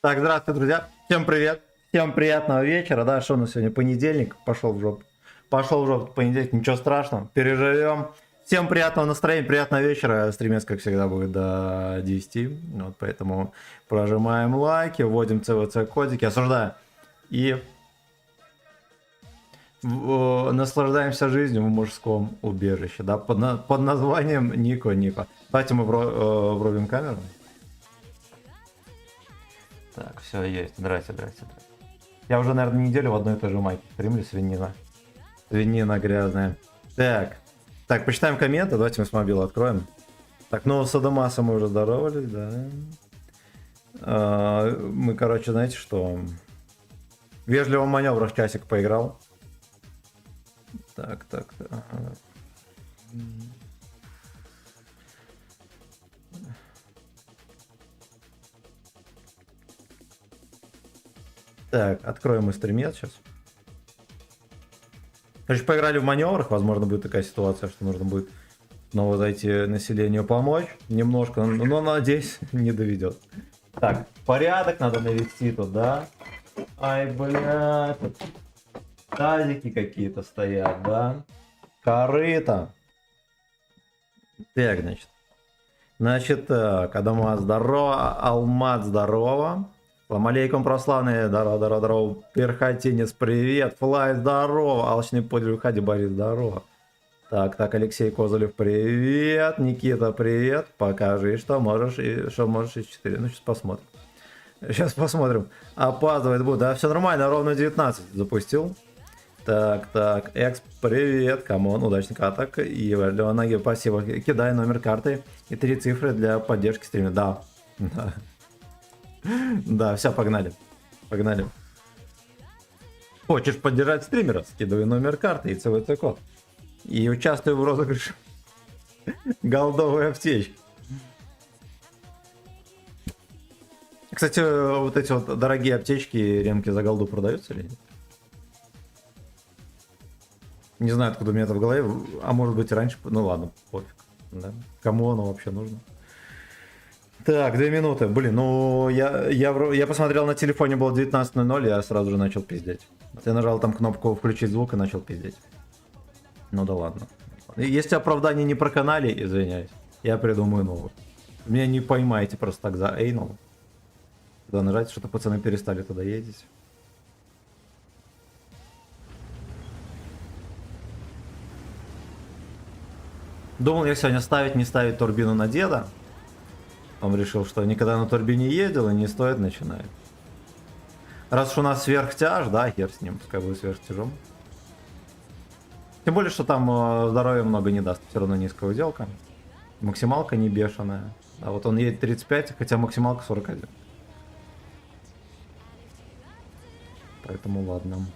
Так, здравствуйте, друзья. Всем привет. Всем приятного вечера. Да, что у нас сегодня понедельник. Пошел в жопу. Пошел в жопу понедельник. Ничего страшного. Переживем. Всем приятного настроения, приятного вечера. Стримец, как всегда, будет до 10. Вот поэтому прожимаем лайки, вводим ЦВЦ-кодики, осуждаем. И наслаждаемся жизнью в мужском убежище. Да, под названием Нико. Давайте мы врубим камеру. Так, все, есть. Здрасте. Я уже, наверное, неделю в одной и той же майке стримлю, свинина. Свинина грязная. Так, почитаем комменты. Давайте мы с мобила откроем. Так, ну, с Адамасом мы уже здоровались, да. Мы, короче, знаете что? Вежливого маневра в часик поиграл. Так. Так, откроем мы стримец сейчас. Короче, поиграли в маневрах, возможно, будет такая ситуация, что нужно будет снова зайти населению помочь немножко, но надеюсь, не доведет. Так, порядок надо навести тут, да? Ай, блядь, тут тазики какие-то стоят, да? Корыто. Так, значит, так, Адамас, здорово, Алмат, здорово. Салам алейкум, прославные, здорово, Перхотинец, привет, Флай, здорово, Алчный подвиг, Хади, Борис, здорово. Так, Алексей Козылев, привет, Никита, привет, покажи, что можешь из 4, ну, сейчас посмотрим, опаздывает будет, да, все нормально, ровно 19 запустил. Так, Экс, привет, камон, удачных атак, и Леонаги, спасибо, кидай номер карты и 3 цифры для поддержки стрима, да. Да, все, погнали. Хочешь поддержать стримера? Скидывай номер карты и ЦВЦ-код. И участвуй в розыгрыше голдовой аптечки. Кстати, вот эти вот дорогие аптечки, ремки за голду продаются или нет? Не знаю, откуда у меня это в голове. А может быть раньше. Ну ладно, пофиг. Да? Кому оно вообще нужно? Так, 2 минуты. Блин, ну я посмотрел на телефоне, было 19:00, я сразу же начал пиздеть. Я нажал там кнопку включить звук и начал пиздеть. Ну да ладно. Если оправдание не про канале, извиняюсь, я придумаю новое. Меня не поймаете просто так за эйнол. Когда нажать, что-то пацаны перестали туда ездить. Думал я сегодня ставить, не ставить турбину на деда. Он решил, что никогда на турбине ездил и не стоит начинать. Раз уж у нас сверхтяж, да, хер с ним, пускай будет сверхтяжом. Тем более, что там здоровья много не даст, все равно низкая уделка. Максималка не бешеная. А вот он едет 35, хотя максималка 41. Поэтому ладно.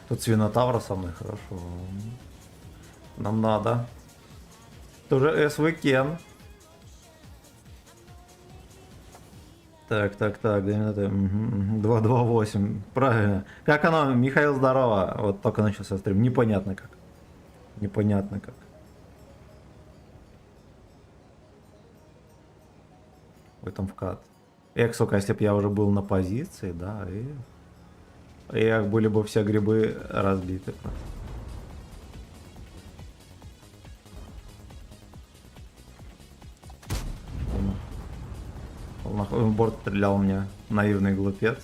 Тут свинотавра со мной, хорошо. Нам надо. Тоже СВКен. Так, 2 минуты. 228. Правильно. Как оно? Михаил, здорово. Вот только начался стрим. Непонятно как. В этом вкат. Сука, если бы я уже был на позиции, да, и были бы все грибы разбиты. В борт стрелял мне, наивный глупец.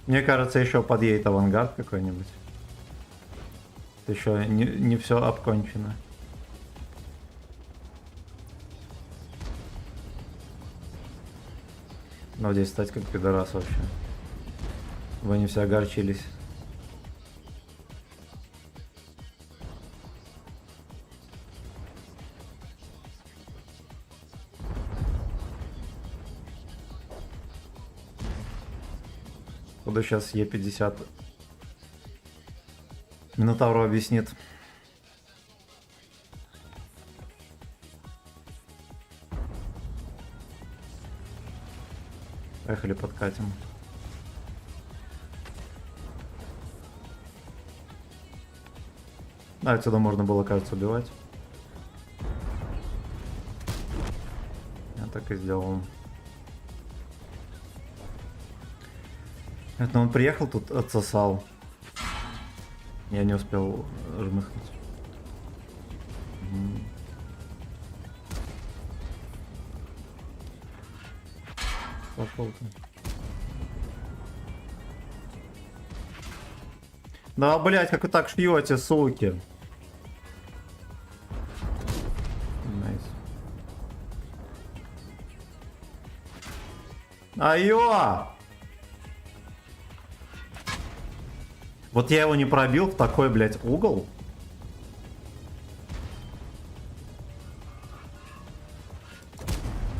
Мне кажется, еще подъедет авангард какой-нибудь. Еще не все обкончено. Но здесь стать как пидорас вообще. Вы не все огорчились. Куда сейчас Е50 Минотавру объяснит. Поехали подкатим. А отсюда можно было, кажется, убивать. Я так и сделал. Это он приехал, тут отсосал. Я не успел жмыхнуть. Пошел ты. Да, блять, как вы так шьете, суки. Найс. Айо! Вот я его не пробил в такой, блядь, угол.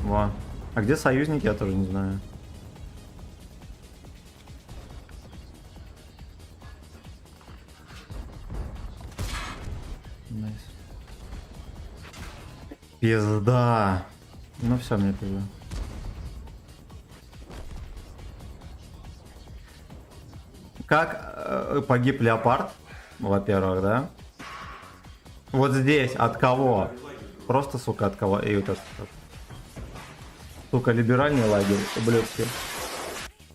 Во. А где союзники, я тоже не знаю. Найс. Пизда. Ну все, мне пизда. Как погиб леопард? Во-первых, да? Вот здесь от кого? Просто, сука, от кого? И вот это. Сука, либеральный лагерь, ублюдки.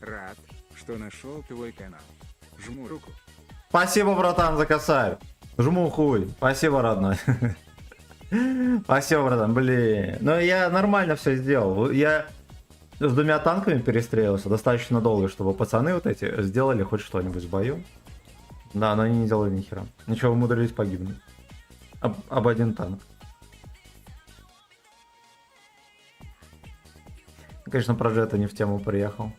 Рад, что нашел твой канал. Жму руку. Спасибо, братан, за косарь. Жму хуй. Спасибо, родной. Спасибо, братан. Блин. Ну, я нормально все сделал. Я с 2 танками перестрелился достаточно долго, чтобы пацаны вот эти сделали хоть что-нибудь в бою. Да, но они не делали ни хера. Ничего, умудрились погибнуть. Об 1 танк. Конечно, про Джета не в тему приехал.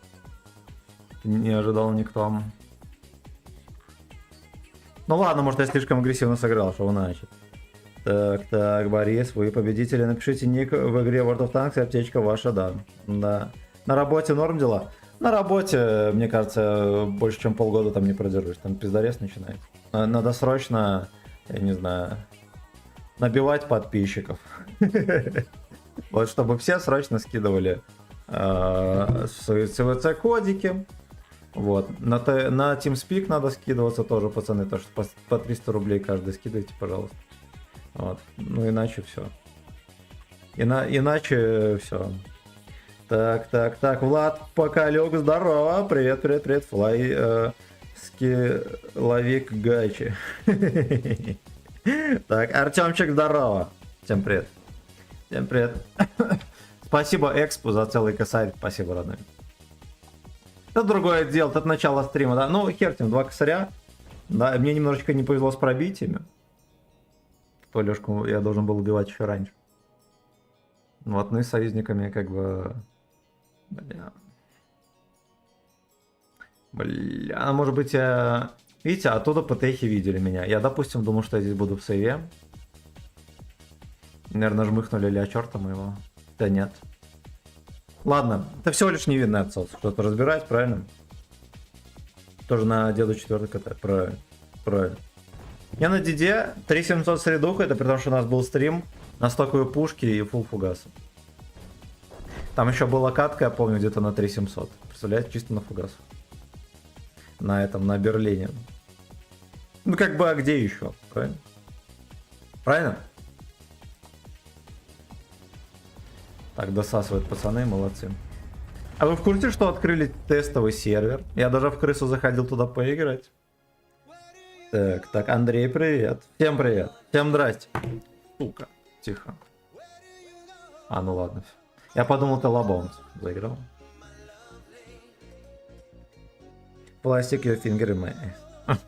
Не ожидал никто. Ну ладно, может, я слишком агрессивно сыграл, что начать. Так, Борис, вы победители. Напишите ник в игре World of Tanks, и аптечка ваша, да. Да. На работе норм дела? На работе, мне кажется, больше чем полгода там не продержусь. Там пиздарез начинает. Надо срочно, я не знаю, набивать подписчиков. Вот, чтобы все срочно скидывали свои ЦВЦ-кодики. Вот. На TeamSpeak надо скидываться тоже, пацаны. То, что по 300 рублей каждый скидывайте, пожалуйста. Вот. Ну, иначе все. Иначе все. Так. Влад Покалюк, здорово. Привет. Флай. Скиловик Гачи. Так, Артемчик, здорово. Всем привет. Спасибо Экспу за целый косарь. Спасибо, родной. Это другое дело, это начало стрима, да. Ну, хер тем, 2 косаря. Да, мне немножечко не повезло с пробитиями. То Лёшку я должен был убивать еще раньше. Вот, ну и с союзниками как бы... Бля, может быть, я... Видите, оттуда ПТХи видели меня. Я, допустим, думал, что я здесь буду в сейве. Наверное, жмыхнули ля черта моего. Да нет. Ладно, это всего лишь невинный отсос. Кто-то разбирать, правильно? Тоже на деду 4 катать. Правильно. Я на Диде 3700 средуха, это при том, что у нас был стрим на стоковые пушки и фул фугасы. Там еще была катка, я помню, где-то на 3700. Представляете, чисто на фугас. На этом, на Берлине. Ну как бы, а где еще? Правильно? Правильно? Так, досасывают пацаны, молодцы. А вы в курсе, что открыли тестовый сервер? Я даже в крысу заходил туда поиграть. Так, Андрей, привет. Всем привет. Всем здрасте. Сука, тихо. А, ну ладно. Я подумал, ты Лабаунс заиграл. Пластик, your finger in my ass.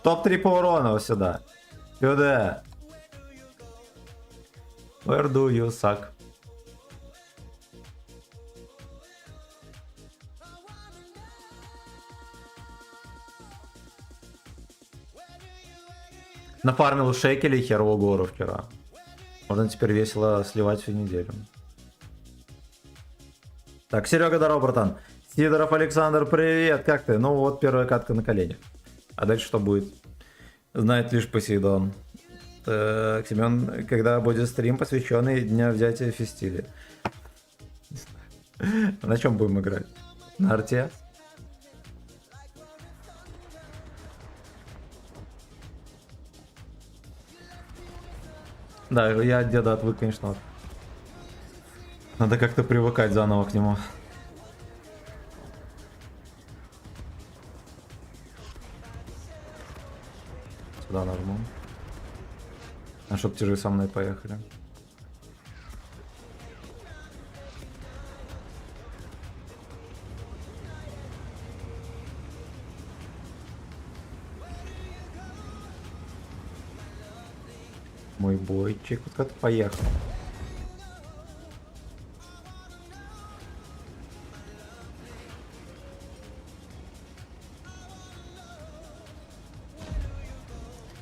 Топ-3 по урону сюда. Сюда. Where do you suck? Нафармил шекелей херовую гору вчера. Можно теперь весело сливать всю неделю. Так, Серега, здорово, братан. Сидоров Александр, привет, как ты? Ну вот первая катка на коленях. А дальше что будет? Знает лишь Посейдон. Так, Семен, когда будет стрим, посвященный Дня взятия Фестили? На чем будем играть? На арте? Да, я от деда отвык, конечно. Надо как-то привыкать заново к нему. Сюда нажму. А чтоб те же со мной поехали. Мой бойчик. Вот как-то поехал.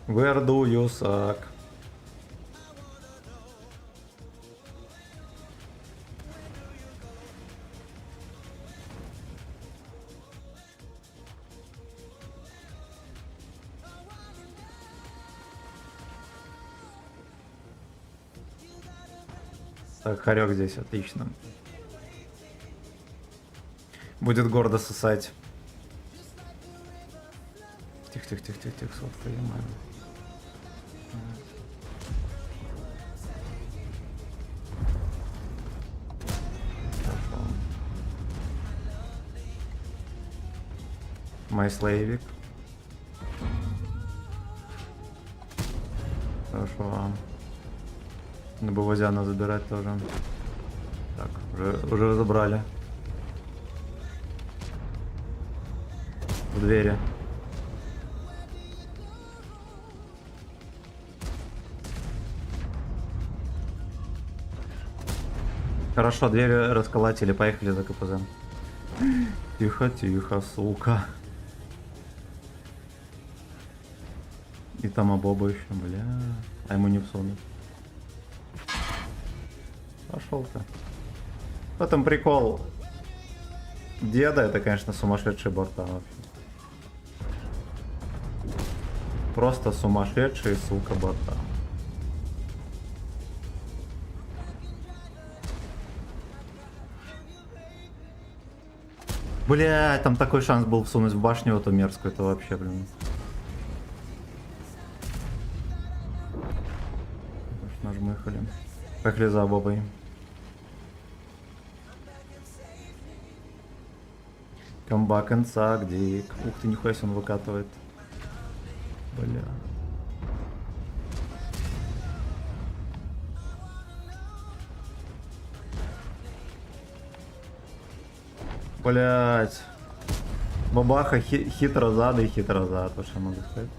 Where do you suck? Так, хорек здесь, отлично. Будет гордо сосать. Тихо, сот, понимаю. Мой слейвик. Хорошо. Надо бы Вазяна забирать тоже. Так, уже забрали. В двери. Хорошо, двери расколотили, поехали за КПЗ. Тихо, сука. И там Абоба еще, бля. А ему не всунут. Пошел ты. В этом прикол деда, это, конечно, сумасшедшие борта вообще. Просто сумасшедшие, сука, борта. Бля, там такой шанс был всунуть в башню эту мерзкую, это вообще, блин. Нажмыхали. Поехали за Бобой. Комбак and suck, дик. Ух ты, нихуя себе он выкатывает. Бля. Блять. Бабаха хитро зада и хитро зад, вот что я могу сказать.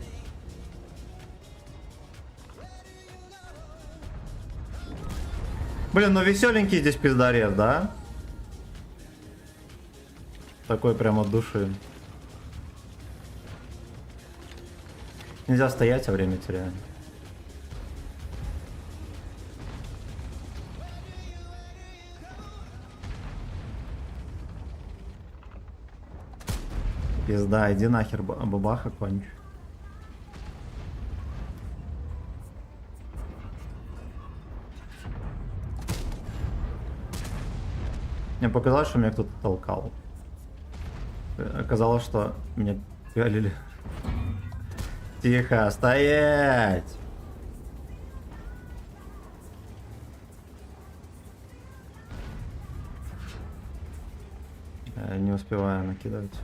Блин, ну веселенький здесь пиздарев, да? Такой прям от души. Нельзя стоять, а время теряем. Пизда, иди нахер, бабаха кончу. Мне показалось, что меня кто-то толкал. Оказалось, что меня пялили. Тихо, стоять! Я не успеваю накидывать.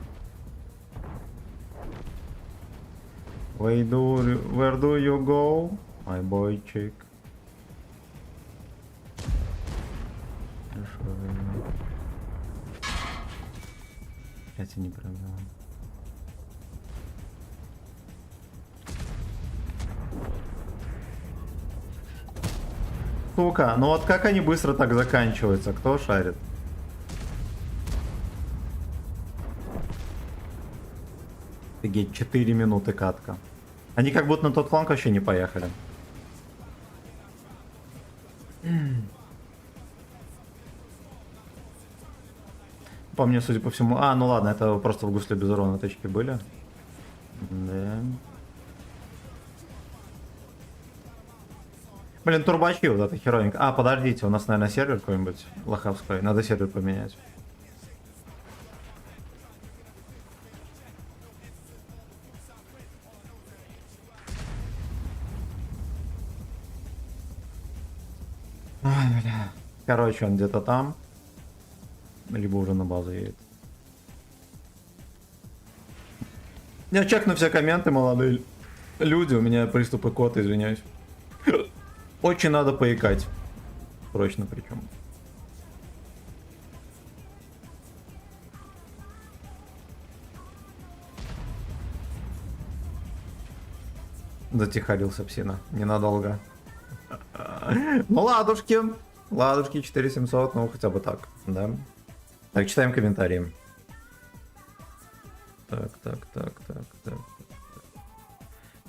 Where do you go, my boyчик? Я тебя не провел. Сука, ну вот как они быстро так заканчиваются? Кто шарит? Офигеть, 4 минуты катка. Они как будто на тот фланг вообще не поехали. По мне, судя по всему... А, ну ладно, это просто в гусле без урона точки были. Да. Блин, турбачи вот это херовенько. А, подождите, у нас, наверное, сервер какой-нибудь лоховской. Надо сервер поменять. Ой, бля. Короче, он где-то там. Либо уже на базу едет. Я чекну все комменты, молодые люди. У меня приступы кота, извиняюсь. Очень надо поикать. Срочно причем. Затихарился псина. Ненадолго. Ну, ладушки. Ладушки 4700, ну хотя бы так, да. Так, читаем комментарии. Так.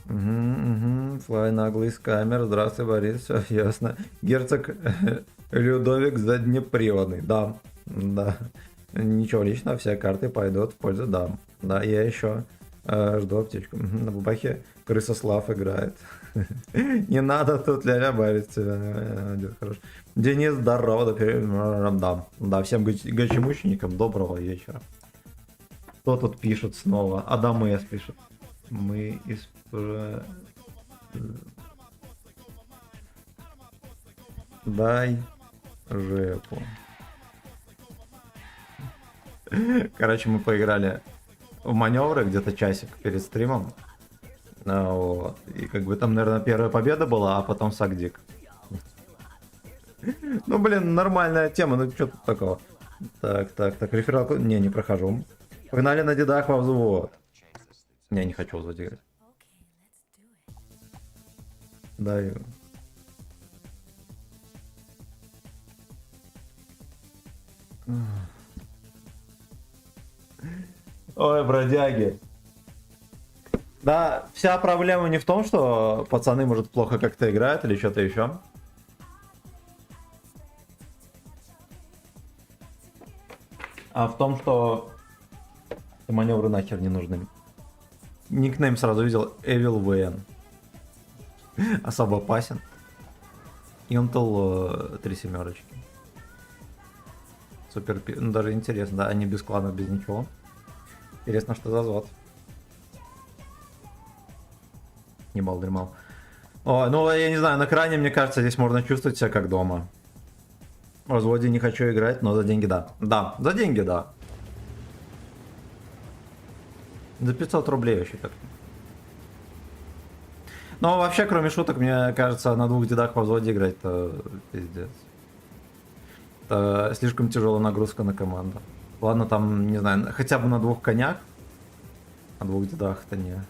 Угу. Флай наглый скамер. Здравствуй, Борис. Все ясно. Герцог Людовик заднеприводный. Да. Ничего личного, все карты пойдут в пользу дам. Да, я еще жду аптечку. На бабахе Крысослав играет. Не надо тут ля-ля барить тебя. Хорош. Денис, здорово. Да, всем гачемученикам доброго вечера. Кто тут пишет снова? Адамес пишет. Мы из... Дай жепу. Короче, мы поиграли в маневры где-то часик перед стримом. Вот. И как бы там, наверное, первая победа была, а потом Сагдик. Ну, блин, нормальная тема, ну что тут такого? Так, рефералку... Не прохожу. Погнали на дедах во взвод. Не хочу взвод играть. Даю. Ой, бродяги. Да, вся проблема не в том, что пацаны, может, плохо как-то играют или что-то еще. А в том, что маневры нахер не нужны. Никнейм сразу видел Evil VN. Особо опасен. Intel 3 семерочки. Супер, ну даже интересно, да, они без клана, без ничего. Интересно, что за звод. Не дремал. О, ну я не знаю, на крайне, мне кажется, здесь можно чувствовать себя как дома. В разводе не хочу играть, но за деньги да. Да, за деньги да. За 500 рублей вообще как. Но вообще, кроме шуток, мне кажется, на двух дедах по взводе играть-то пиздец. Это слишком тяжелая нагрузка на команду. Ладно, там, не знаю, хотя бы на двух конях. На двух дедах-то не.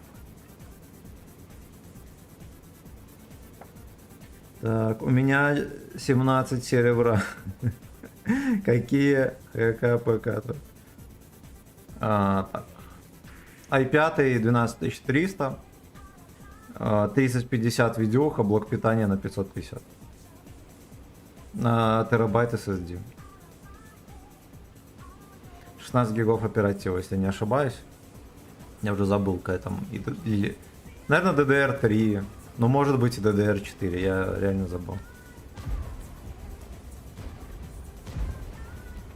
Так, у меня 17 серебра. Какие ХКПК-то? Так. i5 12300. 3050 видюха, блок питания на 550. Терабайт SSD. 16 гигов оперативы, если не ошибаюсь. Я уже забыл, какая там. Наверное, DDR3. Но может быть и DDR4. Я реально забыл.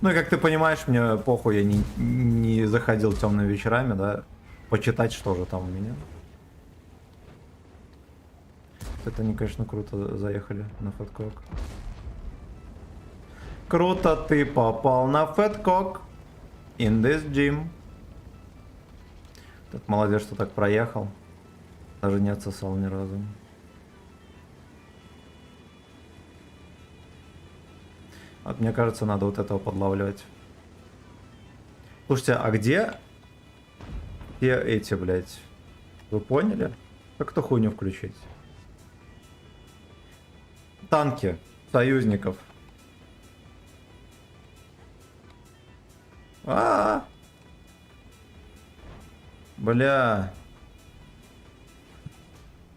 Ну и как ты понимаешь, мне похуй, я не заходил темными вечерами, да. Почитать, что же там у меня. Это они, конечно, круто заехали на фэткок. Круто ты попал на фэткок. In this gym. Так, молодец, что так проехал. Даже не отсосал ни разу. Вот, мне кажется, надо вот этого подлавливать. Слушайте, а где эти, блядь? Вы поняли? Как эту хуйню включить? Танки союзников. Бля.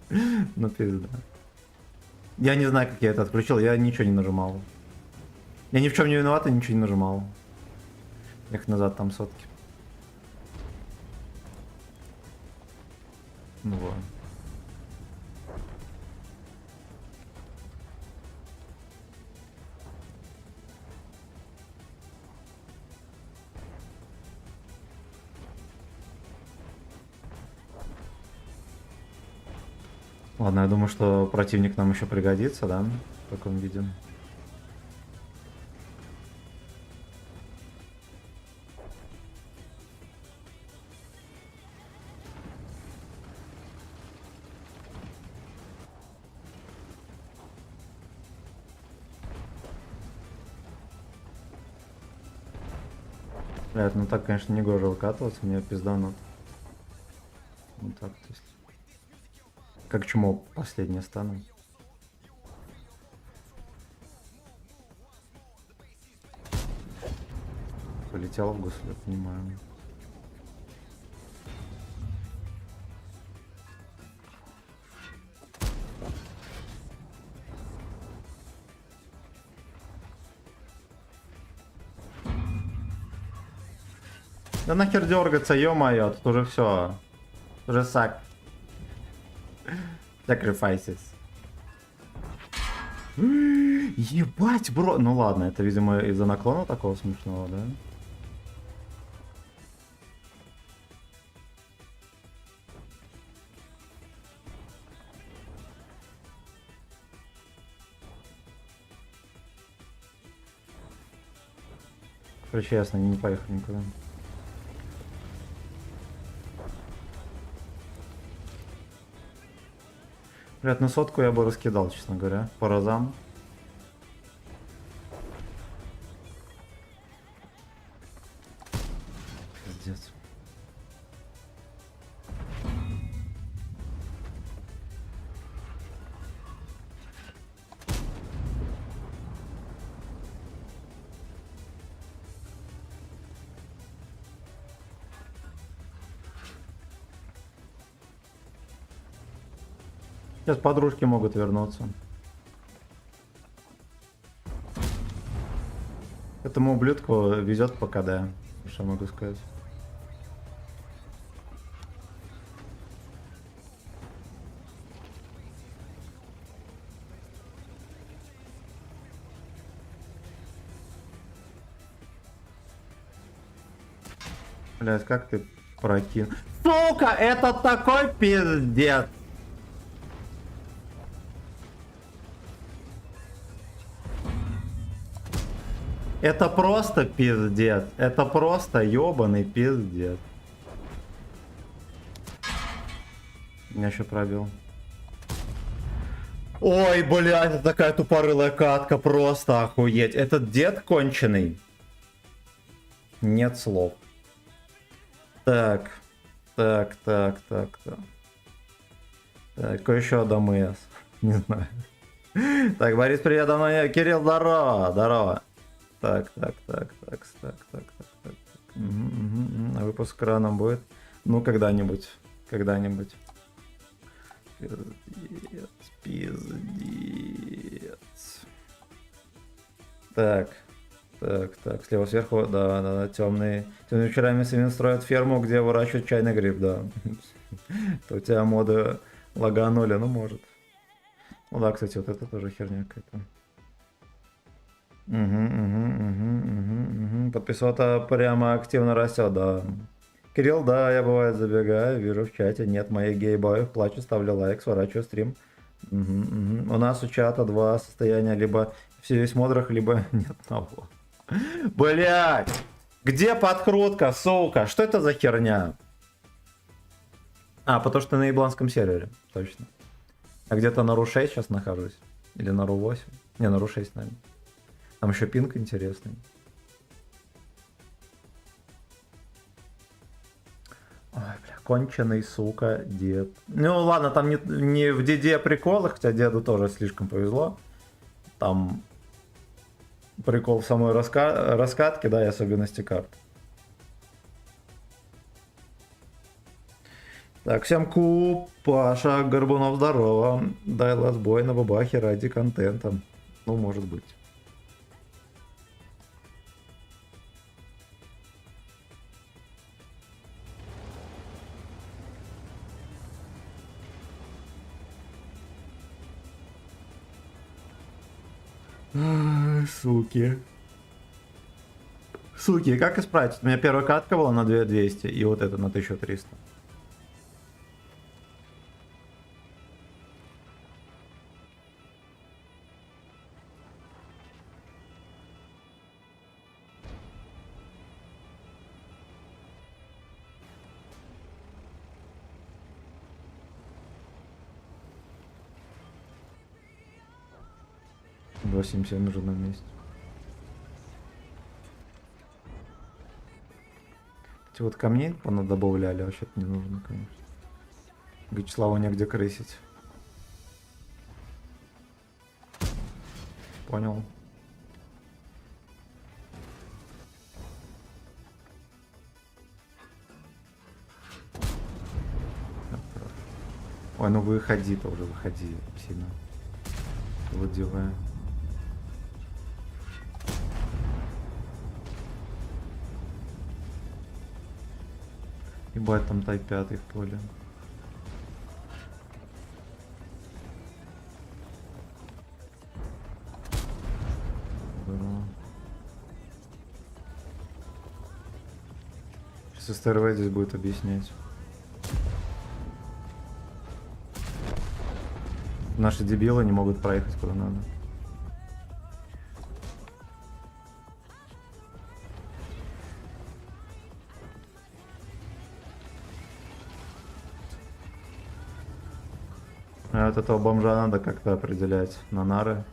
Ну пизда. Я не знаю, как я это отключил, я ничего не нажимал. Я ни в чем не виноват и ничего не нажимал. Их назад там сотки. Ну вот. Ладно, я думаю, что противник нам еще пригодится, да? В таком виде. Блядь, ну так, конечно, не гоже выкатываться, мне пизданут. Вот так, то есть. Как чмо последнее стану. Полетел в гуслю, понимаю. Да нахер дергаться, ё-моё, тут уже все. Уже сак. Sacrifices. Ебать, бро. Ну ладно, это, видимо, из-за наклона такого смешного, да? Короче, ясно, не поехали никуда. Блядь, ну сотку я бы раскидал, честно говоря, по разам. Пиздец. Сейчас подружки могут вернуться. Этому ублюдку везет по КД. Что могу сказать? Блять, как ты прокинул? Сука, это такой пиздец! Это просто пиздец. Это просто ёбаный пиздец. Меня еще пробил. Ой, блядь, это такая тупорылая катка, просто охуеть. Этот дед конченый. Нет слов. Так. Так. Так, еще АДМС. Не знаю. Так, Борис, привет, давно. Кирилл, здорово. Здорово. Так. Угу. Выпуск краном будет? Ну, когда-нибудь. Когда-нибудь. Пиздец. Так. Слева сверху, да, темные. Темными вечерами Свин строят ферму, где выращивают чайный гриб, да. То у тебя моды лаганули, ну может. Ну да, кстати, вот это тоже херня какая-то. Подписота прямо активно растет, да. Кирилл, да, я бывает забегаю, вижу в чате, нет моих гейбоев, плачу, ставлю лайк, сворачиваю стрим. У нас у чата два состояния, либо все весь модрах, либо нет одного. Блять! Где подкрутка, сука? Что это за херня? А, потому что на ебланском сервере, точно. А где-то на RU6 сейчас нахожусь. Или на RU8. Не, на RU6, наверное. Там еще пинг интересный. Ой, бля, конченый, сука, дед. Ну ладно, там не в деде приколы, хотя деду тоже слишком повезло. Там прикол в самой раскатке, да, и особенности карт. Так, всем ку, Паша, Горбунов, здорово. Дай ласбой на бабахе ради контента. Ну, может быть. Суки. Суки, как исправить? У меня первая катка была на 2200 и вот это на 1300. Восемь уже на месте. Эти вот камней понадобавляли, вообще-то не нужно, конечно. Вячеславу негде крысить. Понял. Ой, ну выходи-то уже, выходи сильно. Владевая. Ебать, там тай 5 в поле. Здорово. Сейчас СТРВ здесь будет объяснять. Наши дебилы не могут проехать куда надо. А вот этого бомжа надо как-то определять на нары.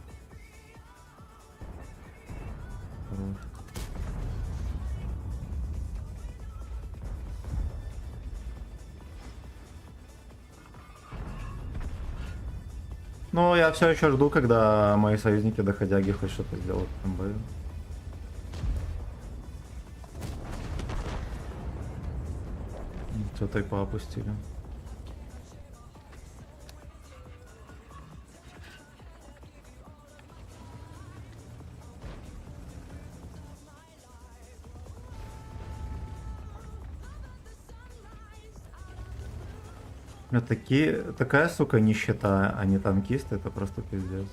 Ну, я все еще жду, когда мои союзники доходяги хоть что-то сделают в этом бою. Что-то и поопустили. Такая, сука, нищета, а не танкисты, это просто пиздец.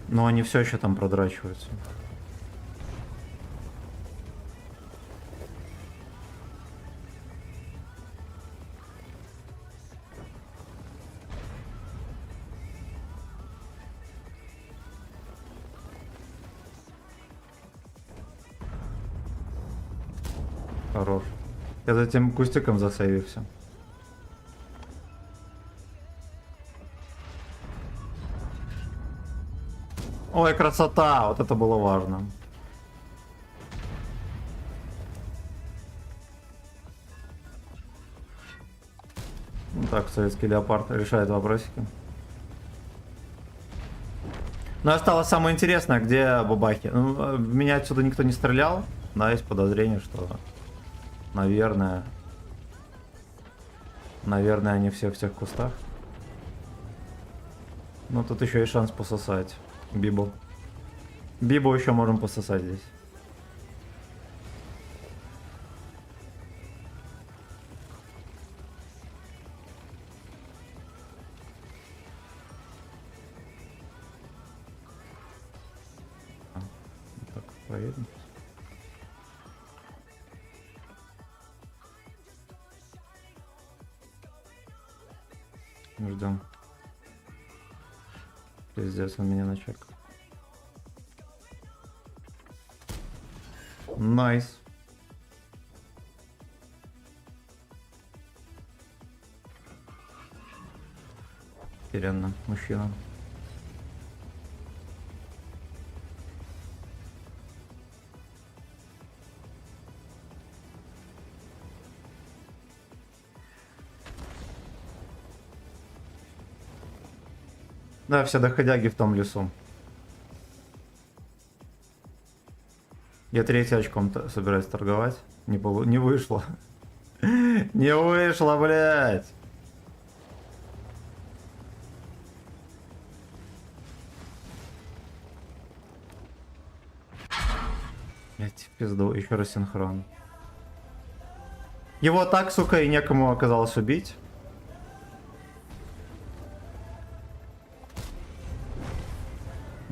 Но они все еще там продрачиваются. Хорош. Я за тем кустиком засейвился. Ой, красота! Вот это было важно. Ну так, советский леопард решает вопросики. Ну, осталось самое интересное, где бабахи. Ну, в меня отсюда никто не стрелял. Но есть подозрение, что, наверное, они все в тех кустах. Но тут еще есть шанс пососать Бибу. Бибу еще можем пососать здесь. Так, поедем. Ждем. Пиздец, он меня начек. Найс. Охеренно, мужчина. Да, все доходяги в том лесу. Я третий очком собираюсь торговать. Не вышло. Не вышло, блядь. Блядь, пизду, еще раз синхрон. Его так, сука, и некому оказалось убить.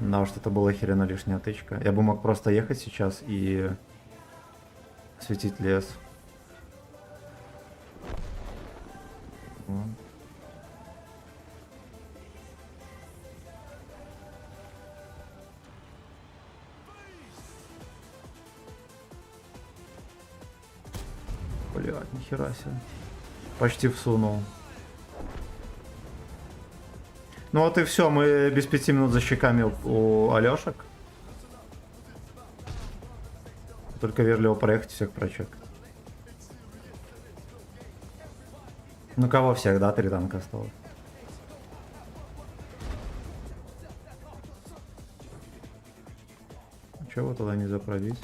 Да, что это была херена лишняя тычка. Я бы мог просто ехать сейчас и светить лес. Вот. Блядь, нихера себе. Почти всунул. Ну вот и все, мы без 5 минут за щеками у Алешек. Только вежливо проехать всех прочек. Ну кого всех, да? 3 танка осталось. Чего туда не запродить?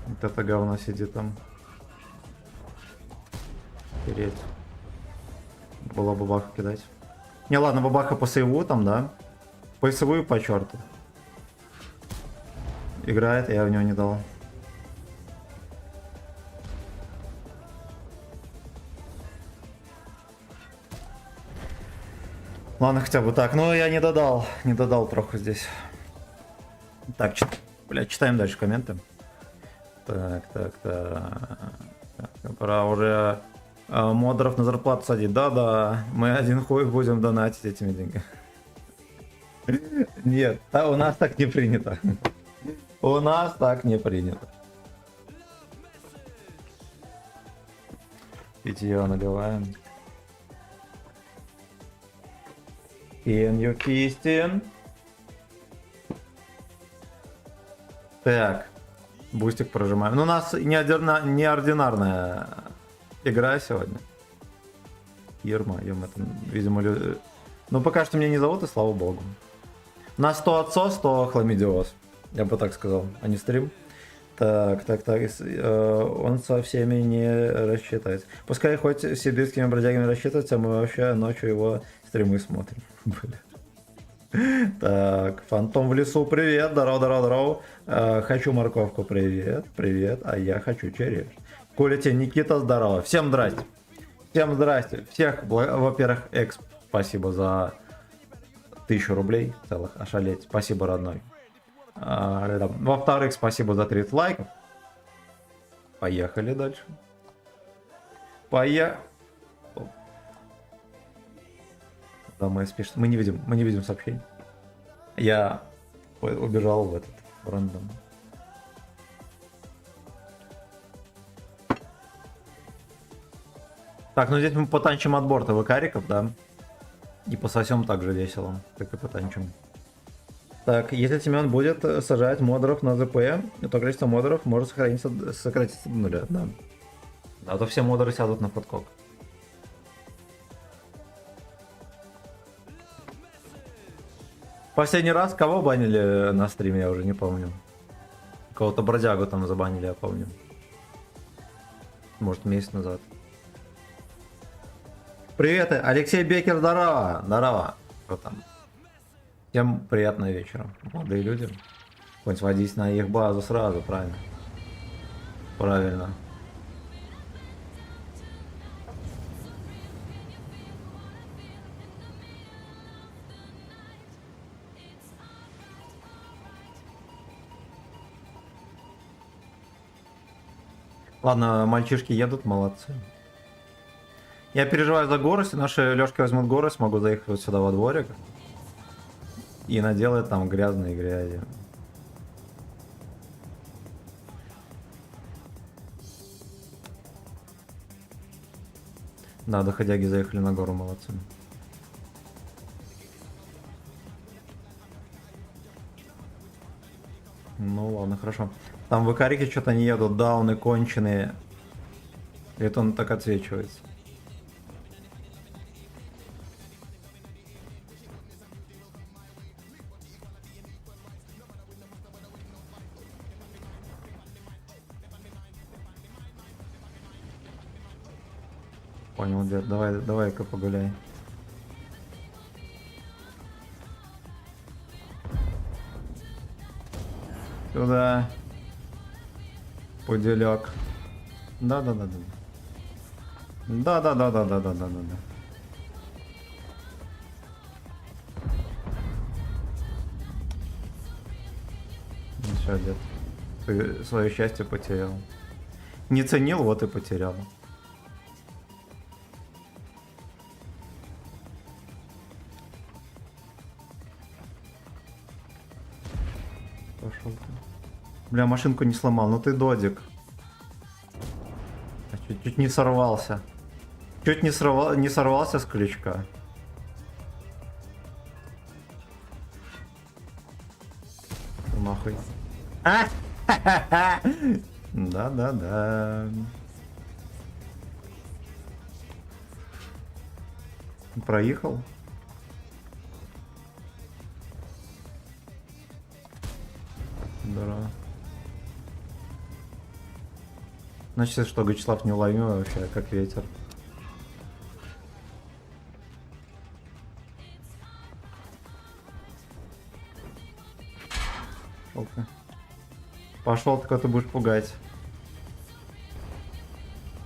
Вот это говно сидит там. Переть. Было бабаха кидать. Не, ладно, бабаха по сейву там, да? По сейву и по черту. Играет, я в него не дал. Ладно, хотя бы так. Но я не додал троху здесь. Так, блядь, читаем дальше комменты. Так. Пора уже модеров на зарплату садить. Да, мы один хуй будем донатить этими деньгами. Нет, у нас так не принято. У нас так не принято. Питье наливаем. Кистин. Так. Бустик прожимаем. Ну, у нас неординарная игра сегодня. Ирма, это, видимо, ну, пока что меня не зовут, и слава богу. На 100 отцов, 100 хламидиоз. Я бы так сказал, а не стрим. Так. Он со всеми не рассчитается. Пускай хоть с сибирскими бродягами рассчитывается, мы вообще ночью его стримы смотрим. Так, Фантом в лесу, привет, здорово. Хочу морковку, привет, а я хочу череш. Коля тебе, Никита, здорово. Всем здрасте. Всех, во-первых, спасибо за 1000 рублей целых, ошалеть. Спасибо, родной. Во-вторых, спасибо за 30 лайков. Поехали дальше. Да, мы не видим сообщений. Я убежал в этот рандом. Так, ну здесь мы потанчим от борта выкариков, да? И пососем так же весело, как и потанчим. Так, если Семен будет сажать модеров на ЗП, то количество модеров может сократиться до 0, да. А то все модеры сядут на подкок. Последний раз кого банили на стриме, я уже не помню. Кого-то бродягу там забанили, я помню. Может, месяц назад. Привет, Алексей Бекер, здорово. Кто там? Всем приятного вечера, молодые люди. Хоть сводись на их базу сразу, правильно. Ладно, мальчишки едут, молодцы. Я переживаю за горы, если наши Лёшки возьмут горы, смогу заехать вот сюда во дворик. И наделать там грязные грязи. Да, доходяги заехали на гору, молодцы. Ну ладно, хорошо. Там в Икарике что-то не едут, дауны конченые. Это он так отсвечивается. Понял, дед, давай-ка погуляй. Сюда. Пуделек. Да. Ну что, дед, ты свое счастье потерял. Не ценил, вот и потерял. Пошел ты. Бля, машинку не сломал. Ну ты додик. Чуть не сорвался. Чуть не сорвался с крючка. Нахуй. А! Да-да-да. Проехал. Здорово. Значит, что Гачеслав неуловимый вообще, как ветер. Пошел-ка. Пошел, ты кого-то будешь пугать.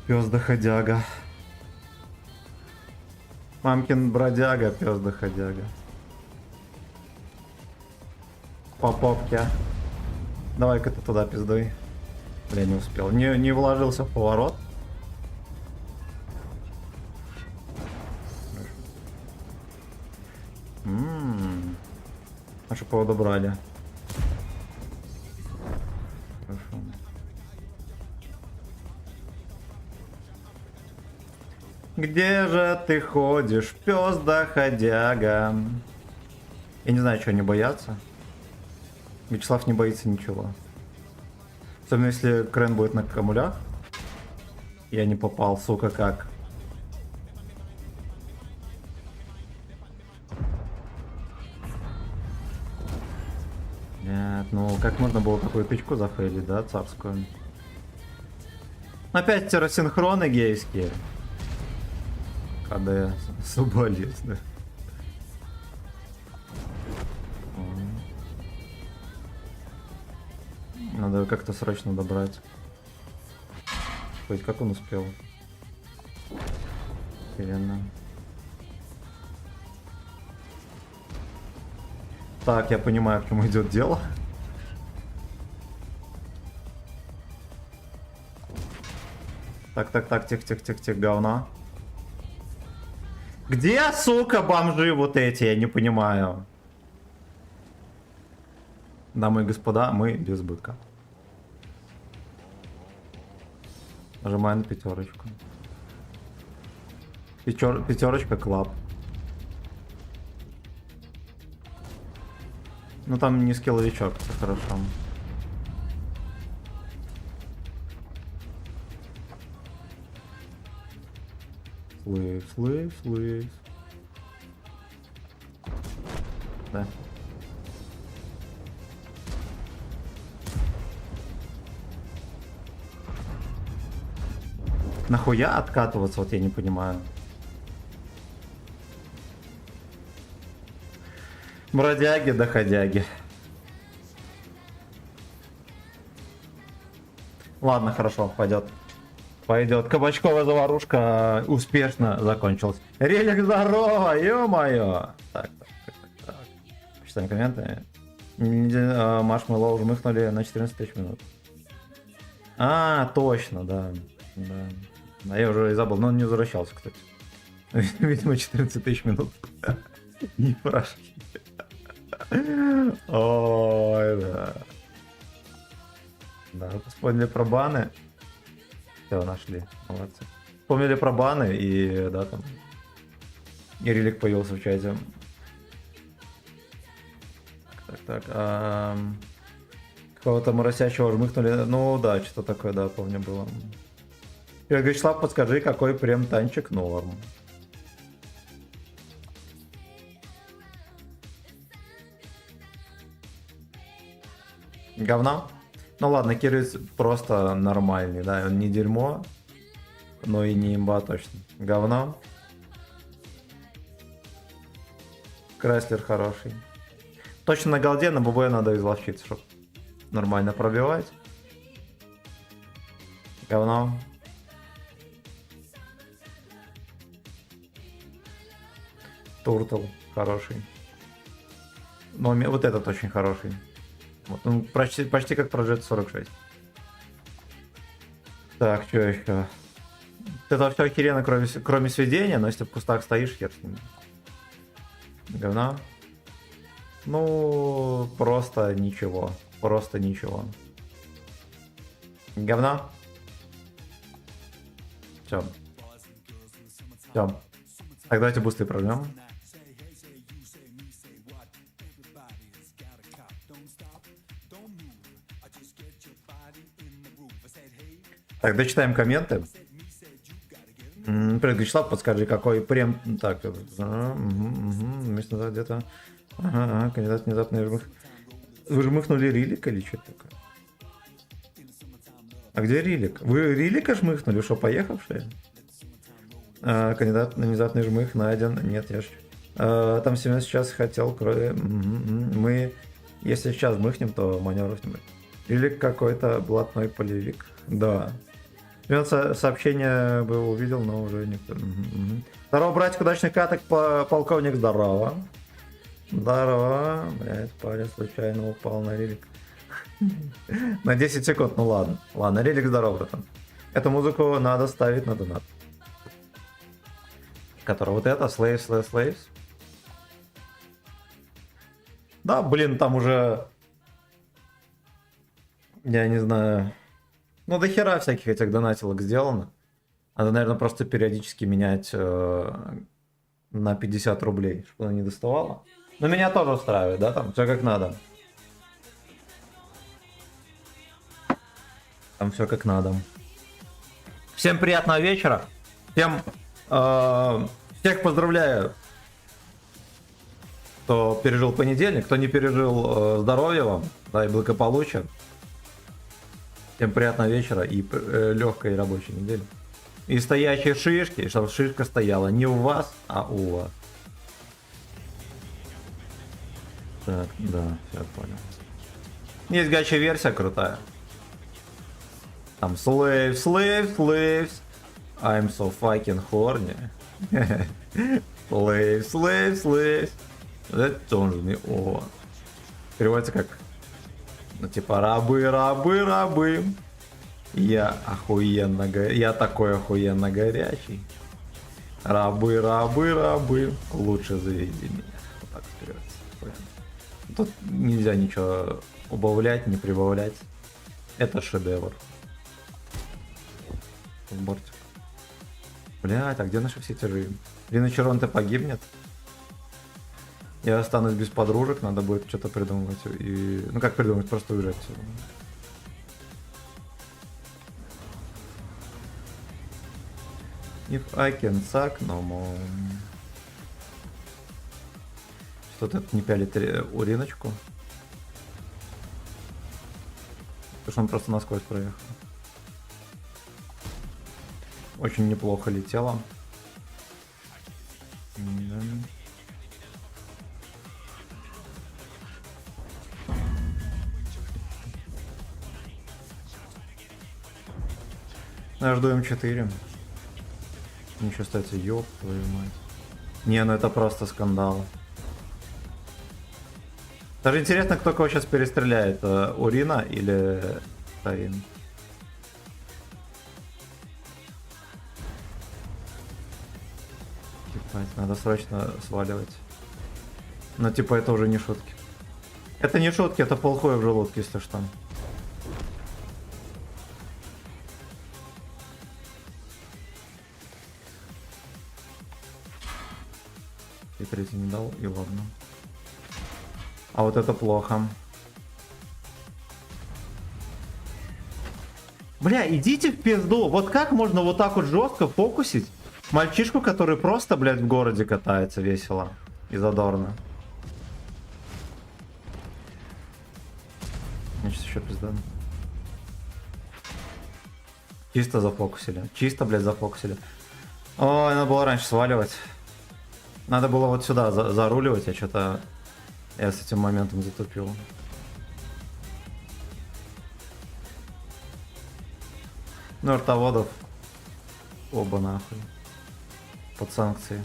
Пес доходяга. Мамкин бродяга, пес доходяга. По попке. Давай-ка ты туда пиздуй. Бля, не успел. Не вложился в поворот. А что поводу брали? Хорошо. Где же ты ходишь, пес доходяга? Я не знаю, чего они боятся. Вячеслав не боится ничего. Особенно если Крен будет на камулях. Я не попал, сука, как. Нет, ну как можно было такую тычку зафейлить, да, царскую? Опять рассинхроны гейские. КД, соболезную. Надо как-то срочно добрать. Хоть как он успел? Охеренно. Так, я понимаю, к чему идет дело. Так, тихо, говна. Где, сука, бомжи вот эти? Я не понимаю. Дамы и господа, мы без быка. Нажимаем на пятерочку. Пятерочка клаб. Ну там не скилловичок, все хорошо. Слыв. Да. Нахуя откатываться, вот я не понимаю. Бродяги, доходяги. Ладно, хорошо, пойдет. Пойдет. Кабачковая заварушка успешно закончилась. Релик, здорово, ё-моё. Так. Почитаем комменты. Маршмеллоу жмыхнули на 14 тысяч минут. А, точно, да. Да, я уже и забыл, но он не возвращался, кстати. Видимо, 14 тысяч минут. Не прошли. Ой, да. Да, вспомнили про баны. Все, нашли. Молодцы. Вспомнили про баны и, да, там. И релик появился в чате. Так. Какого-то моросящего жмыхнули. Ну да, что-то такое, да, помню, было. Вячеслав, подскажи, какой прем танчик норм. Говна? Ну ладно, Кирис просто нормальный, да, он не дерьмо, но и не имба точно. Говна. Крайслер хороший. Точно на голде, на ББ надо изловчиться, чтобы нормально пробивать. Говно. Туртл хороший. Но вот этот очень хороший. Вот, он почти как Project 46. Так, что еще? Это все охеренно, кроме сведения, но если в кустах стоишь, хер с ним. Говна. Ну, просто ничего. Просто ничего. Говно? Все. Все. Так, давайте бусты пройдем. Так, дочитаем комменты. Привет, Вячеслав, подскажи, какой прем... Так, месяц назад где-то... Ага, кандидат внезапно жмых... Вы жмыхнули Рилик или что такое? А где Рилик? Вы Рилика жмыхнули? Что, поехавшие? Кандидат на внезапный жмых найден. Нет, я ж... Там Семен сейчас хотел крови. Мы, если сейчас жмыхнем, то маневров не будет. Рилик какой-то блатной полевик. Да. Семен сообщение бы увидел, но уже никто. Здорово, братик, удачных каток, полковник, здорово. Здорово. Блять, парень случайно упал на Рилик. На 10 секунд, ну ладно. Ладно, Рилик, здорово, братан. Эту музыку надо ставить на донат. Которая вот это, Slaves. Да, блин, там уже... Я не знаю... Ну, до хера всяких этих донатилок сделано. Надо, наверное, просто периодически менять на 50 рублей, чтобы она не доставала. Но меня тоже устраивает, да, там все как надо. Там все как надо. Всем приятного вечера. Всем всех поздравляю, кто пережил понедельник, кто не пережил, здоровья вам, да, и благополучия. Всем приятного вечера и легкой рабочей недели. И стоящие шишки, чтобы шишка стояла не у вас, а у вас. Так, да, все понял. Есть гача-версия крутая. Там slaves. I'm so fucking horny. Slaves. That turns me on. Переводится как... Ну, типа, рабы. Я такой охуенно горячий. Рабы. Лучше заведи меня. Вот так переводится. Тут нельзя ничего убавлять, не прибавлять. Это шедевр. Бортик. Блять, а где наши все тяжи? Риночерон-то погибнет. Я останусь без подружек, надо будет что-то придумывать. И... Ну как придумать, просто уезжать отсюда. If I can suck no more. Что-то это не пялит уриночку. Потому что он просто насквозь проехал. Очень неплохо летело. Я жду М4. Ничего, кстати, ёб твою мать. Не, ну это просто скандал. Даже интересно, кто кого сейчас перестреляет. Урина или Таин? Надо срочно сваливать. Но типа это уже не шутки. Это не шутки, это полхуя в желудке, если что. И третий не дал, и ладно. А вот это плохо. Бля, идите в пизду. Вот как можно вот так вот жестко фокусить мальчишку, который просто, блядь, в городе катается весело и задорно. Мне сейчас еще пизда. Чисто зафокусили. Чисто, блядь, зафокусили. Ой, надо было раньше сваливать. Надо было вот сюда заруливать, я что-то... Я с этим моментом затупил. Ну, ртоводов. Оба нахуй. Под санкции.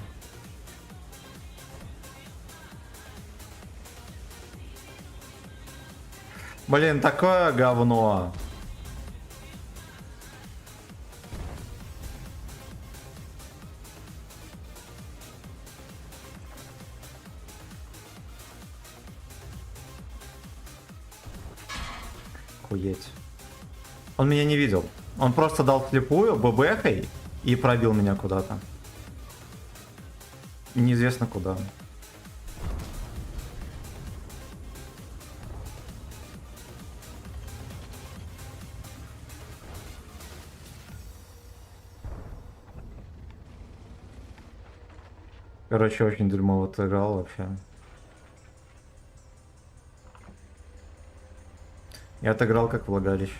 Блин, такое говно. Охуеть. Он меня не видел. Он просто дал слепую, ББХой и пробил меня куда-то. Неизвестно куда. Короче, очень дерьмово отыграл вообще. Я отыграл как влагалище.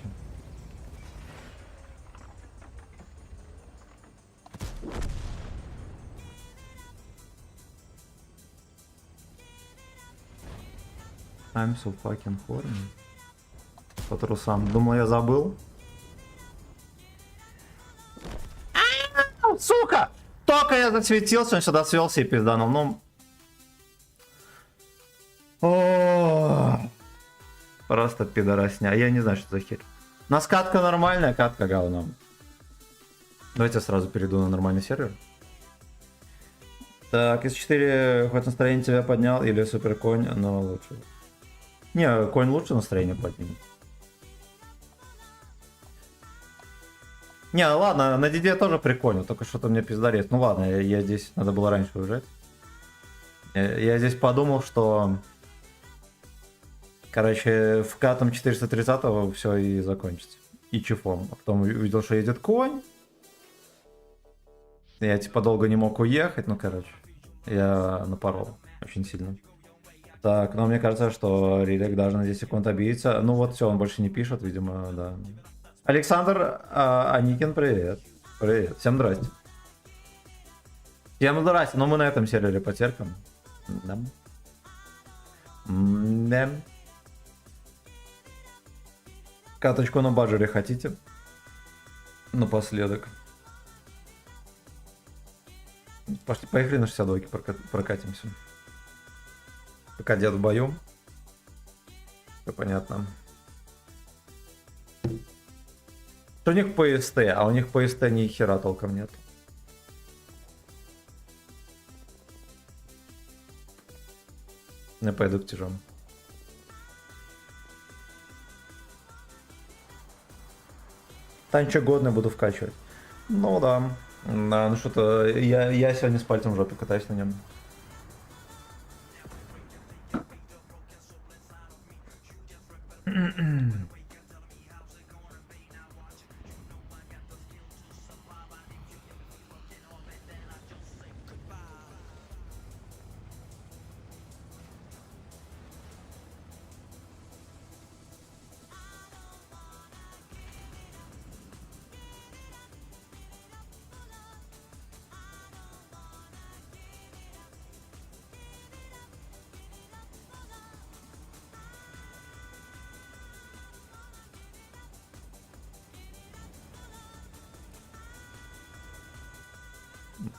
I'm so fucking horny. По трусам. Думал, я забыл. Сука! Только я засветился, он сюда свелся и пизданул. Ну... О, просто пидоросня. Я не знаю, что за херь. У нас катка нормальная, катка говном. Давайте я сразу перейду на нормальный сервер. Так, из 4 хоть настроение тебя поднял или супер конь, но лучше. Не, конь лучше настроение поднимет. Не, ладно, на Диде тоже прикольно, только что-то мне пиздарец. Ну ладно, я здесь, надо было раньше уезжать. Я здесь подумал, что... Короче, вкатом 430-го все и закончится. И чифом. А потом увидел, что едет конь. Я типа долго не мог уехать, ну короче. Я напорол очень сильно. Так, но мне кажется, что Рилек даже на 10 секунд обидится. Ну вот все, он больше не пишет, видимо, да. Александр Аникин, привет. Привет. Всем здрасте. Всем здрасте. Но мы на этом сервере потерпим. Да. Да. Каточку на баджере хотите? Напоследок. Пошли, поехали на 62-ки прокатимся. Пока дед в бою. Все понятно. У них ПСТ, а у них ПСТ ни хера толком нет. Я пойду к тяжам. Танчо годно буду вкачивать. Ну да. Да, ну что-то я сегодня с пальцем в жопе катаюсь на нем.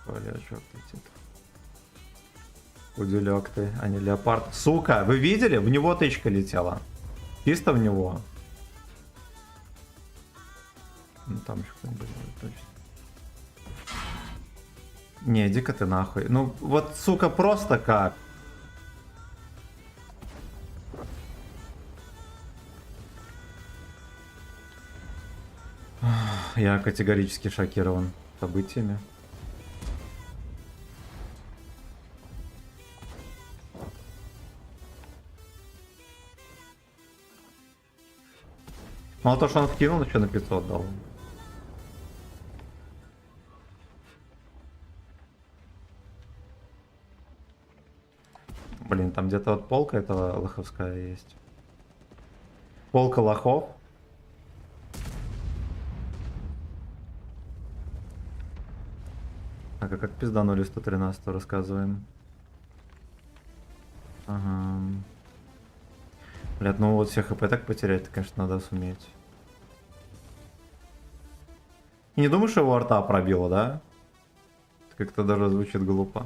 Полячок летит. Удилек ты, а не леопард. Сука, вы видели? В него тычка летела. Чисто в него. Ну там еще кто-нибудь точно. Не, иди-ка ты нахуй. Ну вот, сука, просто как? Я категорически шокирован событиями. Мало то, что он вкинул, еще на 500 дал. Блин, там где-то вот полка этого лоховская есть. Полка лохов. Так, а как пизданули 113 рассказываем. Ага. Блядь, ну вот все хп так потерять, конечно, надо суметь. И не думаешь, что его арта пробило, да? Это как-то даже звучит глупо.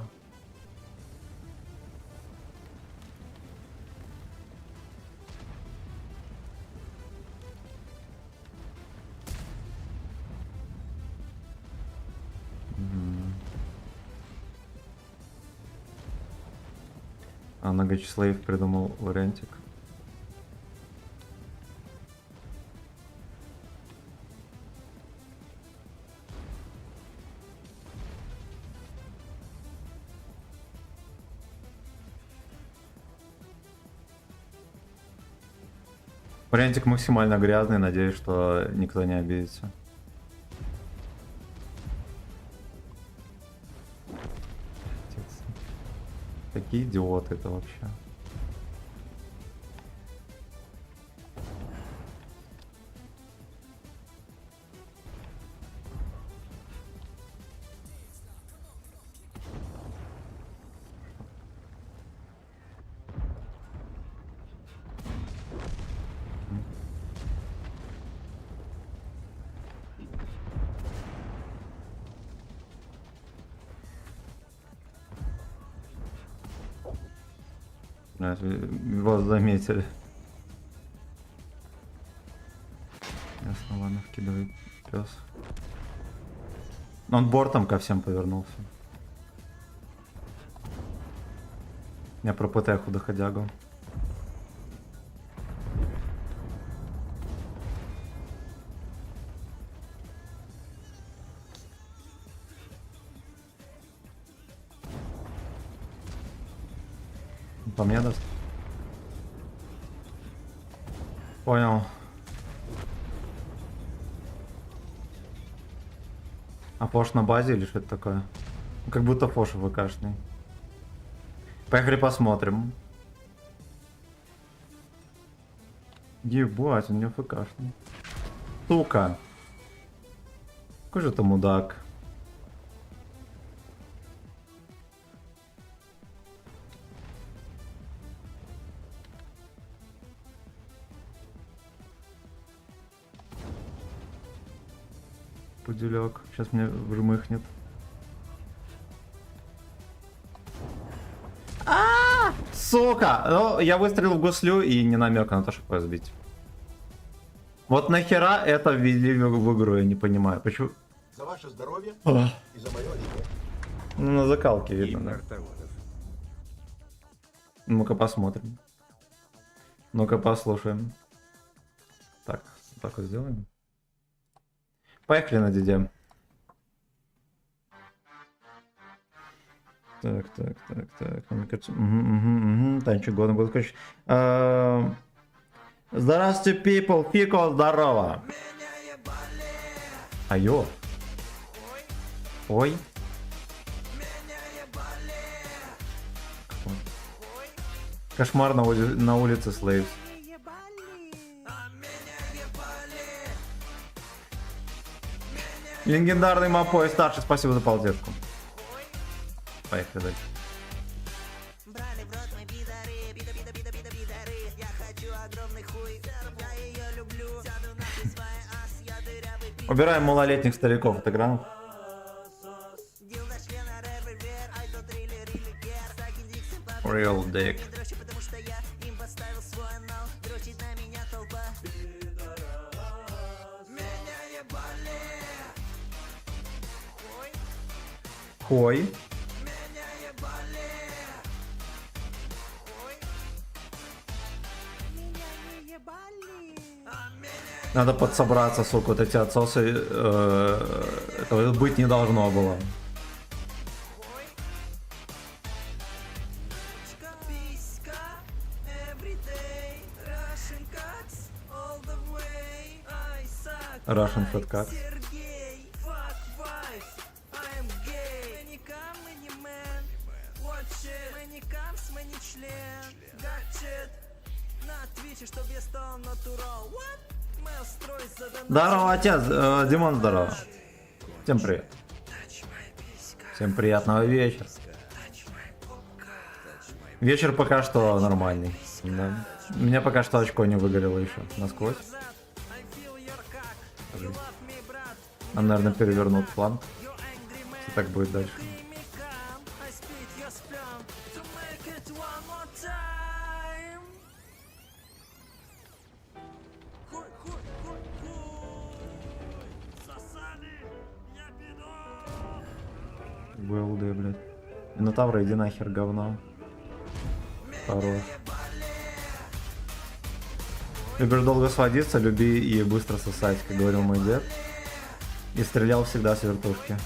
А многочислоев придумал вариантик. Вариантик максимально грязный, надеюсь, что никто не обидится. Какие идиоты это вообще. Вас заметили. Ясно, ладно, вкидывает пес. Он бортом ко всем повернулся. Я про ПТ-ху доходягу. По мне даст? Понял. А Фош на базе или что это такое? Ну, как будто Фош ВКшный. Поехали посмотрим. Ебать, он не ФКшный. Сука. Какой же ты мудак. Пуделек. Сейчас мне вжмыхнет. Сука! Ну, я выстрелил в гуслю и не намека на то, чтобы ее сбить. Вот нахера это ввели в игру, я не понимаю. Почему? За ваше здоровье Ах. и за мое имя. Ну, на закалке И видно, да. мертоводов. Ну-ка посмотрим. Ну-ка послушаем. Так, так вот сделаем. Поехали на DD. Так. Мне кажется... Танчик годно будет кончить. Здравствуйте, people. Фико, здорово. Айо. Ой. Кошмар на улице Слейвс. Легендарный Мапой старший, спасибо за полтешку. Поехали дальше. Брали в рот мои пидоры, пидоры. Я хочу огромный хуй, я ее люблю. Сяду на свой ас, я дырявый пи***. Убираем малолетних стариков от экранов. Дилда члена револьвер, ай до триллер или гер. Саки диксы по Real dick. дрочи, потому что я им поставил свой анал. Дрочит на меня толпа. Меня ебали. Хой. Меня ебали. Меня не ебали. Надо подсобраться, сука, вот эти отсосы. Этого быть не должно было. Писька, everyday, Russian cats, all the way, I suck, Russian fat cats. Сергей, fuck wife, I'm gay, мы не кам, мы не man, watch it, мы не камс, мы не член, гаджет, на твиче, чтоб я стал натурал, what? Мэл строй задонат. Здорово, отец. Димон, здорово. Всем привет. Всем приятного вечера. Вечер пока что нормальный. Да. У меня пока что очко не выгорело еще насквозь. I feel your cock, you love me, брат, Нам, наверное, перевернут фланг. you angry man. Если так будет дальше. I spit your sperm to make it one more time. Хуй, хуй, хуй, хуй. Сосали, я пидор. БЛД, блядь. Минотавра, иди нахер, говно. Хорош. Любишь долго сводиться, люби и быстро сосать, как говорил мой дед. И стрелял всегда с вертушки.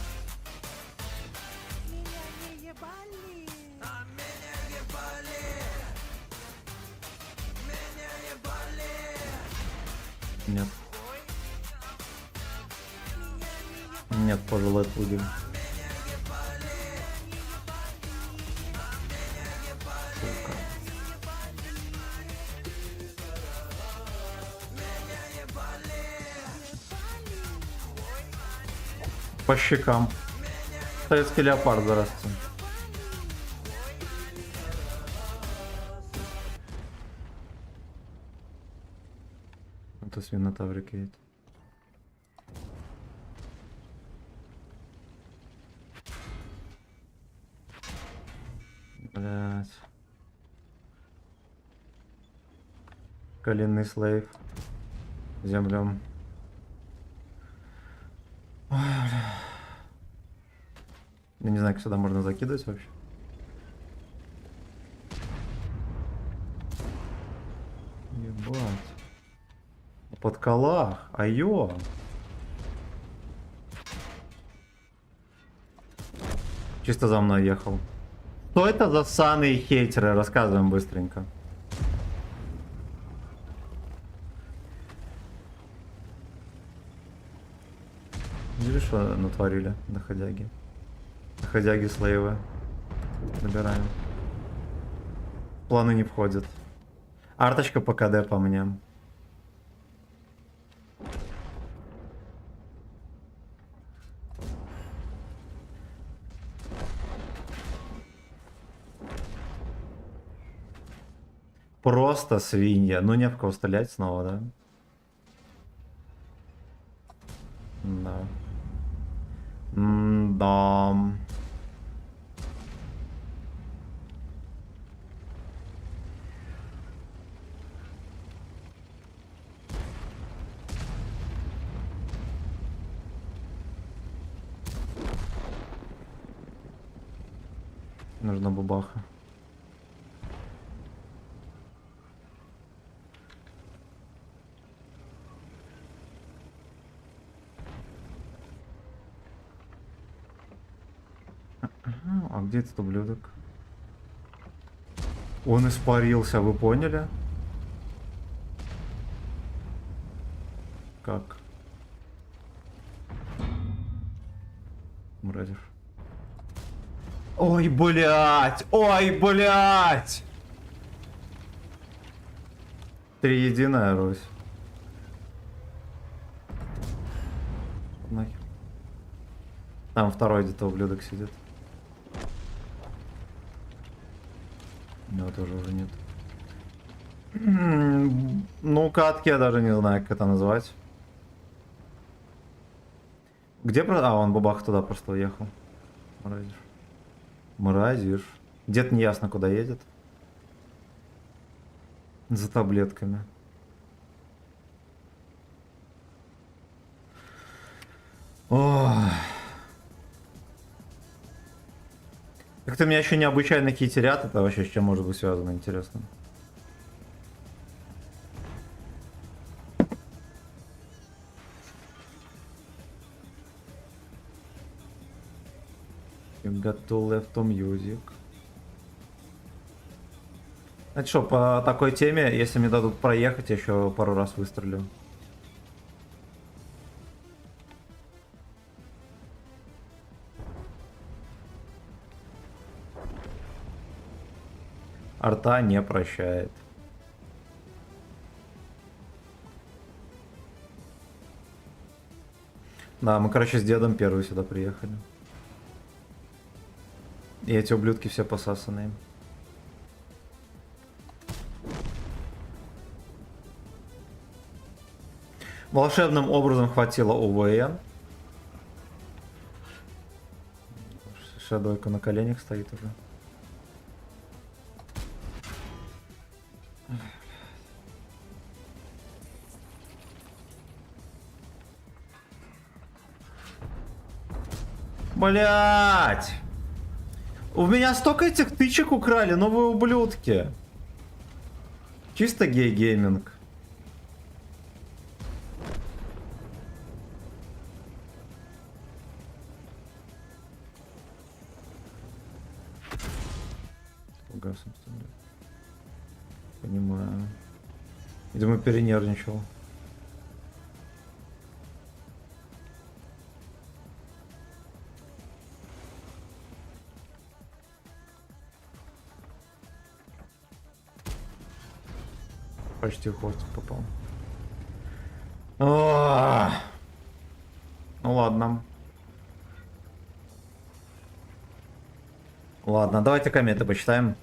Меня не ебали. А меня ебали. Меня ебали. Нет. Нет, пожилой пудель. Сука. По щекам. Советский леопард, здравствуйте. Это свинотаврик едет. Блять. Коленный слейв. Землем. Ой, бля. Я не знаю, как сюда можно закидывать вообще. Ебать. Под колах. Айо. Чисто за мной ехал. Что это за ссаные хейтеры? Рассказываем быстренько. Видишь, что натворили доходяги? Доходяги слоевые. Набираем. Планы не входят. Арточка по КД по мне. Просто свинья. Ну не в кого стрелять снова, да? Да. Да. Нужна бабаха. А где этот ублюдок? Он испарился, вы поняли? Как? Мразишь. Ой, блядь! Ой, блядь! Триединая Русь. Нахер. Там второй где-то ублюдок сидит. Него тоже уже нет. Ну, катки я даже не знаю, как это назвать. Где про... А, он бабах туда просто уехал. Мразишь. Мразишь. Дед не ясно куда едет. За таблетками. Ох. Как-то меня еще необычайно хитерят. Это вообще с чем может быть связано, интересно. You got to left to music. Это что, по такой теме, если мне дадут проехать, я еще пару раз выстрелю. Арта не прощает. Да, мы, короче, с дедом первые сюда приехали. И эти ублюдки все посасанные. Волшебным образом хватило УВН. Шадойка на коленях стоит уже. Блять! У меня столько этих тычек украли, новые ублюдки. Чисто гей-гейминг. Гасом стреляет. Понимаю. Видимо, перенервничал. Почти в хвостик попал. А. Ну ладно. Ладно, давайте комменты почитаем.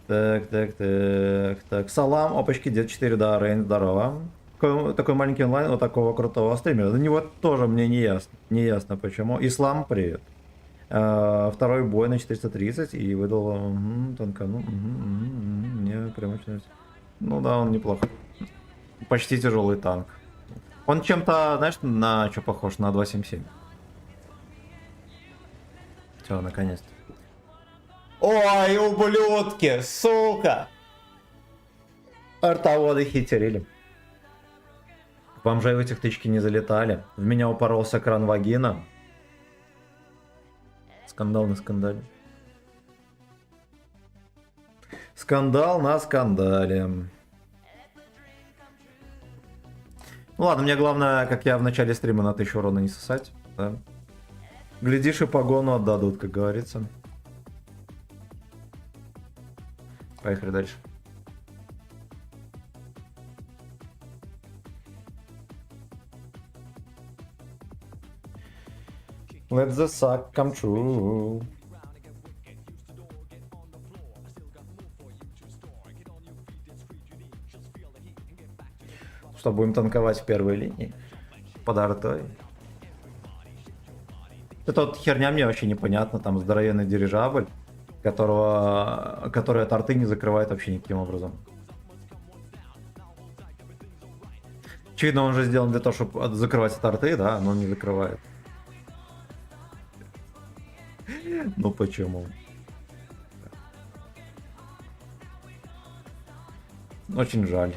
Так. Салам, опачки, дед 4, да, Рейн, здорово. Такой маленький онлайн у такого крутого стримера. За него тоже мне не ясно. Не ясно почему. Ислам, привет. Второй бой на 430 и выдал танкану. Мне прям очень нравится. Ну да, он неплохо. Почти тяжелый танк. Он чем-то, знаешь, на что похож? На 277. Все, наконец-то. Ой, ублюдки, сука! Артоводы хитерили. Бомжей в этих тычки не залетали. В меня упоролся кран вагина. Скандал на скандале. Скандал на скандале. Ну ладно, мне главное, как я в начале стрима, на 1000 урона не сосать. Да? Глядишь, и погону отдадут, как говорится. Поехали дальше. Let the suck come true. Что, будем танковать в первой линии? Под артой. Это вот херня мне вообще непонятно. Там здоровенный дирижабль, который от арты не закрывает вообще никаким образом. Очевидно, он же сделан для того, чтобы закрывать от арты, да, но он не закрывает. Ну почему? Очень жаль.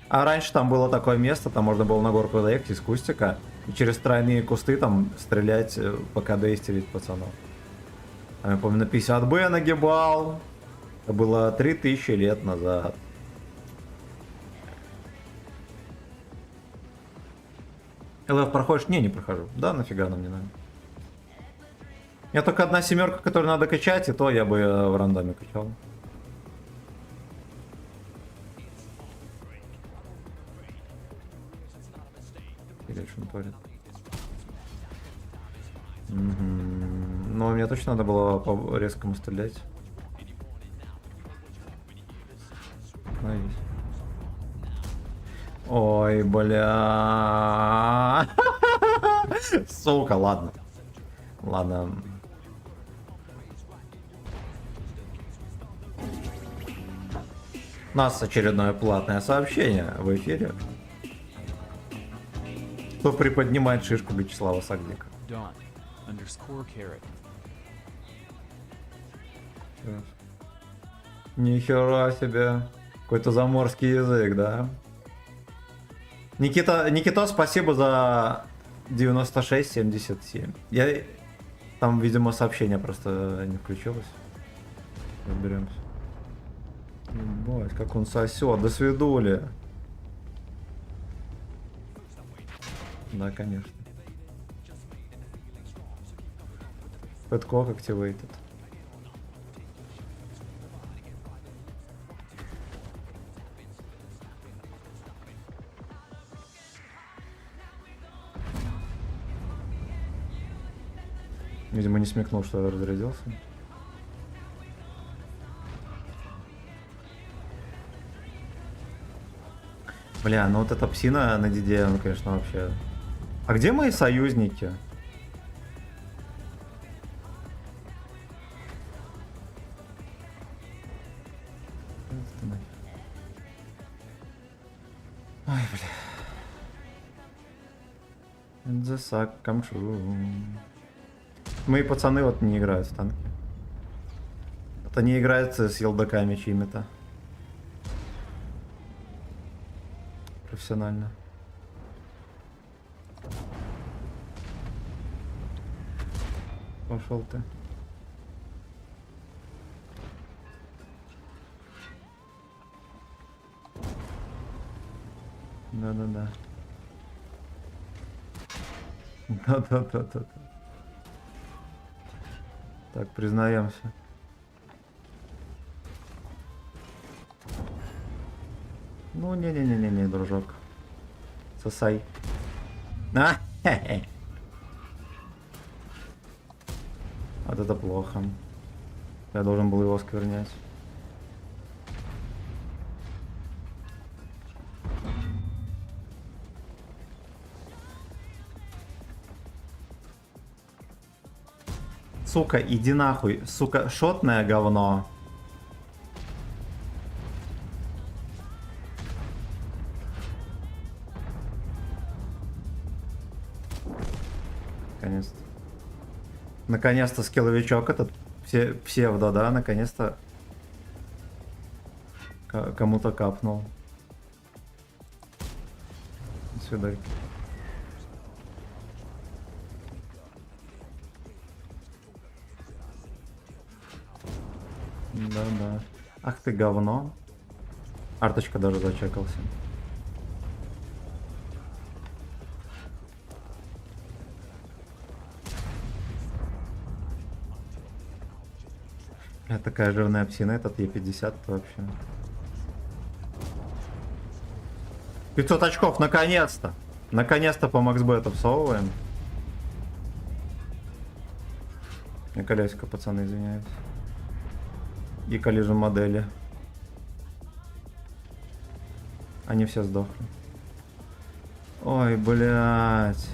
А раньше там было такое место, там можно было на горку доехать из кустика и через тройные кусты там стрелять по КД и стереть пацанов. А я помню, на 50Б нагибал. Это было 3000 лет назад. ЛФ проходишь? Не прохожу. Да, нафига нам не надо. У меня только одна семерка, которую надо качать, и то я бы в рандоме качал. Или что он творит? Но мне точно надо было по резкому стрелять. Ой, бля. Сука, ладно. Ладно. У нас очередное платное сообщение в эфире. Кто приподнимает шишку Вячеслава Сагдика? Нихера себе. Какой-то заморский язык, да? Никита, спасибо за 9677. Я... Там, видимо, сообщение просто не включилось. Разберемся. Ебать, как он сосет. До свидули. Да, конечно. Пэткок activated. Видимо, не смекнул, что я разрядился. Бля, ну вот эта псина на Диде, ну, конечно, вообще... А где мои союзники? Ой, бля. The suck come true. Мои пацаны вот не играют в танки. Это не играет с елдаками чьими-то. Профессионально. Пошел ты. Да-да-да. Да-да-да-да. Так, признаемся. Ну, не-не-не-не, дружок. Сосай. А, хе-хе. Вот это плохо. Я должен был его осквернять. Сука, иди нахуй. Сука, шотное говно. Наконец-то. Наконец-то скилловичок этот псевдо, да, наконец-то кому-то капнул. До свидания. Да-да. Ах ты говно. Арточка даже зачекался. Такая жирная псина, этот Е50 вообще. 500 очков, наконец-то! Наконец-то по максбету всовываем. И колесико, пацаны, извиняюсь. И коллижен модели. Они все сдохли. Ой, блядь.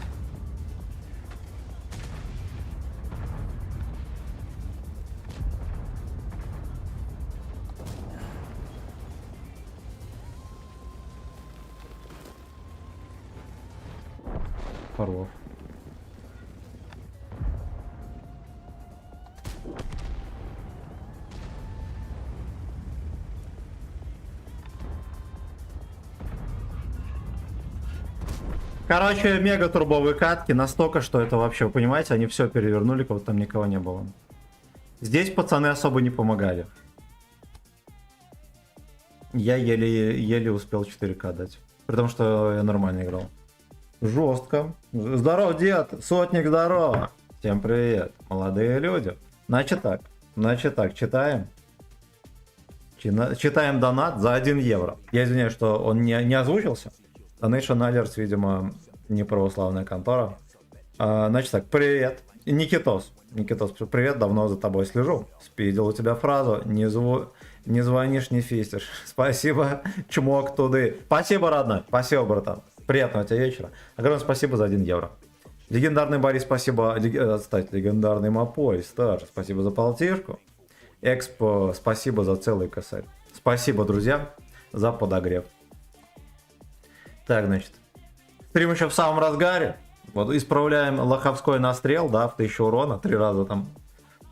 Орлов. Короче, мега турбовые катки настолько, что это вообще, вы понимаете, они все перевернули, как будто там никого не было. Здесь пацаны особо не помогали. Я еле успел 4К дать. При том, что я нормально играл. Жестко. Здорово, дед! Сотник, здорово! Всем привет, молодые люди. Значит так, читаем. Читаем донат за 1 евро. Я извиняюсь, что он не озвучился. Donation Alerts, видимо, не православная контора. Значит так, привет. Никитос, привет, давно за тобой слежу. Спидел у тебя фразу, не звонишь, не фистишь. Спасибо, чмок туды. Спасибо, родной, спасибо, братан. Приятного тебе вечера. Огромное спасибо за 1 евро. Легендарный Борис, спасибо. Кстати, легендарный Мапой, старше, спасибо за полтишку. Экспо, спасибо за целый косарь. Спасибо, друзья, за подогрев. Так, значит. Стрим еще в самом разгаре. Вот исправляем лоховской настрел, да, в 1000 урона. 3 раза там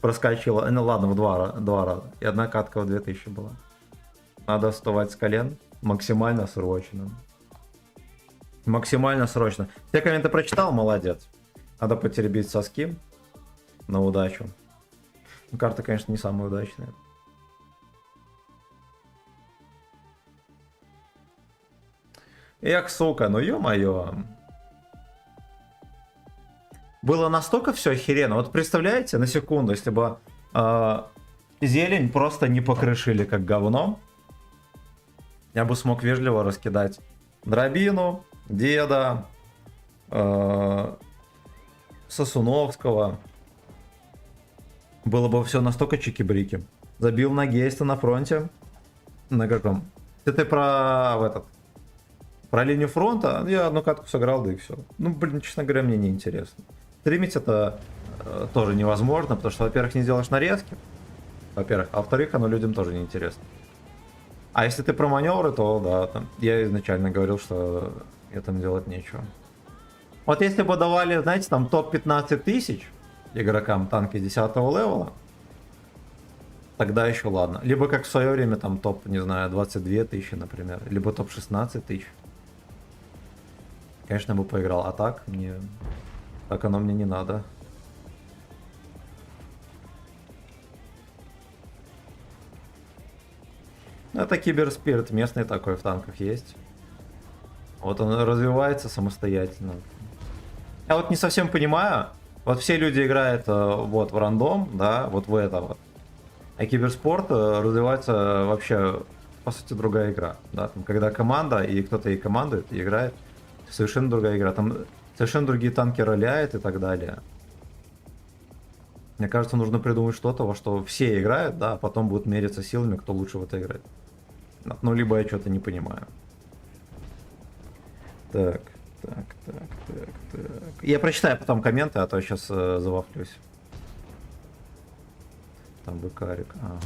проскочила. Ну ладно, в 2 раза. И 1 катка в 2000 была. Надо вставать с колен. Максимально срочно. Максимально срочно. Все комменты прочитал? Молодец. Надо потеребить соски. На удачу. Ну, карта, конечно, не самая удачная. Эх, сука, ну ё-моё. Было настолько все охеренно. Вот представляете, на секунду, если бы зелень просто не покрышили как говно, я бы смог вежливо раскидать дробину, деда, Сосуновского. Было бы все настолько чики-брики. Забил на гейста на фронте. На каком? Это про линию фронта. Я 1 катку сыграл, да и все. Ну, блин, честно говоря, мне не интересно. Стримить это тоже невозможно, потому что, во-первых, не сделаешь нарезки. Во-первых. А во-вторых, оно людям тоже не интересно. А если ты про маневры, то да, там, я изначально говорил, что этому делать нечего. Вот если бы давали, знаете, там топ 15 тысяч игрокам танки 10 левела, тогда еще ладно. Либо как в свое время там топ, не знаю, 22 тысячи, например. Либо топ 16 тысяч. Конечно, бы поиграл. А так, так оно мне не надо. Это киберспирит местный такой в танках есть. Вот он развивается самостоятельно. Я вот не совсем понимаю. Вот все люди играют вот в рандом, да, вот в это вот. А киберспорт развивается вообще по сути, другая игра. Да? Там, когда команда, и кто-то и командует, и играет, совершенно другая игра. Там совершенно другие танки роляют и так далее. Мне кажется, нужно придумать что-то, во что все играют, да, а потом будут мериться силами, кто лучше в это играет. Ну, либо я что-то не понимаю. Так. Я прочитаю потом комменты, а то сейчас завафлюсь. Там ВКарик. Ага,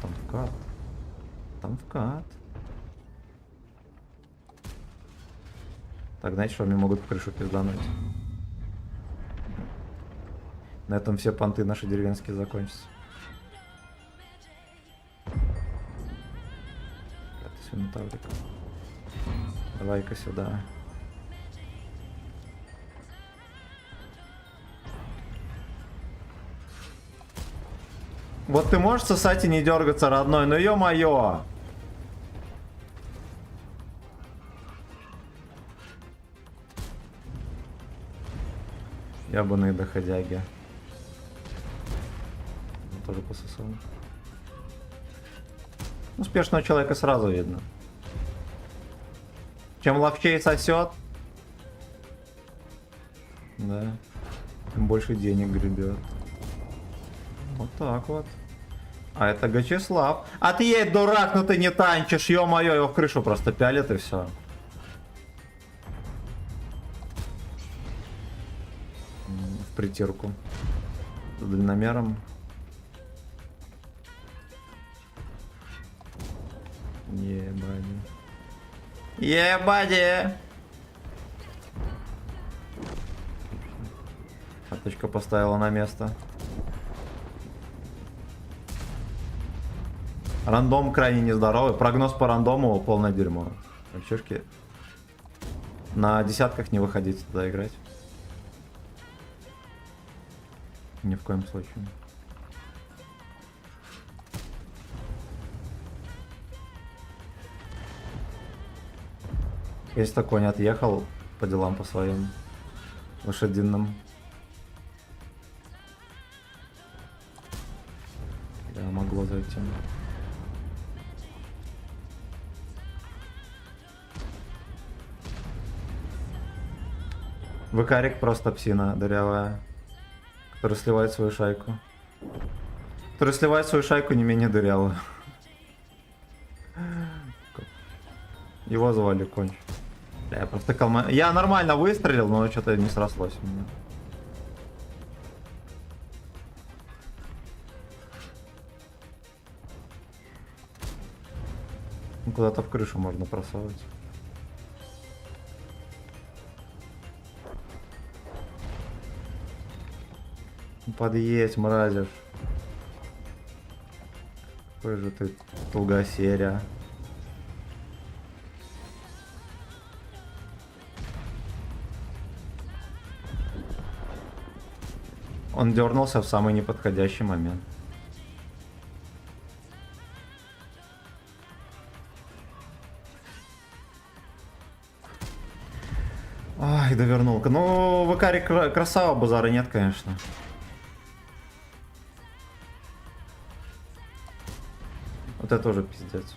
там вкат. Там вкат. Так, знаете, что мне могут в крышу пиздануть? На этом все понты наши деревенские закончатся. Это свинотаврик. Давай-ка сюда. Вот ты можешь сосать и не дергаться, родной, ну ё-моё! Ябаные доходяги. Тоже пососал. Успешного человека сразу видно. Чем ловчей сосет, да, тем больше денег гребет. Вот так вот. А это Гачеслав. А ты ей, дурак, ну ты не танчишь, ё-моё, его в крышу просто пялит и все. В притирку. С дальномером. Ебади. Ебади! Карточка поставила на место. Рандом крайне нездоровый. Прогноз по рандому полное дерьмо. Мальчишки. На десятках не выходить туда играть. Ни в коем случае. Если такой не отъехал по делам по своим лошадиным. Да, могло зайти. ВКарик просто псина дырявая, который сливает свою шайку. Который сливает свою шайку не менее дырявую. Его звали Конч. Я просто Я нормально выстрелил, но что-то не срослось у меня. Ну, куда-то в крышу можно просовывать. Подъедь, мразишь. Какой же ты тугосеря. Он дернулся в самый неподходящий момент. Ай, довернул-ка. Ну, ВКарик красава, базара нет, конечно. Вот это уже пиздец.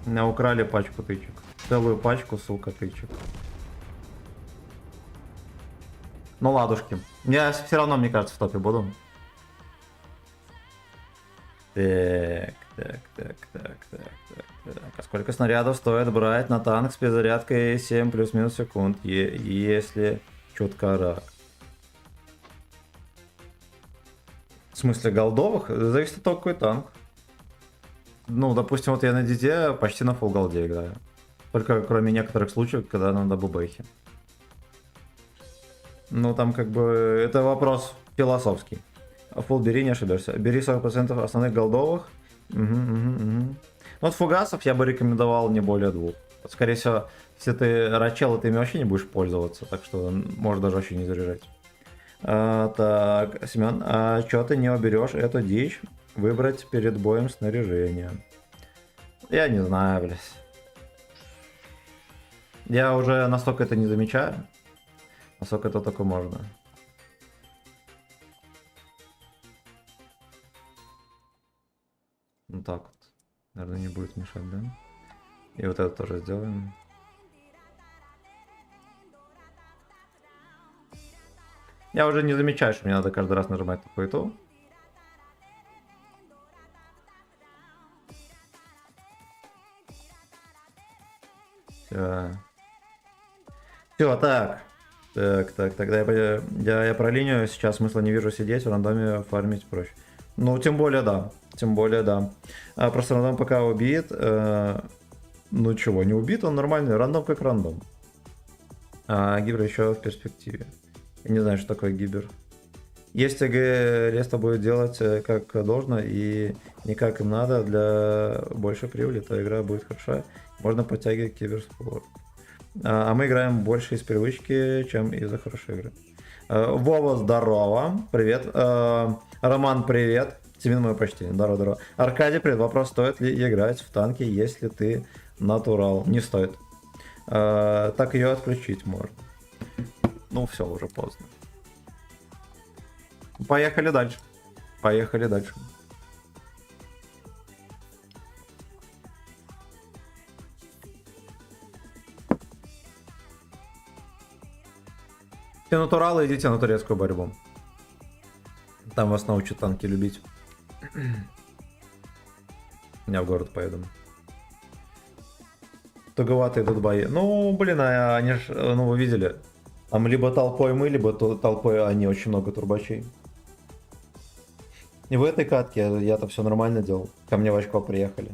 Меня украли пачку тычек. Целую пачку, сука, тычек. Ну ладушки. Я все равно, мне кажется, в топе буду. Так. А сколько снарядов стоит брать на танк с перезарядкой 7 плюс-минус секунд, если чутка рак? В смысле голдовых? Зависит от того, какой танк. Ну, допустим, вот я на дите почти на фулл голде играю. Только кроме некоторых случаев, когда надо бубехи. Ну, там как бы... Это вопрос философский. Фулл бери, не ошибешься. Бери 40% основных голдовых. Ну, вот фугасов я бы рекомендовал не более 2. Скорее всего, если ты рачел, ты ими вообще не будешь пользоваться. Так что можешь даже вообще не заряжать. Так, Семен, а что ты не уберешь эту дичь? Выбрать перед боем снаряжение. Я не знаю, блядь. Я уже настолько это не замечаю, насколько это только можно. Вот так вот. Наверное, не будет мешать, да? И вот это тоже сделаем. Я уже не замечаю, что мне надо каждый раз нажимать на хуету. Все. Все, так. Так, тогда я про линию сейчас смысла не вижу сидеть, в рандоме фармить проще. Ну, тем более, да. Тем более, да. Просто рандом пока убит. Ну чего, не убит, он нормальный. Рандом как рандом. Гибер еще в перспективе. Я не знаю, что такое гибер. Если Реста будет делать как должно и не как им надо для большей прибыли, то игра будет хороша. Можно подтягивать киберспорт. А мы играем больше из привычки, чем из-за хорошей игры. Вова, здорово. Привет. Роман, привет. Тимин, мое почтение. Здорово. Аркадий, привет. Вопрос, стоит ли играть в танки, если ты натурал? Не стоит. Так ее отключить можно. Ну, все, уже поздно. Поехали дальше. Поехали дальше. Все натуралы, идите на турецкую борьбу. Там вас научат танки любить. Я в город поеду. Туговатые тут бои. Ну, блин, они ж, ну, вы видели. Там либо толпой мы, либо толпой они, очень много турбачей. И в этой катке я-то все нормально делал. Ко мне в очко приехали.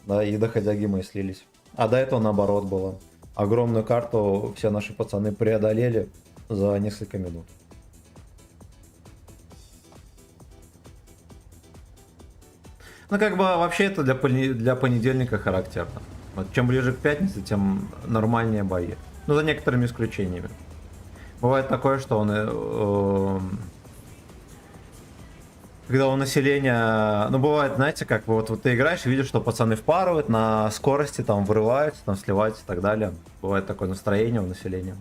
Да, и доходяги мои слились. А до этого наоборот было. Огромную карту все наши пацаны преодолели за несколько минут. Ну, как бы вообще это для понедельника характерно. Вот, чем ближе к пятнице, тем нормальнее бои. Ну, за некоторыми исключениями. Бывает такое, что когда у населения... Ну, бывает, знаете, как вот ты играешь и видишь, что пацаны впарывают, на скорости там вырываются, там сливаются и так далее. Бывает такое настроение у населения.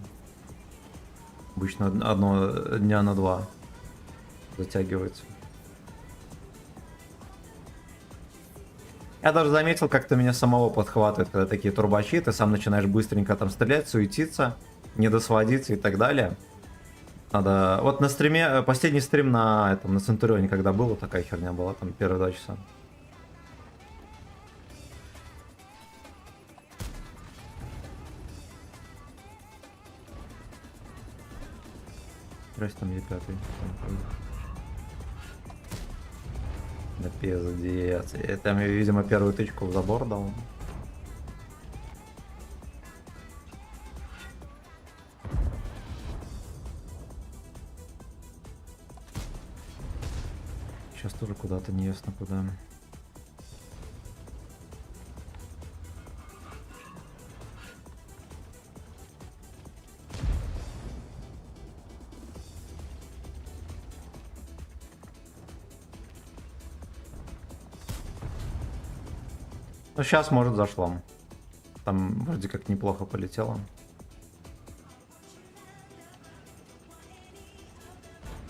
Обычно одно дня на два затягивается. Я даже заметил, как-то меня самого подхватывает, когда такие турбачи, ты сам начинаешь быстренько там стрелять, суетиться, не досводиться и так далее. Надо... Вот на стриме, последний стрим на Центурионе, когда было, такая херня была, там первые 2 часа. Здрасте, там Е5. Да пиздец. Я там, видимо, первую тычку в забор дал. Сейчас тоже куда-то не ясно куда. Ну, сейчас, может, зашло. Там вроде как неплохо полетело.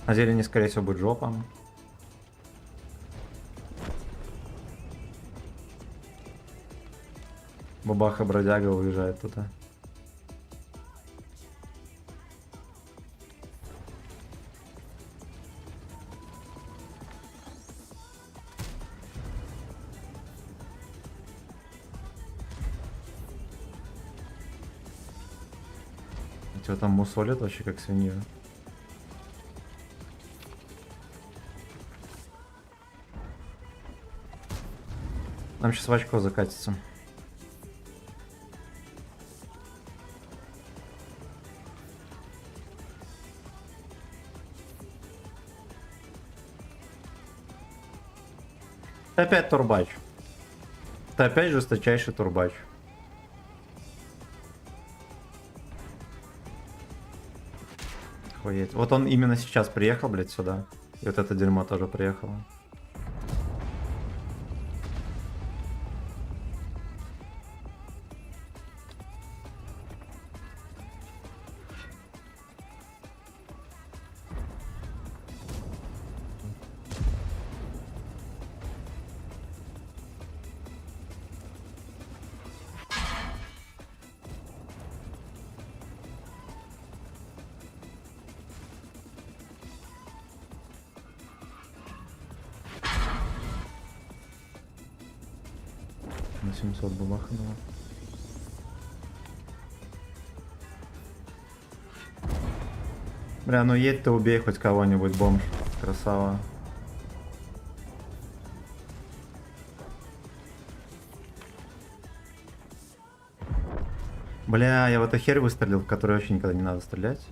На зелени, скорее всего, будет жопа. Бабаха бродяга уезжает туда. Что там мусолит вообще как свинью? Нам сейчас в очко закатится. Ты опять турбач. Ты опять жесточайший турбач. Охуеть. Вот он именно сейчас приехал, блядь, сюда. И вот это дерьмо тоже приехало. На 700 бы махнуло. Бля, ну едь ты, убей хоть кого-нибудь, бомж. Красава. Бля, я в эту херь выстрелил, в которую вообще никогда не надо стрелять.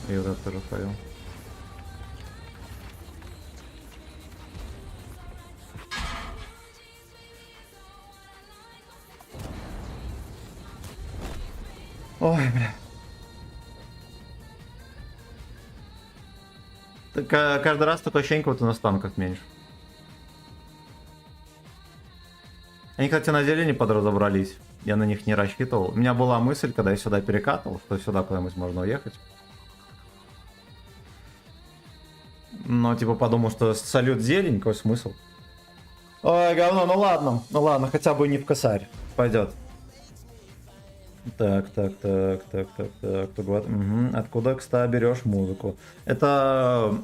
И вот это тоже файл. Ой, бля. Так, каждый раз такое ощущение, как будто на станках меньше. Они, кстати, на зелени подразобрались. Я на них не рассчитывал. У меня была мысль, когда я сюда перекатывал, что сюда куда-нибудь можно уехать. Но типа подумал, что салют зелень, какой смысл? Ой, говно, ну ладно, хотя бы не в косарь. Пойдет. Так. Угу. Откуда, кстати, берешь музыку? Это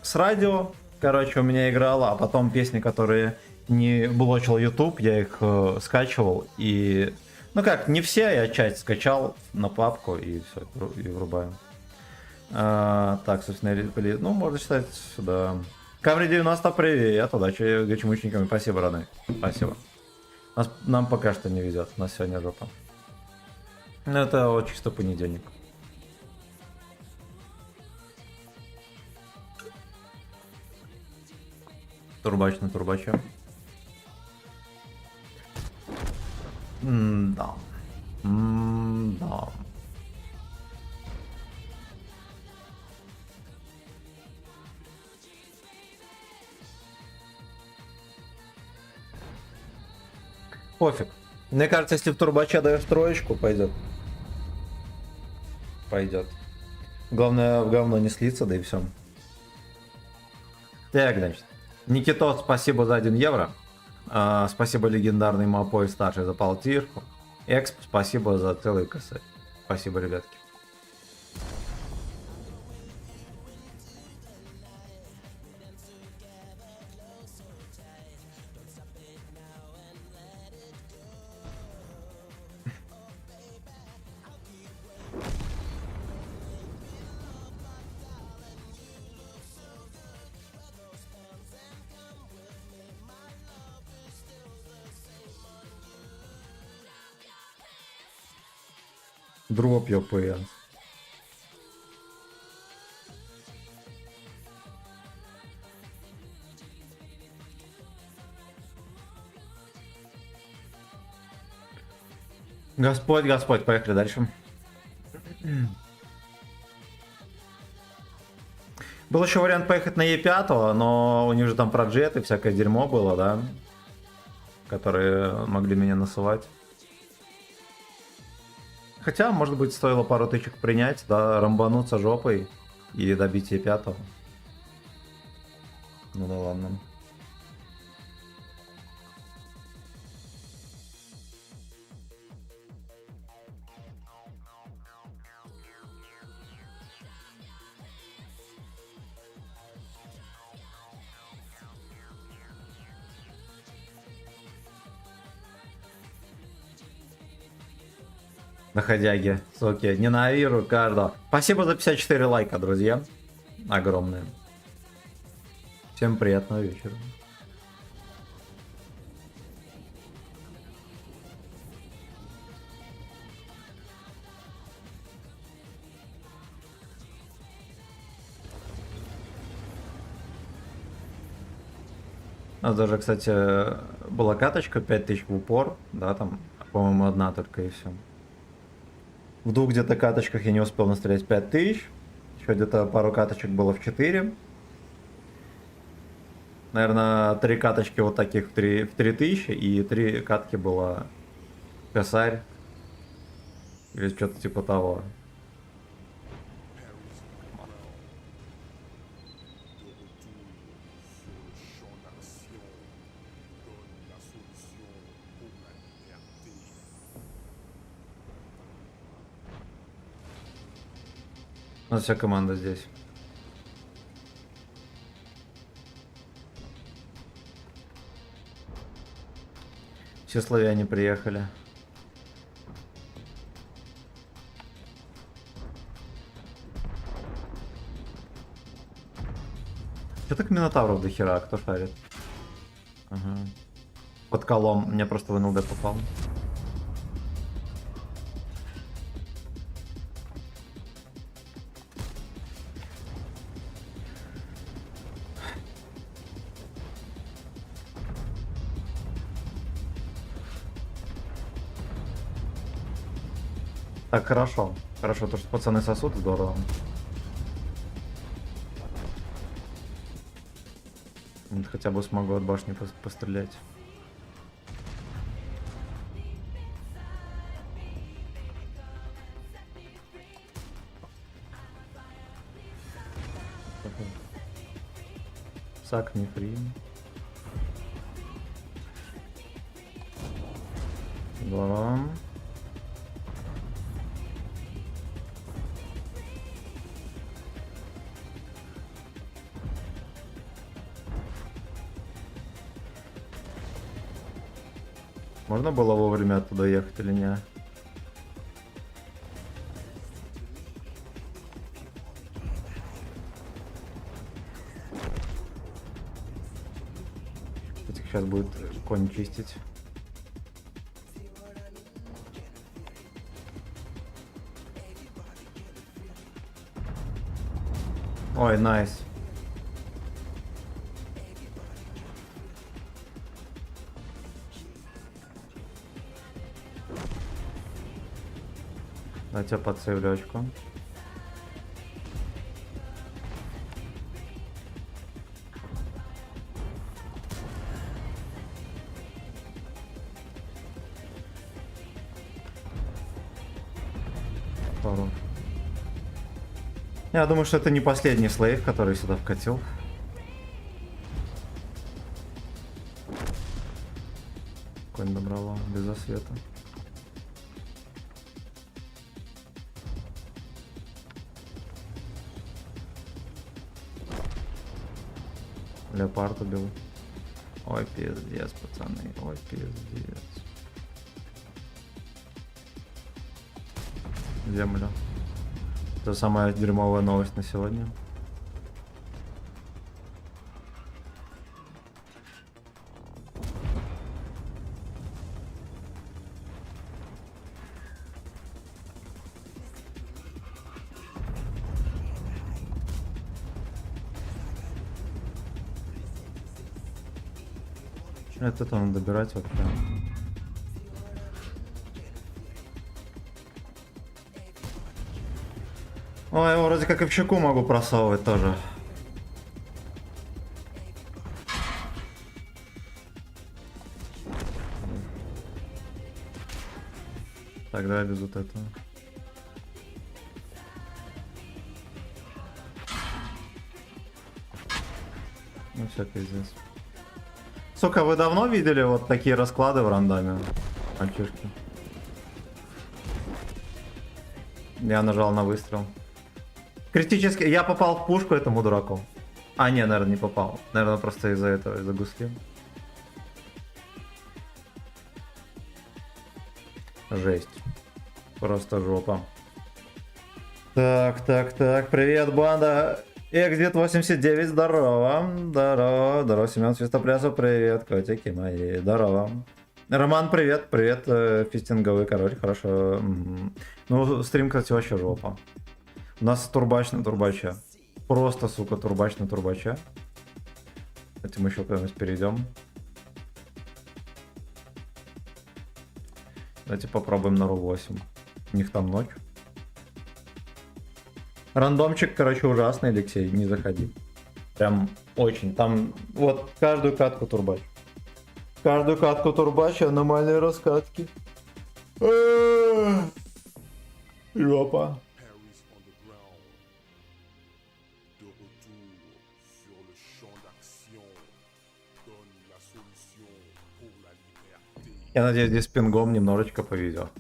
с радио, короче, у меня играла, а потом песни, которые не блочил YouTube, я их скачивал и... Ну как, не все, я часть скачал на папку и все, и врубаю. Так, собственно, ну, можно считать сюда. Камри 90, привет, удачи гачемучниками, спасибо, родной, спасибо. Нам пока что не везет, у нас сегодня жопа. Ну, это вот чисто понедельник. Турбач на турбаче. Да. Да. Пофиг. Мне кажется, если в турбача даешь троечку, пойдет. Пойдет. Главное в говно не слиться, да и все. Так, значит. Никитос, спасибо за 1 евро. Спасибо легендарный Мапой старший за полтишку. Эксп, спасибо за целый косарь. Спасибо, ребятки. Drop your pants. Господь, Господь, поехали дальше. Был еще вариант поехать на Е5, но у них же там проджет и всякое дерьмо было, да? Которые могли меня насывать. Хотя, может быть, стоило пару тычек принять, да, рамбануться жопой и добить Е5. Ну да ладно. Доходяги, соки, ненавижу каждого. Спасибо за 54 лайка, друзья. Огромное. Всем приятного вечера. У нас даже, кстати, была каточка 5000 в упор, да, там, по-моему, одна только и все. В 2 где-то каточках я не успел настрелять 5000. Еще где-то пару каточек было в 4. Наверное, 3 каточки вот таких в 3000. И 3 катки было косарь. Или что-то типа того. У нас вся команда здесь. Все славяне приехали. Че так минотавров до хера, кто шарит? Ага. Под колом, мне просто в НЛД попал. Так, хорошо. Хорошо, то, что пацаны сосут, здорово. Вот хотя бы смогу от башни пострелять. Сак не фри. Здорово. Можно было вовремя оттуда ехать или не? Этих сейчас будет конь чистить. Ой, найс. Давайте подсейвлю очко. Здорово. Я думаю, что это не последний слейв, который сюда вкатил. Конь добрала без освета. Леопард убил. Ой, пиздец, пацаны. Ой, пиздец. Землю. Это самая дерьмовая новость на сегодня. Это там добирать вообще. Ой, его вроде как и в щеку могу просовывать тоже. Так, давай без вот этого. Ну все, пиздец. Сука, вы давно видели вот такие расклады в рандоме, мальчишки? Я нажал на выстрел. Критически, я попал в пушку этому дураку. А, не, наверное, не попал. Наверное, просто из-за этого, из-за гусли. Жесть. Просто жопа. Так, привет, банда. Экзит 89, здорово. Здорово, Семен Свистоплясов, привет, котики мои, здорово. Роман, привет, фистинговый король, хорошо. Ну, стрим, кстати, вообще жопа. У нас турбач на турбача. Просто, сука, турбач на турбача. Давайте мы еще куда-нибудь перейдем. Давайте попробуем на Ру-8. У них там ночь. Рандомчик, короче, ужасный, Алексей, не заходи. Прям очень. Там вот каждую катку турбач. Каждую катку турбач, аномальные раскатки. Жопа. Paris on the ground. De retour sur le champ d'action. Donne la solution pour la liberté. Я надеюсь, здесь с пингом немножечко повезет.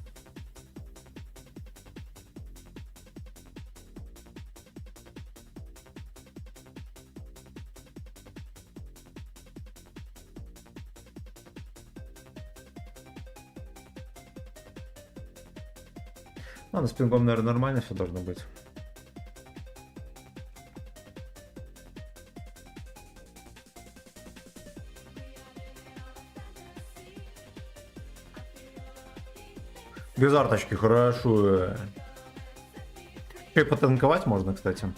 Ладно, с пингом, наверное, нормально все должно быть. Без арточки, хорошо. Еще и потанковать можно, кстати.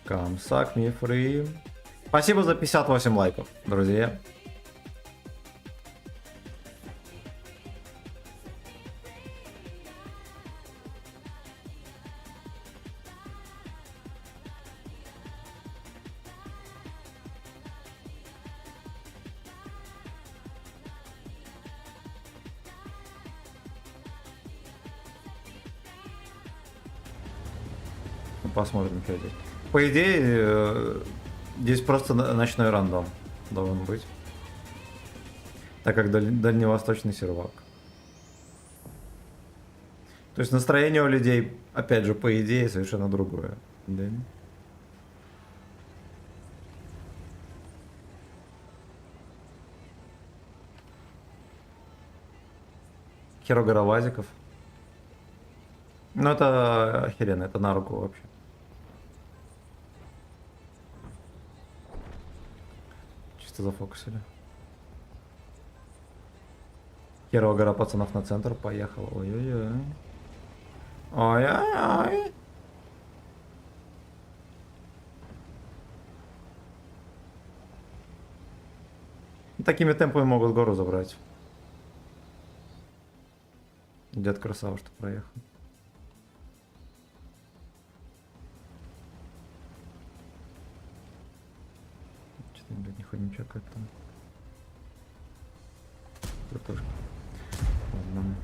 Камсак, мифры. Спасибо за 58 лайков, друзья. Посмотрим, что здесь. По идее, здесь просто ночной рандом должен быть. Так как дальневосточный сервак. То есть настроение у людей, опять же, по идее, совершенно другое. Да? Херо Горовазиков. Ну это охеренно, это на руку вообще. Чисто зафокусили. Херово гора пацанов на центр, поехал. Ой-ой-ой. Ой-ой-ой. Такими темпами могут гору забрать. Дед красава, что проехал. Что-то, блядь, нихуя не чекает там. Картошка. Ладно.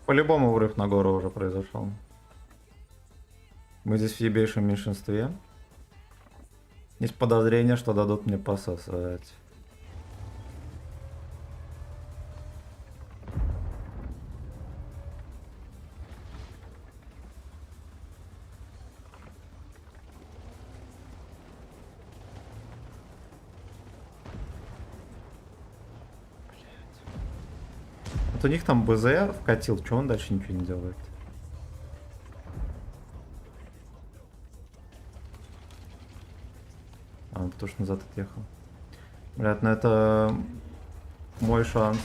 По-любому врыв на гору уже произошел. Мы здесь в ебейшем меньшинстве. Есть подозрение, что дадут мне пососать. Вот у них там БЗ вкатил, что он дальше ничего не делает? А, он потому что назад отъехал. Блядь, ну это мой шанс.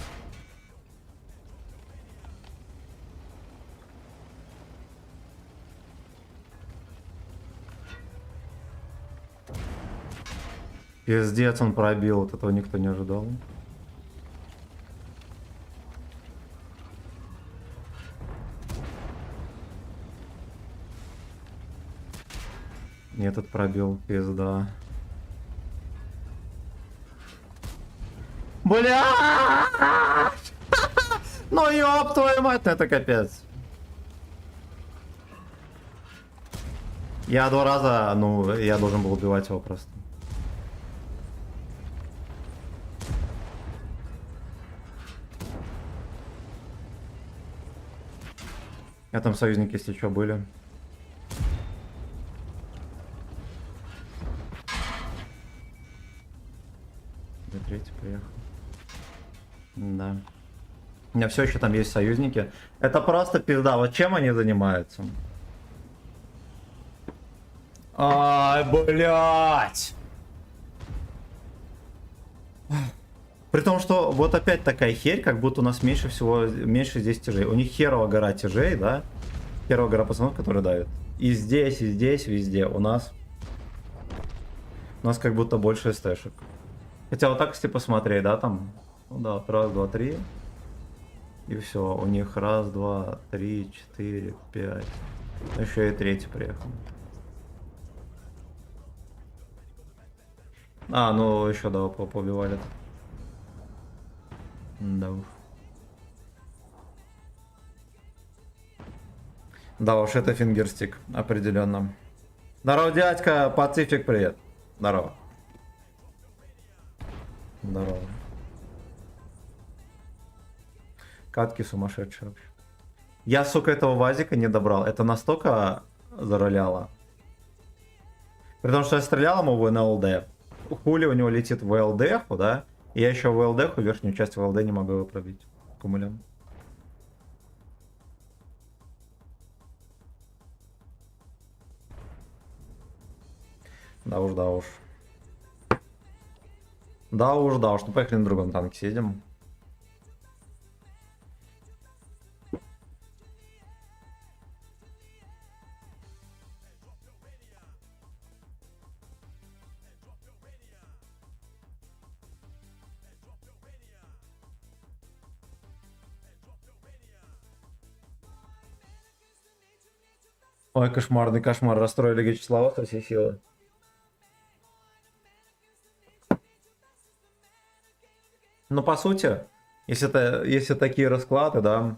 Пиздец, он пробил, вот этого никто не ожидал. Этот пробил, пизда. Бля! Ну ёб твою мать, это капец. Я 2 раза, ну, я должен был убивать его просто. Я там союзники, если что, были. Третий приехал. Да. У меня все еще там есть союзники. Это просто пизда. Вот чем они занимаются? Ай, блять! При том, что вот опять такая херь, как будто у нас меньше всего, меньше здесь тяжей. У них херова гора тяжей, да? Херова гора пацанов, которые давят. И здесь, везде. У нас как будто больше стэшек. Хотя вот так, если посмотреть, да, там, ну да, вот раз, два, три, и все, у них раз, два, три, 4, 5, еще и третий приехал. А, ну еще, да, поубивали. Да уж. Да уж, это фингерстик, определенно. Здорово, дядька, Пацифик, привет. Здорово. Здорово. Катки сумасшедшие вообще. Я, сука, этого вазика не добрал. Это настолько зароляло. При том, что я стрелял ему в НЛД. Хули у него летит в ЛДХ, да? И я еще в ЛДХ, верхнюю часть в ЛД не могу его пробить. Кумулем. Да уж, да уж. Да уж, да уж. Ну поехали на другом танке съедем. Ой, кошмарный кошмар. Расстроили Вячеслава со всей силы. Ну, по сути, если такие расклады, да,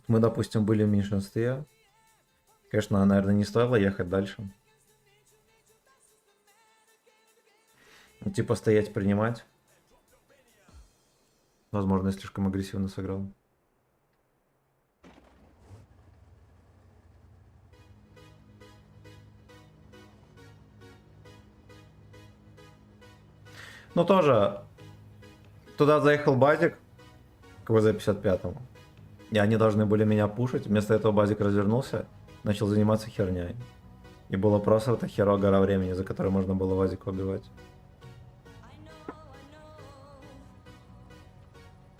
мы, допустим, были в меньшинстве, конечно, наверное, не стоило ехать дальше. Ну, типа стоять, принимать. Возможно, я слишком агрессивно сыграл. Ну, тоже, туда заехал базик к ВЗ-55. И они должны были меня пушить. Вместо этого базик развернулся, начал заниматься херней. И было просто это херо гора времени, за которой можно было базика убивать.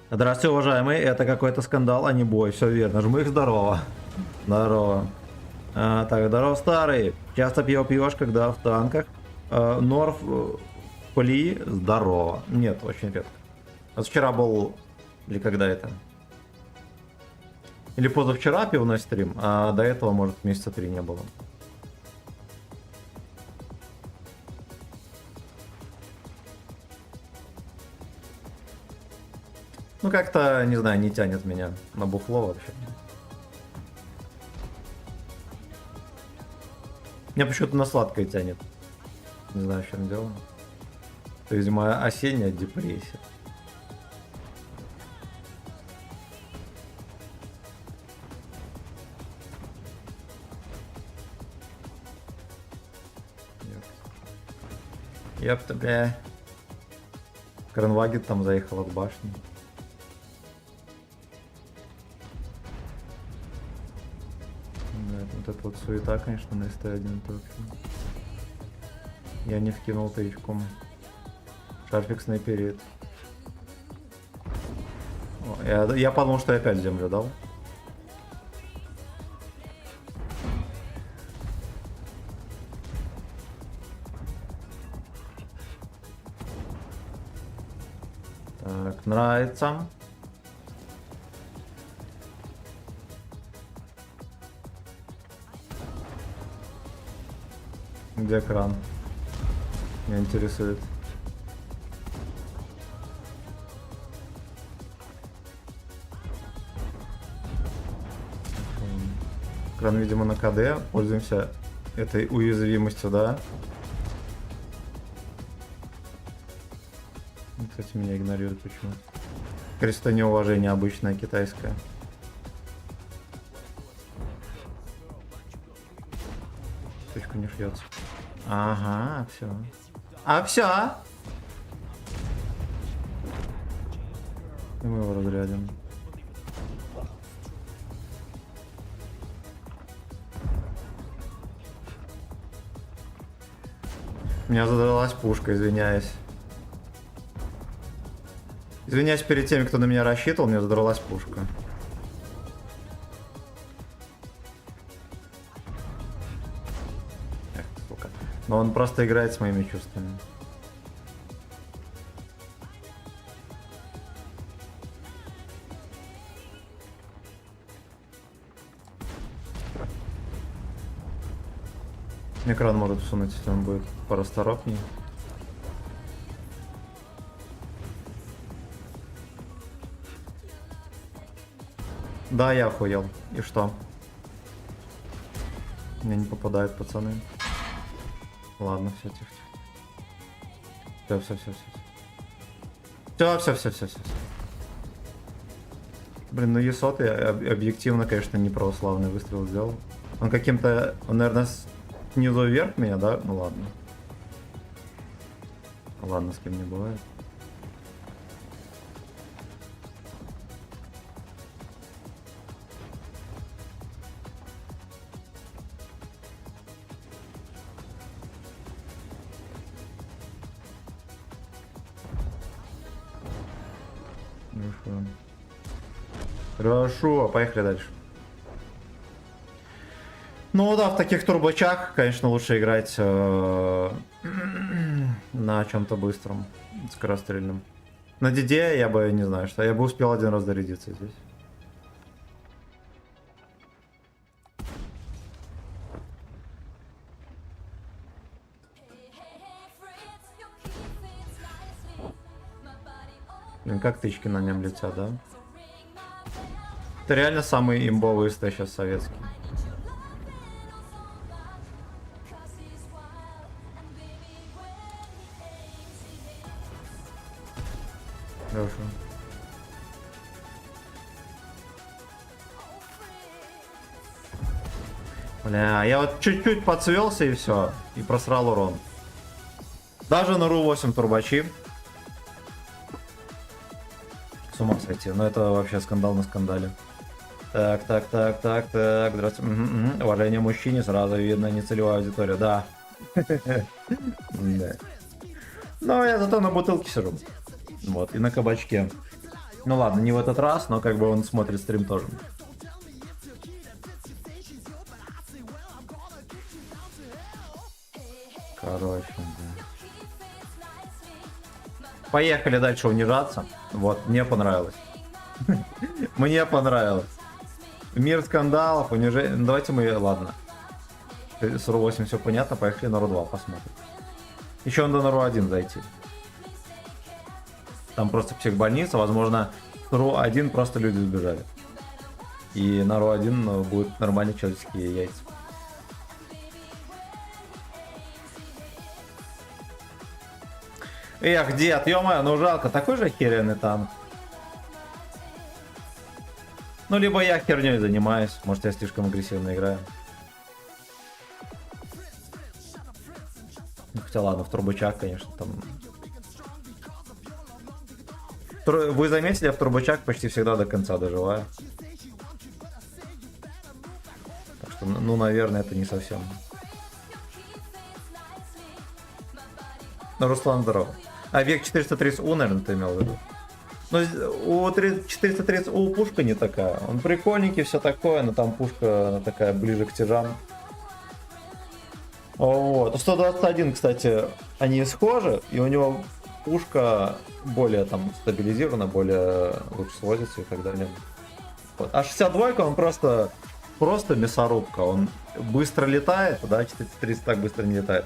Здравствуйте, уважаемые. Это какой-то скандал, а не бой. Все верно. Жму их здорово. Здорово. Так, здорово, старый. Часто пьешь, когда в танках. Норф... Пли, здорово. Нет, очень редко. Вот вчера был... Или когда это? Или позавчера пивной стрим, а до этого, может, месяца 3 не было. Ну, как-то, не знаю, не тянет меня на бухло вообще. Меня почему-то на сладкое тянет. Не знаю, в чем дело. Это, видимо, осенняя депрессия. Ёпта, бля. Кранваген там заехал от башни. Да, вот это вот суета, конечно, на СТ1 только. Я не вкинул тычком. Шарфик снайперит. О, я подумал, что я опять землю дал. Так, нравится. Где кран? Меня интересует. Кран, видимо, на КД. Пользуемся этой уязвимостью, да? Кстати, меня игнорируют почему-то. Креsto неуважение обычное китайское. Точку не шьется. Ага, все. А все. И мы его разрядим. У меня задралась пушка, извиняюсь. Извиняюсь перед теми, кто на меня рассчитывал, мне задралась пушка. Эх, сука. Но он просто играет с моими чувствами. Экран может всунуть, если он будет порасторопнее. Да, я охуел. И что? Мне не попадает, пацаны. Ладно, все, тихо, тихо. Все. Блин, ну Есот объективно, конечно, не православный выстрел сделал. Он каким-то, он, наверное, снизу вверх меня, да? Ну ладно. Ладно, с кем не бывает. Хорошо. Хорошо, поехали дальше. Ну да, в таких турбачах, конечно, лучше играть на чем-то быстром, скорострельном. На Диде я бы, не знаю, что я бы успел один раз зарядиться здесь. Блин, как тычки на нем летят, да? Это реально самый имбовый СТ сейчас советский. Хорошо. Бля, я вот чуть-чуть подсвелся и все, и просрал урон. Даже на РУ-8 турбачи. С ума сойти, но это вообще скандал на скандале. Так. Здравствуйте. Уважение мужчине, сразу видно нецелевая аудитория, да. Но я зато на бутылке сижу. Вот, и на кабачке. Ну ладно, не в этот раз, но как бы он смотрит стрим тоже. Короче, да. Поехали дальше унижаться. Вот, мне понравилось. Мне понравилось. Мир скандалов, унижение. Давайте мы, ладно. С РУ-8 все понятно, поехали на РУ-2 посмотрим. Еще надо на РУ-1 зайти. Там просто психбольница, возможно, с РУ-1 просто люди сбежали. И на РУ-1 будут нормальные человеческие яйца. Эх, дед, ё-моё, ну жалко, такой же охеренный танк. Ну, либо я херней занимаюсь, может, я слишком агрессивно играю. Ну, хотя ладно, в турбачах, конечно, там... Вы заметили, я в турбачах почти всегда до конца доживаю. Так что, ну, наверное, это не совсем. Ну, Руслан, здорово. А век 430У, наверное, ты имел в виду? Ну, у 430У пушка не такая. Он прикольненький, все такое, но там пушка такая ближе к тяжам. Вот. 121, кстати, они схожи, и у него пушка более там стабилизирована, более лучше сводится и так далее. Вот. А 62 он просто мясорубка. Он быстро летает, да, 430 так быстро не летает.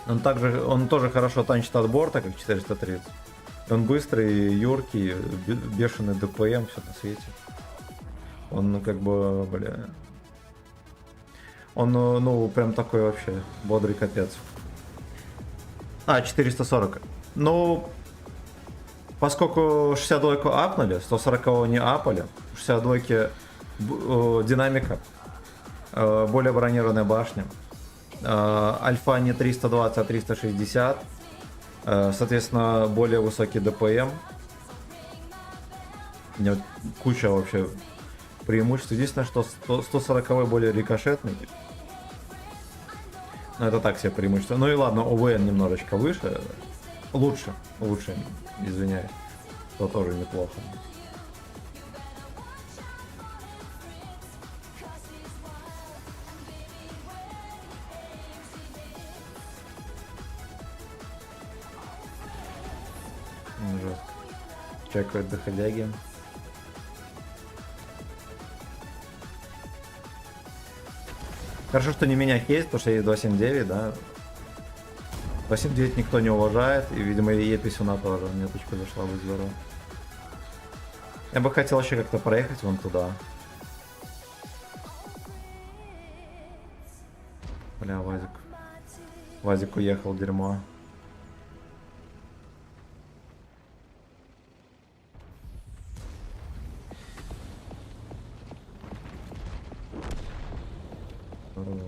Он тоже хорошо танчит от борта, как 430. Он быстрый, юркий, бешеный ДПМ, все на свете. Он, ну, как бы, бля... Он, ну, прям такой вообще бодрый капец. А, 440. Ну, поскольку 62-ку апнули, 140-го не апали, 62-ки динамика, более бронированная башня. Альфа не 320, а 360. Соответственно, более высокий ДПМ. У него куча вообще преимуществ. Единственное, что 140 более рикошетный. Но это так себе преимущество. Ну и ладно, ОВН немножечко выше. Лучше, извиняюсь. То тоже неплохо. Жестко. Чекают доходяги. Хорошо, что не меня кейс, потому что есть 279, да. 279 никто не уважает, и, видимо, и Е51 тоже. Мне точка зашла, будет здорово. Я бы хотел еще как-то проехать вон туда. Вазик уехал, дерьмо. Хорош.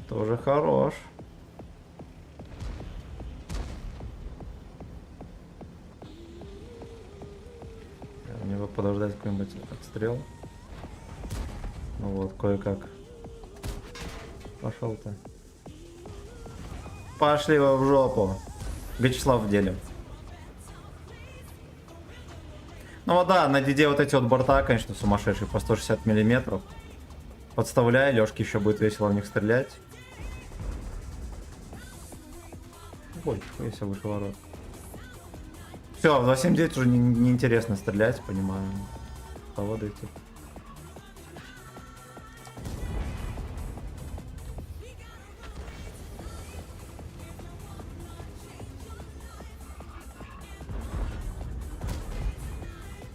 Тоже хорош. Мне бы подождать какой-нибудь отстрел. Ну вот, кое-как. Пошел ты. Пошли вы в жопу. Вячеслав в деле. Ну вот да, на Диде вот эти вот борта, конечно, сумасшедшие, по 160 миллиметров. Подставляй, Лёшке еще будет весело в них стрелять. Ой, хуя себе выше ворот. Все, в 2.7.9 уже неинтересно стрелять, понимаю. Поводы идти.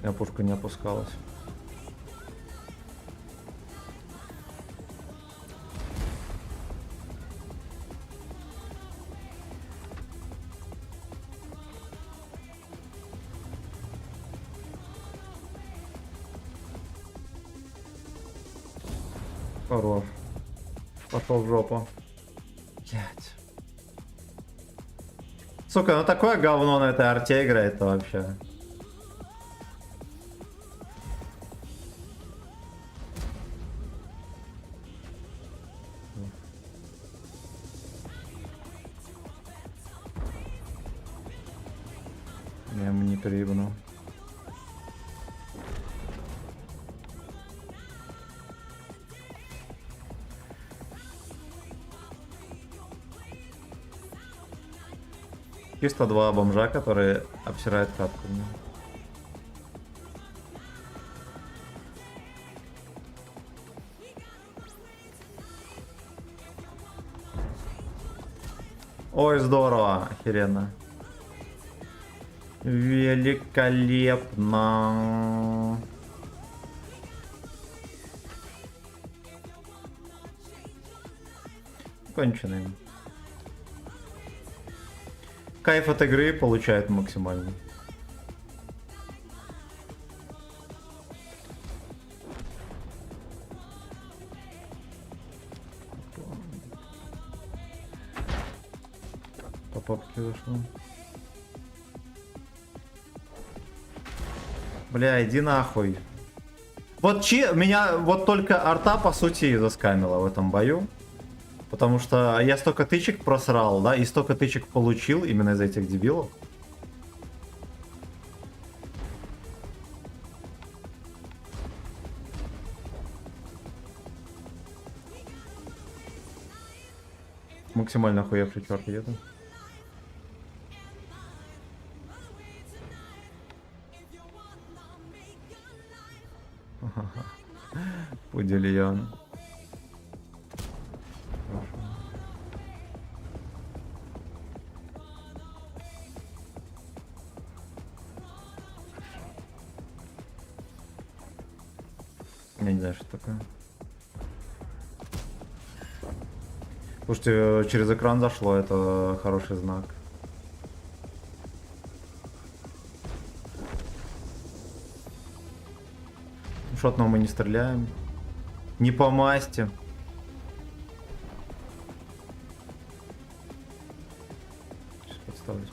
Я пушка не опускалась. Хорош. Пошел в жопу. Блять. Сука, ну такое говно на этой арте играет-то вообще. Я ему не переебну. Чисто два бомжа, которые обсирают катку. Ой, здорово, охеренно. Великолепно. Конченый. Кайф от игры получает максимально. По папке зашло. Бля, иди нахуй. Вот меня вот только арта по сути заскамила в этом бою. Потому что я столько тычек просрал, да, и столько тычек получил именно из этих дебилов. Максимально охуевший черт еду. Пудильон. Я не знаю, что такое. Слушайте, через экран зашло, это хороший знак. Шотного мы не стреляем. Не по масти. Сейчас подставлюсь.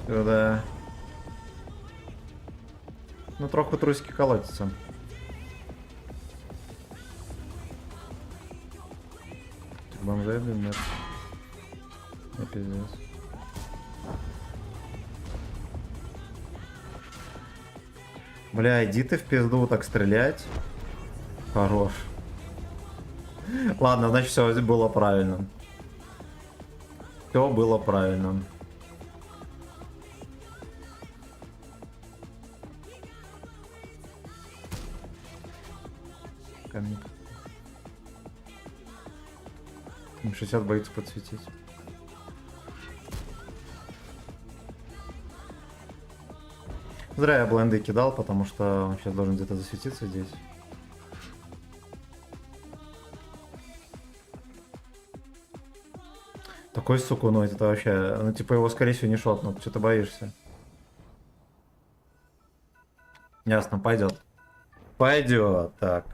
Да. Ну, трохи трусики колотятся. Бомжей, блин, нет. Не пиздец. Бля, иди ты в пизду так стрелять. Хорош. Ладно, значит, все было правильно. Все было правильно. Камик. 60 боится подсветить. Зря я бленды кидал, потому что он сейчас должен где-то засветиться здесь. Такой сукуной, это вообще... Ну, типа, его, скорее всего, не шотнут. Что ты боишься? Ясно, пойдет. Пойдет, так.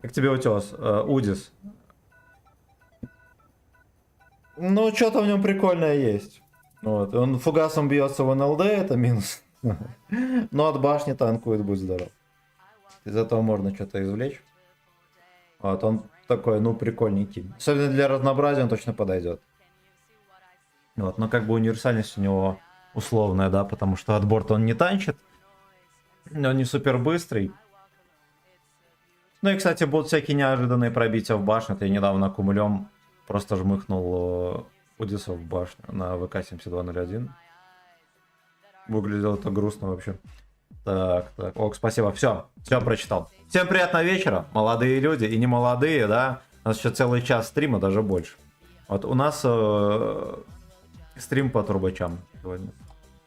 Как тебе утес? Удис. Ну, что-то в нем прикольное есть. Вот. Он фугасом бьется в НЛД, это минус. Но от башни танкует, будь здоров. Из этого можно что-то извлечь. Вот, он такой, ну, прикольненький. Особенно для разнообразия он точно подойдет. Вот, но как бы универсальность у него условная, да, потому что от борта он не танчит. Он не супер быстрый. Ну и, кстати, будут всякие неожиданные пробития в башню. Я недавно кумулем просто жмыхнул Удисов в башню на ВК-7201. Выглядело это грустно вообще. Так, так. Ок, спасибо. Все прочитал. Всем приятного вечера, молодые люди и не молодые, да. У нас еще целый час стрима, даже больше. Вот у нас стрим по турбачам сегодня.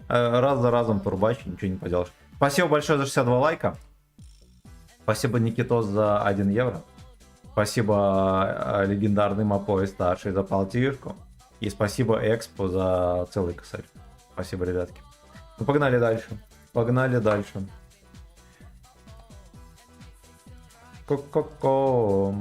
Раз за разом турбач, ничего не поделаешь. Спасибо большое за 62 лайка. Спасибо, Никитос, за 1 евро. Спасибо, легендарный Мапой старший, за полтишку. И спасибо Экспо за целый косарь. Спасибо, ребятки. Ну, погнали дальше. Погнали дальше. Ко-ко-ко.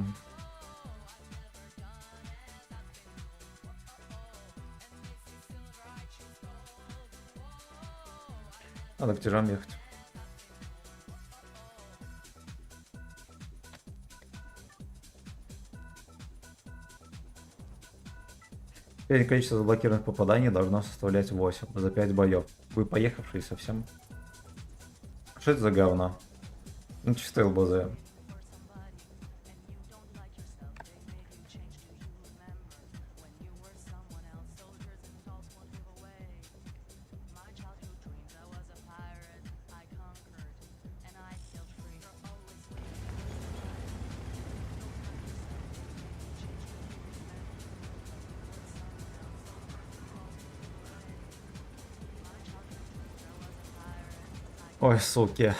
Надо к тяжам ехать. Теперь количество заблокированных попаданий должно составлять 8 за 5 боев. Вы поехавшие совсем. Что это за говно? Ну, чисто ЛБЗ. Ой, суки.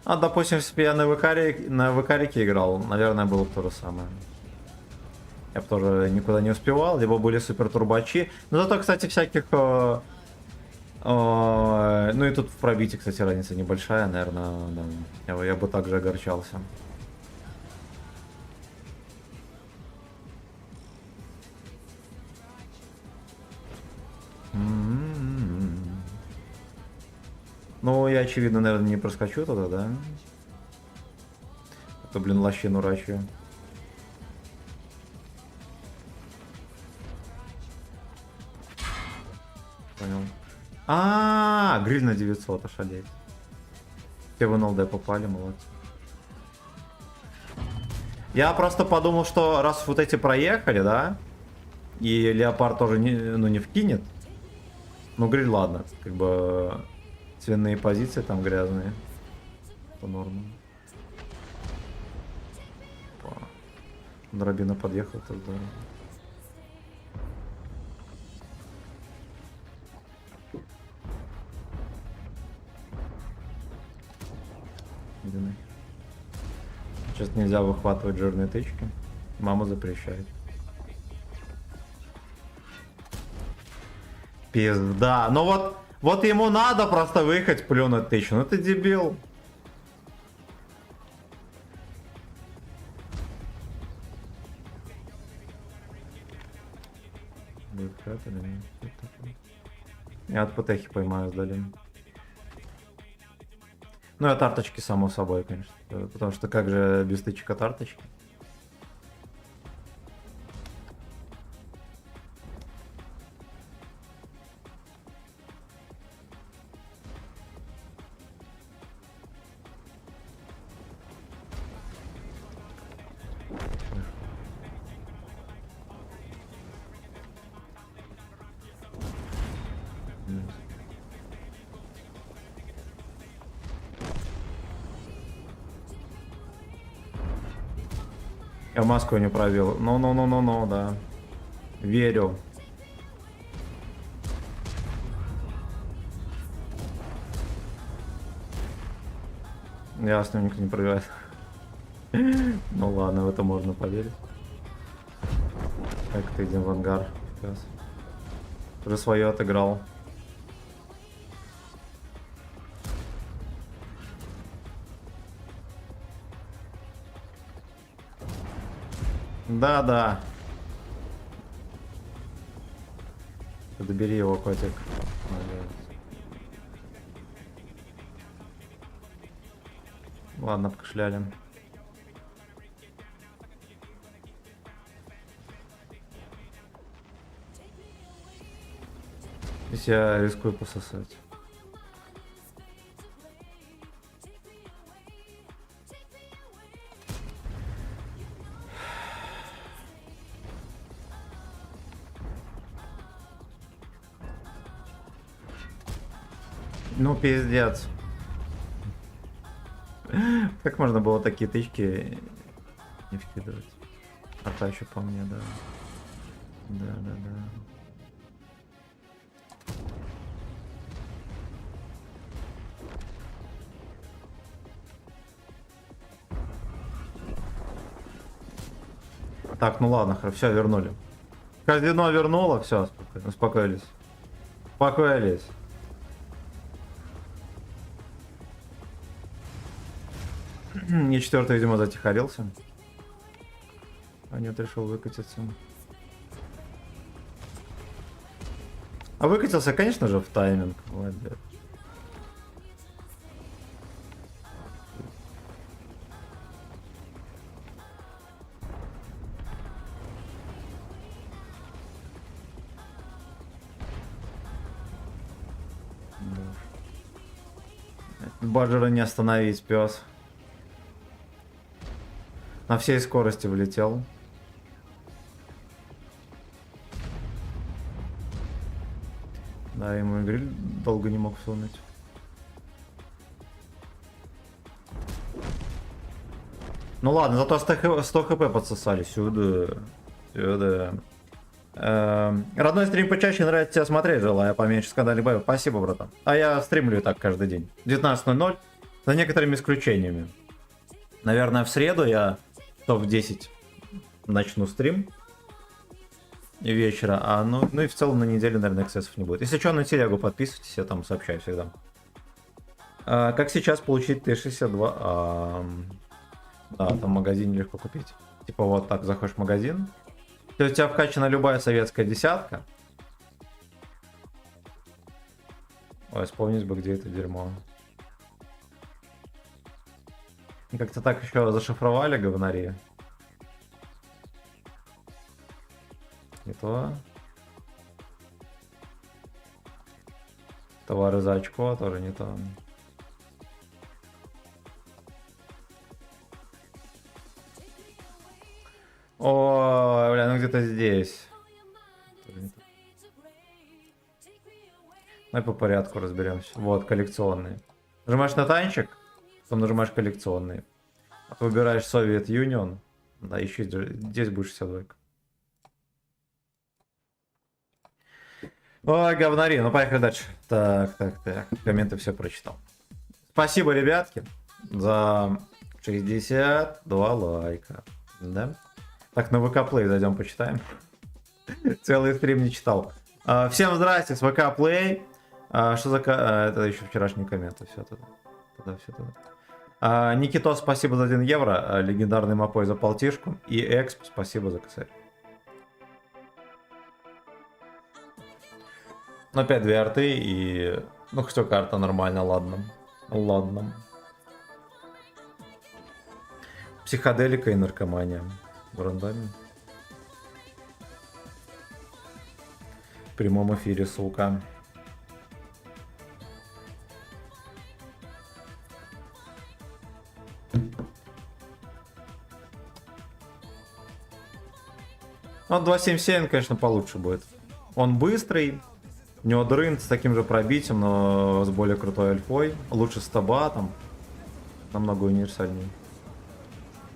А, допустим, если бы я на ВКарике играл, наверное, было бы то же самое. Я бы тоже никуда не успевал, либо были супер турбачи. Но зато, кстати, всяких... ну и тут в пробитии, кстати, разница небольшая, наверное, да. Я бы также огорчался. Ну, я, очевидно, наверное, не проскочу туда, да? А то, блин, лощину рачу. Понял. Гриль на 900, ошалеть. Все в НЛД попали, молодцы. Я просто подумал, что раз вот эти проехали, да, и Леопард тоже не вкинет, ну гриль ладно, как бы свиные позиции там грязные, по норму. Дробина подъехал, это здорово. Сейчас нельзя выхватывать жирные тычки. Мама запрещает. Пизда. Ну вот ему надо просто выехать, плюнуть тычку. Ну ты дебил. Я от ПТХи поймаю сдали. Ну и от арточки, само собой, конечно. Потому что как же без тычек от арточки? Я маску не пробил. Ну, да. Верю. Ясно, никто не пробивает. Ну ладно, в это можно поверить. Так, идем в ангар. Сейчас. Уже свое отыграл. Да. Добери его, котик. Молодец. Ладно, покашляли. Здесь я рискую пососать. Ну, пиздец. Как можно было такие тычки не вкидывать? Арта еще по мне, да. Да. Так, ну ладно, все, вернули. Казино вернуло, все, успокоились. Успокоились. И четвертый, видимо, затихарился. А нет, решил выкатиться. А выкатился, конечно же, в тайминг. Молодец. Баджера не остановить, пес. На всей скорости влетел. Да, ему гриль долго не мог сунуть. Ну ладно, зато 100 хп подсосали. Сюда. Родной стрим почаще, нравится тебя смотреть, желаю поменьше скандальных боев. Спасибо, братан. А я стримлю так каждый день. 19:00, за некоторыми исключениями. Наверное, в среду я в 10 начну стрим вечера, ну и в целом на неделю, наверное, эксцессов не будет. Если что, на телегу подписывайтесь, я там сообщаю всегда. Как сейчас получить Т-62? Да, там в магазине легко купить. Типа вот так заходишь в магазин. То есть у тебя вкачана любая советская десятка. Ой, вспомнить бы, где это дерьмо. Как-то так еще зашифровали, говнари. Не то. Товары за очко тоже не то. О, бля, ну где-то здесь. Давай по порядку разберемся. Вот, коллекционные. Нажимаешь на танчик, потом нажимаешь коллекционные. А ты выбираешь Soviet Union. Да, еще здесь будет 62. Ой, говнари, ну поехали дальше. Так. Комменты все прочитал. Спасибо, ребятки, за 62 лайка. Да? Так, на ВК Play зайдем, почитаем. Целый стрим не читал. Всем здрасте, с ВК Play. Что за... это еще вчерашние комменты. Все туда. Все туда. Никитос, спасибо за 1 евро. Легендарный Мапой за полтишку. И Эксп, спасибо за косарь. Ну, опять 2 арты и... Ну, что карта нормально, ладно. Психоделика и наркомания. В рандоме. В прямом эфире, сука. Ну, 277, конечно, получше будет. Он быстрый. У него дрын с таким же пробитием, но с более крутой альфой. Лучше стаба там. Намного универсальнее.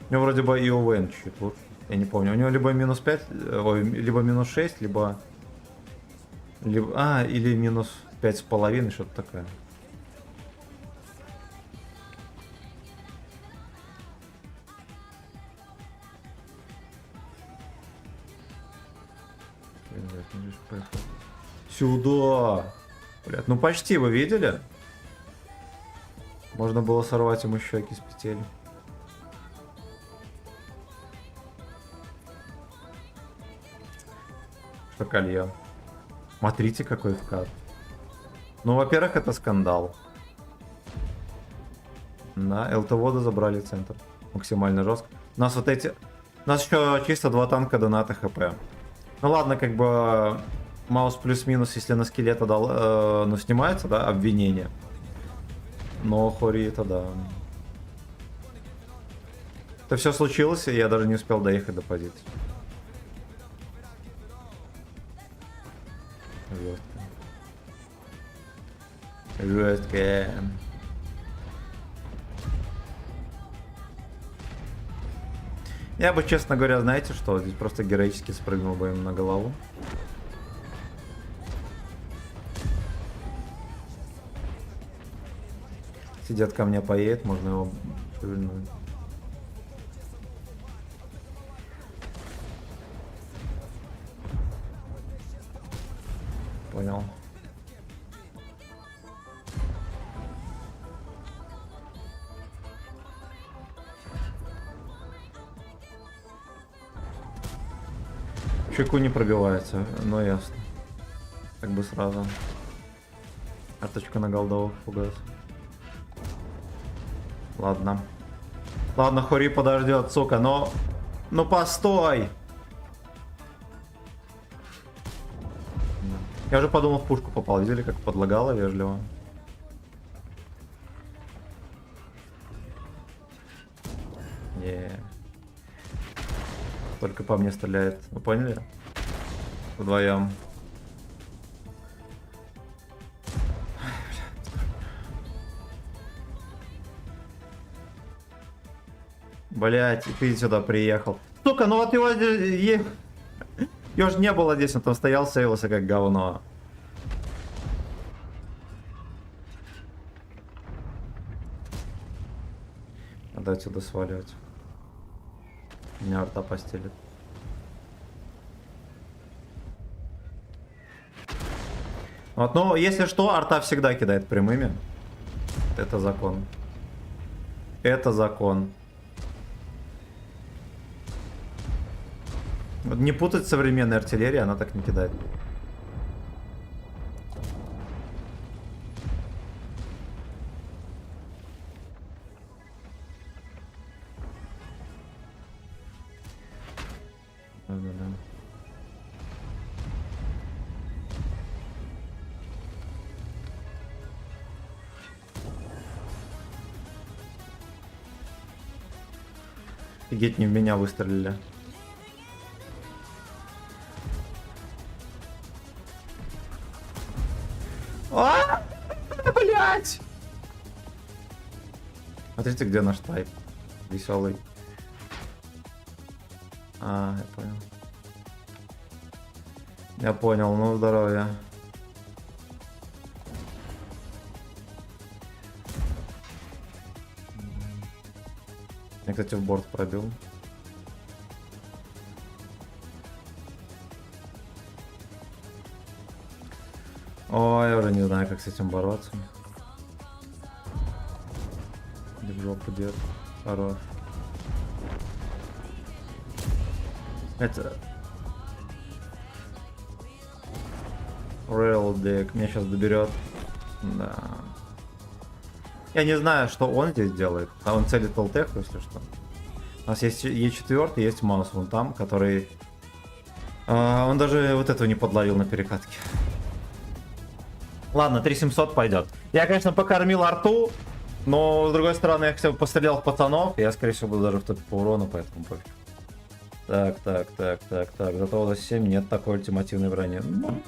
У него вроде бы и УВН чуть-чуть лучше. Я не помню. У него либо минус 5, ой, либо минус 6, либо... или минус 5,5, что-то такое. Сюда! Блядь, ну почти, вы видели? Можно было сорвать ему щеки с петель. Что колье? Смотрите, какой вкат. Ну, во-первых, это скандал. Да, ЛТВода забрали центр. Максимально жестко. У нас вот эти... У нас еще чисто 2 танка доната хп. Ну ладно, как бы... Маус плюс-минус, если на скелета дал, ну, снимается, да, обвинение. Но Хори это да. Это все случилось, и я даже не успел доехать до позиции. Жестко. Жестко. Я бы, честно говоря, знаете что, здесь просто героически спрыгнул бы им на голову. Сидят ко мне поедет, можно его шевельнуть. Понял. Чеку не пробивается, но ясно. Как бы сразу. Арточка на голдовых пугает. Ладно. Ладно, Хори подождет, сука, но... Ну постой! Я уже подумал, в пушку попал. Видели, как подлагало вежливо? Не. Только по мне стреляет. Вы поняли? Вдвоем. Блять, и ты сюда приехал. Сука, ну вот его... Его же не было здесь, он там стоял, сейвился как говно. Надо отсюда сваливать. Меня арта постелит. Вот, ну, если что, арта всегда кидает прямыми. Это закон. Это закон. Не путать с современной артиллерией, она так не кидает. Да-да-да. Офигеть, не в меня выстрелили. Блять! Смотрите, где наш тайп. Веселый. А, я понял. Я понял, ну здоровья. Я, кстати, в борт пробил. Ой, я уже не знаю, как с этим бороться. Иди в жопу, дед. Хорош. Это... Real Dick. Меня сейчас доберет. Да. Я не знаю, что он здесь делает. А он целит ЛТХ, если что. У нас есть Е4, есть Маус вон там, который... он даже вот этого не подловил на перекатке. Ладно, 3700 пойдет. Я, конечно, покормил арту, но, с другой стороны, я хотя бы пострелял в пацанов. Я, скорее всего, буду даже в топе по урону, поэтому пофиг. Так. Зато у 7 нет такой ультимативной брони. Ну,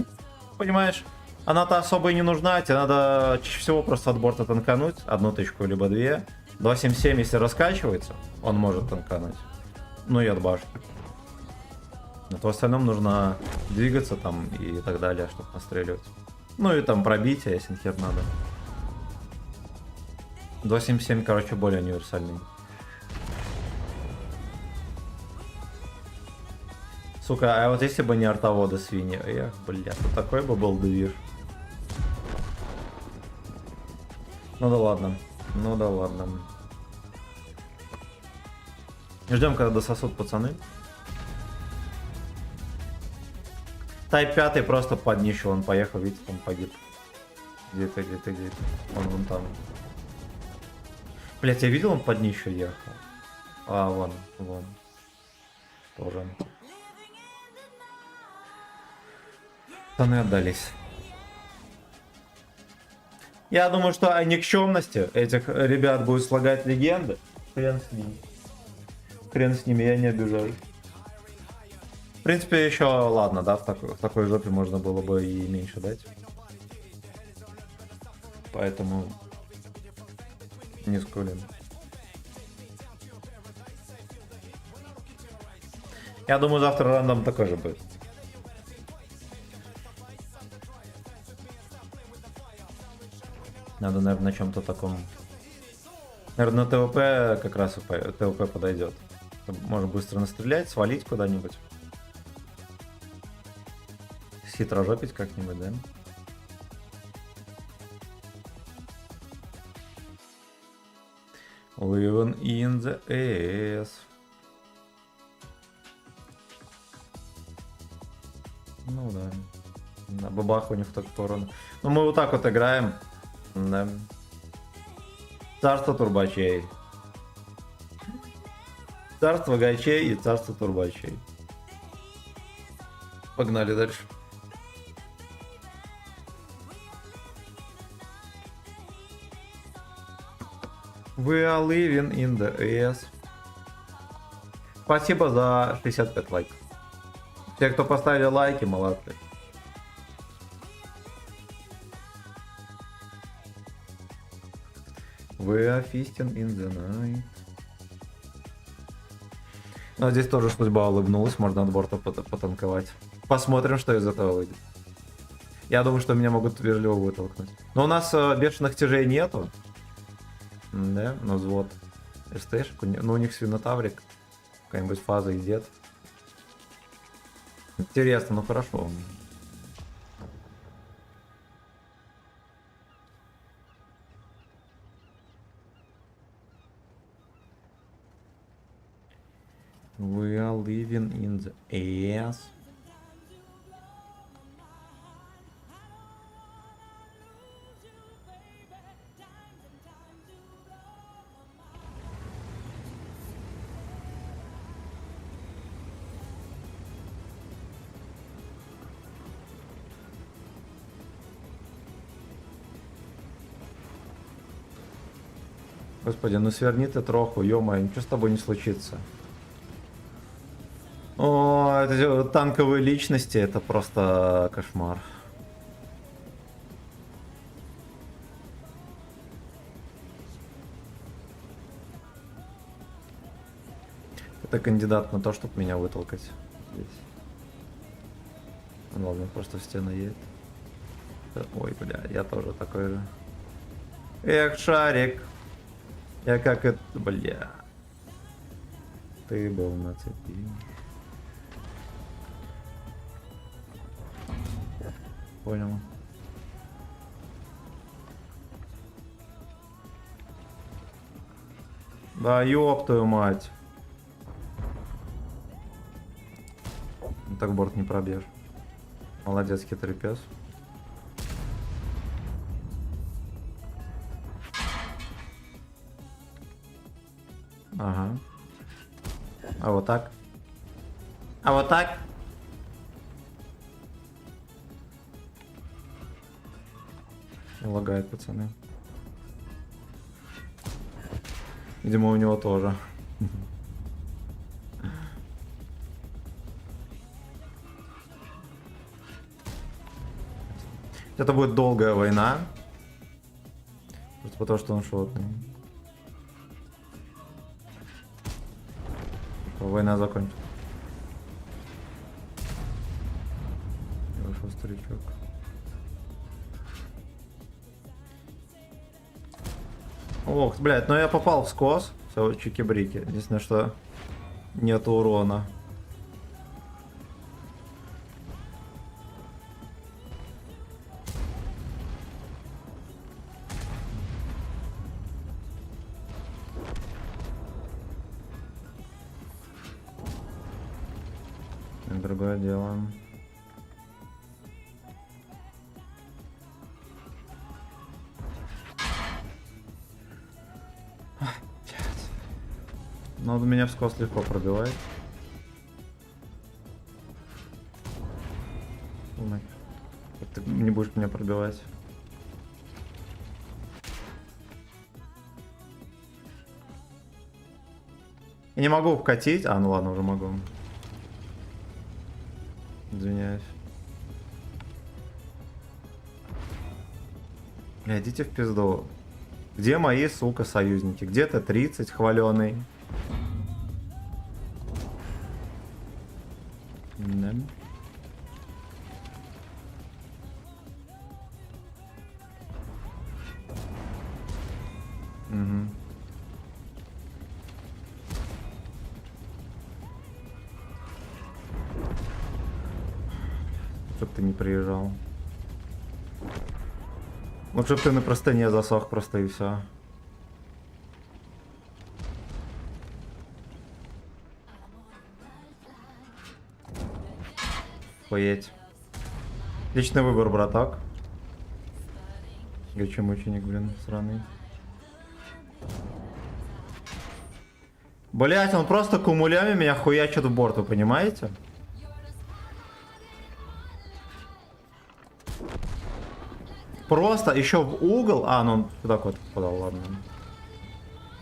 понимаешь, она-то особо и не нужна. Тебе надо чаще всего просто от борта танкануть. Одну тычку, либо две. 277, если раскачивается, он может танкануть. Ну и от башни. А то в остальном нужно двигаться там и так далее, чтобы настреливать. Ну и там пробитие, если хер надо. 277, короче, более универсальный. Сука, а вот если бы не артоводы свиньи, эх, бля, то такой бы был движ. Ну да ладно, ну да ладно. Ждем, когда дососут пацаны. Тайп 5 просто под нишу, он поехал, видите, там погиб. Где-то, где-то, где-то. Он вон там. Блять, я видел, он под нишу ехал. А, вон, вон. Тоже. Пацаны отдались. Я думаю, что о никчемности этих ребят будет слагать легенды. Хрен с ними. Хрен с ними, я не обижаюсь. В принципе, еще ладно, да, в такой жопе можно было бы и меньше дать. Поэтому не скулим. Я думаю, завтра рандом такой же будет. Надо, наверное, на чем-то таком. Наверное, на ТВП как раз и ТВП подойдет. Можно быстро настрелять, свалить куда-нибудь. Хитрожопить как-нибудь, да? Living in the ass. Ну да. На бабах у них так сторону. Ну мы вот так вот играем. Да. Царство турбачей. Царство гачей и царство турбачей. Погнали дальше. We are living in the ass. Спасибо за 65 лайков. Те, кто поставили лайки, молодцы. We are feasting in the night. Но здесь тоже судьба улыбнулась, можно от борта потанковать. Посмотрим, что из этого выйдет. Я думаю, что меня могут вежливо вытолкнуть. Но у нас бешеных тяжей нету. Да, ну взвод. СТшек, ну у них свинотаврик. Какая-нибудь фаза и дед. Интересно, ну хорошо. We are living in the ass. Господи, ну сверни ты троху, ё-моё, ничего с тобой не случится. О, это танковые личности, это просто кошмар. Это кандидат на то, чтобы меня вытолкать здесь. Ладно, просто в стену едет. Ой, бля, я тоже такой же. Эх, шарик. Я как это, бля. Ты был на цепи. Понял. Да ёб твою мать. Так борт не пробьешь. Молодец, хитрый пес. Ага. А вот так. А вот так. Лагает, пацаны. Видимо, у него тоже. Это будет долгая война. Просто потому, что он шотный. Война закончится. Ох, блядь, но я попал в скос. Все, чики-брики. Единственное, что нет урона. Другое дело. Но он меня в скос легко пробивает. Ой, ты не будешь меня пробивать. Я не могу вкатить. А, ну ладно, уже могу. Извиняюсь. Бля, идите в пизду. Где мои, сука, союзники? Где-то 30 хваленый. Да. Угу. Чтоб ты не приезжал. Вот чтоб ты на простыне засох просто и все. Поедь. Личный выбор, браток. Горячий мученик, блин, сраный. Блять, он просто кумулями меня хуячит в борт, вы понимаете? Просто еще в угол. А, ну он туда куда-то подал, ладно.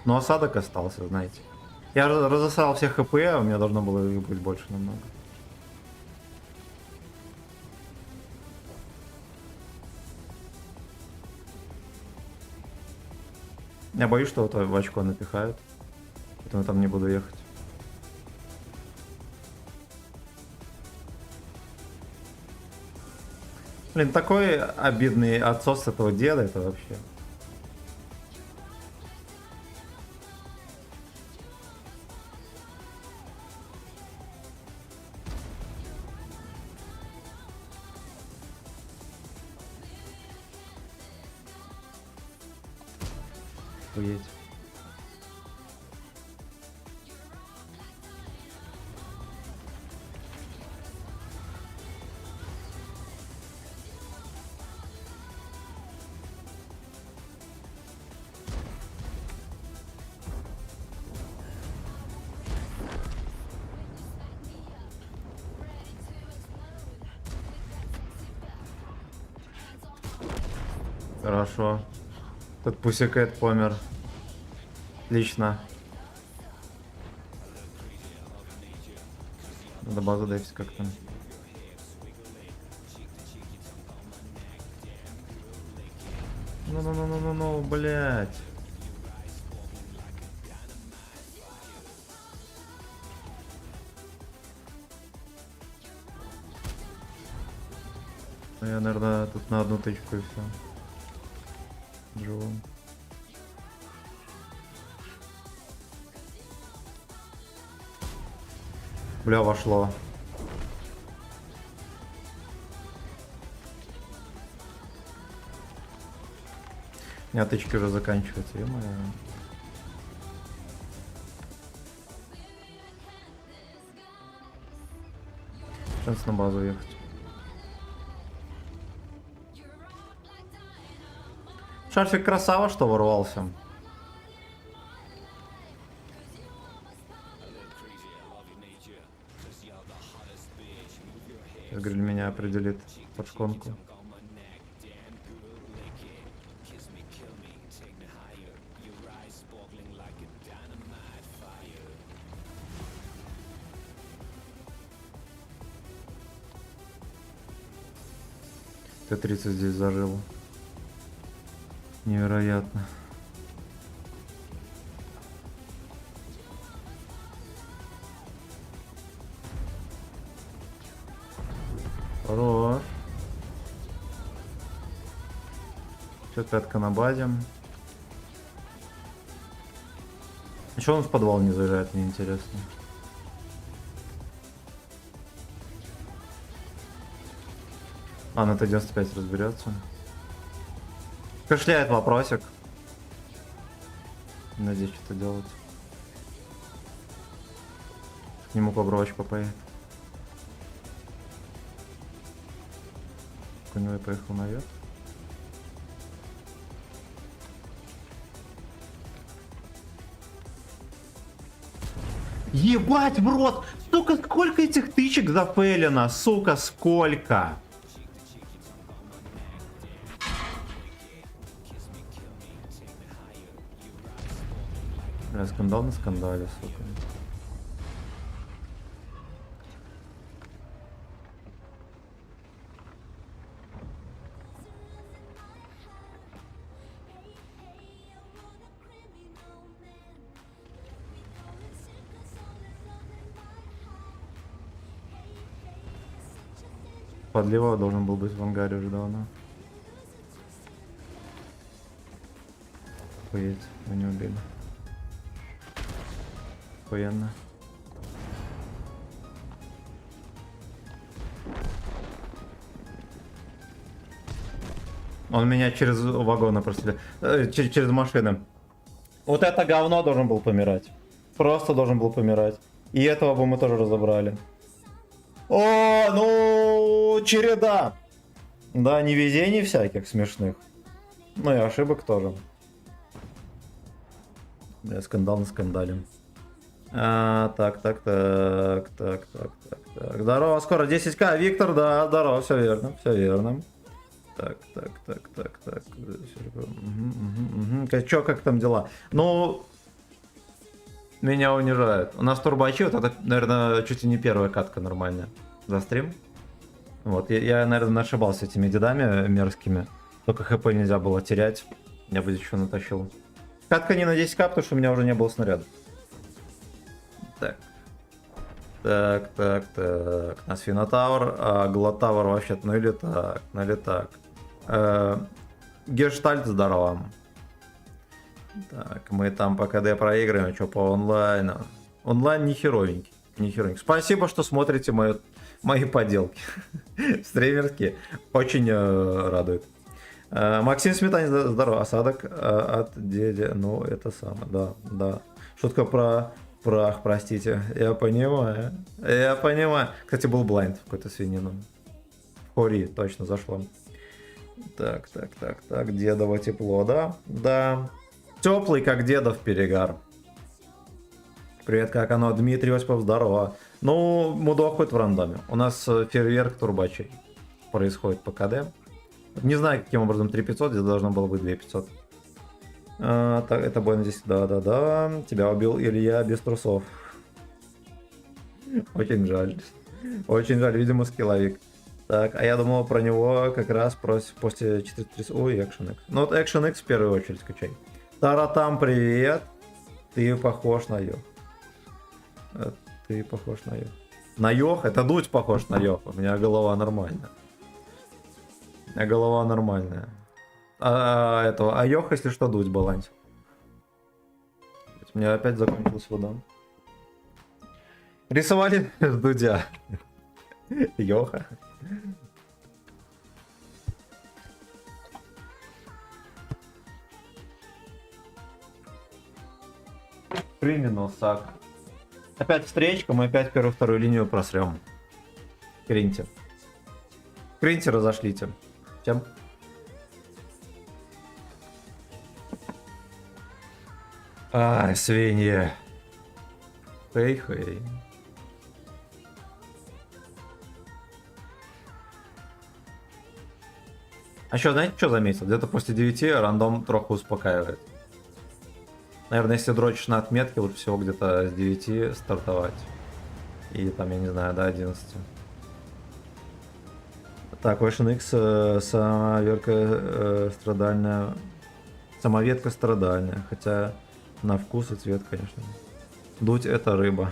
Но осадок остался, знаете. Я разосрал все хп, а у меня должно было их быть больше намного. Я боюсь, что вот в очко напихают. Поэтому там не буду ехать. Блин, такой обидный отсос этого деда, это вообще. Охуеть. Хорошо. Тут Пусикэт помер. Отлично. Надо базу дать как-то. Ну, блять. Я, наверное, тут на одну тычку и все. Живу. Бля, вошло. У меня тычки уже заканчиваются, ё-моё. Шанс на базу ехать. Шарфик красава, что ворвался. Гриль меня определит под шконку. Т-30 здесь зажил. Невероятно. Хорош. Что, пятка на базе. Что он в подвал не заезжает, мне интересно. А, на Т-95 разберется. Кашляет вопросик. Надеюсь, что-то делать. К нему побровочка поедет. У него я поехал наверх. Ебать, в рот! Сука, сколько этих тычек зафейлено? Сука, сколько? Бля, скандал на скандале, сука. Подлево должен был быть в ангаре уже давно. Охуеть, мы не убили. Охуенно. Он меня через вагоны просто... через машины. Вот это говно должен был помирать. Просто должен был помирать. И этого бы мы тоже разобрали. О, ну, череда. Да, невезений всяких смешных. Ну и ошибок тоже. Бля, скандал на скандале. Так. Здорово, скоро 10к, Виктор, да, здорово, все верно, все верно. Так. Чё, как там дела? Ну, меня унижают. У нас турбачи, вот это, наверное, чуть ли не первая катка нормальная за стрим. Вот, я, наверное, ошибался этими дедами мерзкими. Только хп нельзя было терять. Я бы еще натащил. Катка не на 10к, потому что у меня уже не было снаряда. Так. На Сфинотавр, а Глотавр вообще-то, ну или так. Гештальт, здорово. Так, мы там по КД проигрываем, что по онлайну. Онлайн не херовенький. Спасибо, что смотрите мои поделки. Стримерские. Очень радует. Максим Сметанин, здорово. Осадок от дяди. Ну, это самое, да. Шутка про прах, простите. Я понимаю. Кстати, был блайнд в какой-то свинину. Хори, точно зашло. Так. Дедово тепло, да? Да. Теплый, как дедов перегар. Привет, как оно? Дмитрий Осипов, здорово. Ну, мудок хоть в рандоме. У нас фейерверк турбачей происходит по КД. Не знаю, каким образом 3500, здесь должно было быть 2500. Так, это бой на 10. Да. Тебя убил Илья без трусов. Очень жаль, видимо, скилловик. Так, а я думал про него как раз после 430. Ой, Action X. Ну вот Action X в первую очередь скачай. Таратам, привет. Ты похож на Йох. На Йох? Это Дудь похож на Йох. У меня голова нормальная. А Йох, если что, Дудь баланс. У меня опять закончилась вода. Рисовали с Дудя. Йоха. Криминал сак. Опять встречка, мы опять первую-вторую линию просрем. Криньте, разошлите. Чем? Ай, свинья. Хей. А еще, знаете, что заметил? Где-то после 9 рандом троху успокаивает. Наверное, если дрочишь на отметке, лучше всего где-то с 9 стартовать. И там, я не знаю, до 11. Так, Ocean X, самоветка страдальная. Хотя на вкус и цвет, конечно. Дудь — это рыба.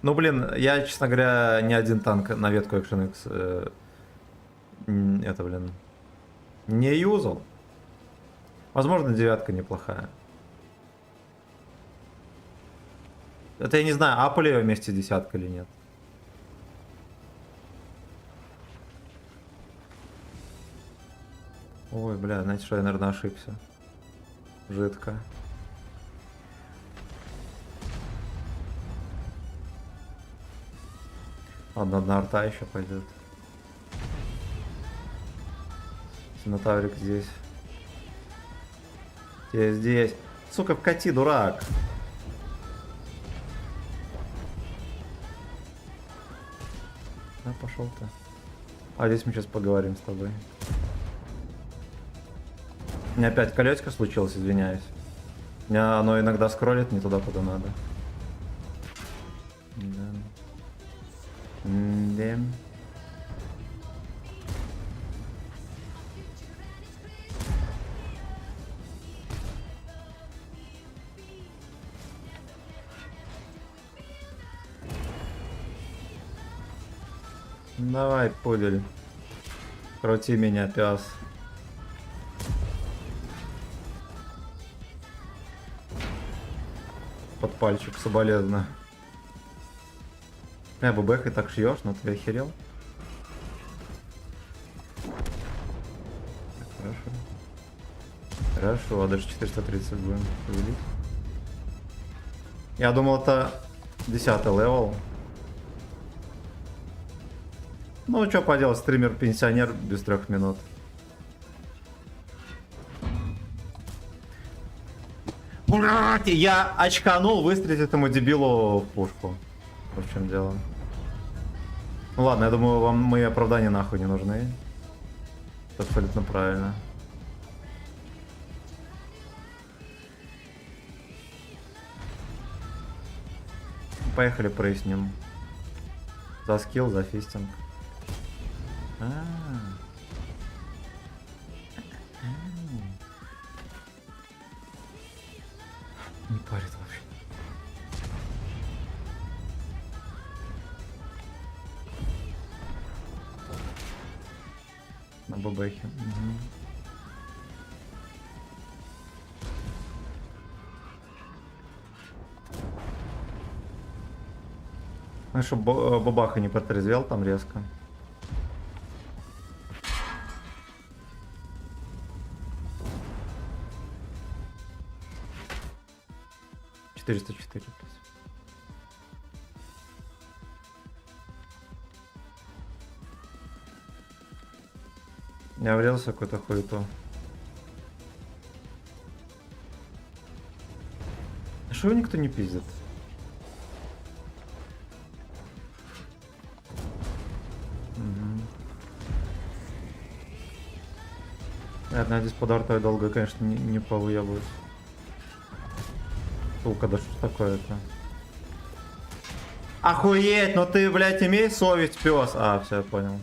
Ну, блин, я, честно говоря, ни один танк на ветку Action X не юзал. Возможно, девятка неплохая. Это я не знаю, апали ее вместе с десяткой или нет. Ой, бля, знаете что, я, наверное, ошибся. Жидко. Ладно, одна арта еще пойдет. Синотаврик здесь. Здесь. Сука, вкати, дурак. Да, пошел ты. А здесь мы сейчас поговорим с тобой. У меня опять колечко случилось, извиняюсь. У меня оно иногда скроллит не туда, куда надо. Да. Да. Давай, пудель. Крути меня, пес. Под пальчик, соболезно. ББХ и так шьешь, но ты охерел? Так, хорошо. Хорошо, а даже 430 будем увеличить. Я думал, это 10 левел. Ну, что поделать, стример-пенсионер без 3 минут. Блядь, я очканул выстрелить этому дебилу в пушку. В чем дело? Ну ладно, я думаю, вам мои оправдания нахуй не нужны. Это абсолютно правильно. Поехали проясним. За скилл, за фистинг. Не парит вообще. На бабахе. Ну, чтобы бабаха не протрезвел там резко. $404. Я врезался в какую-то хуету. А что его никто не пиздит? Одна здесь подарка долго, конечно, не повыебывать. Сука, да что ж такое-то? Охуеть, ну ты, блядь, имей совесть, пес. А, все, я понял.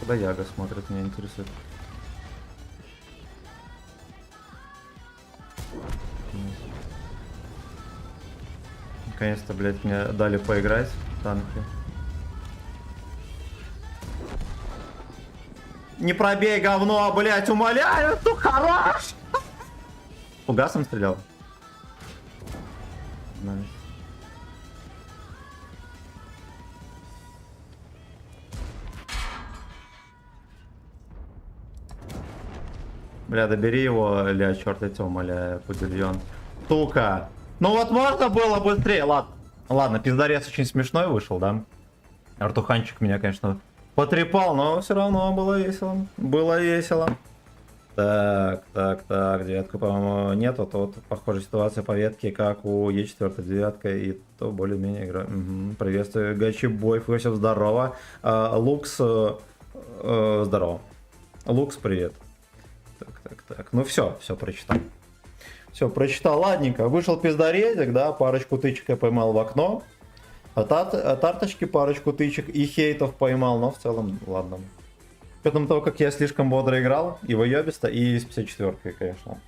Куда Яга смотрит, меня интересует. Наконец-то, блядь, мне дали поиграть в танки. Не пробей, говно, блядь, умоляю, ты хорош! Фугасом стрелял? Найс. Бля, добери его, ля, черт, я тебя умоляю, пудильон. Сука! Ну вот можно было быстрее, ладно. Ладно, пиздарец очень смешной вышел, да? Артуханчик меня, конечно, потрепал, но все равно было весело. Было весело. Так, девятка, по-моему, нету. То вот похожая ситуация по ветке, как у Е4, девятка, и то более-менее игра. Угу. Приветствую, Гачибой, Фосев, здорово. Лукс, здорово. Лукс, привет. Так, ну все прочитал. Все, прочитал, ладненько. Вышел пиздаредик, да, парочку тычек я поймал в окно. От арточки парочку тычек и хейтов поймал, но в целом, ладно. С учетом того, как я слишком бодро играл, и воебисто, и с 54-кой, конечно.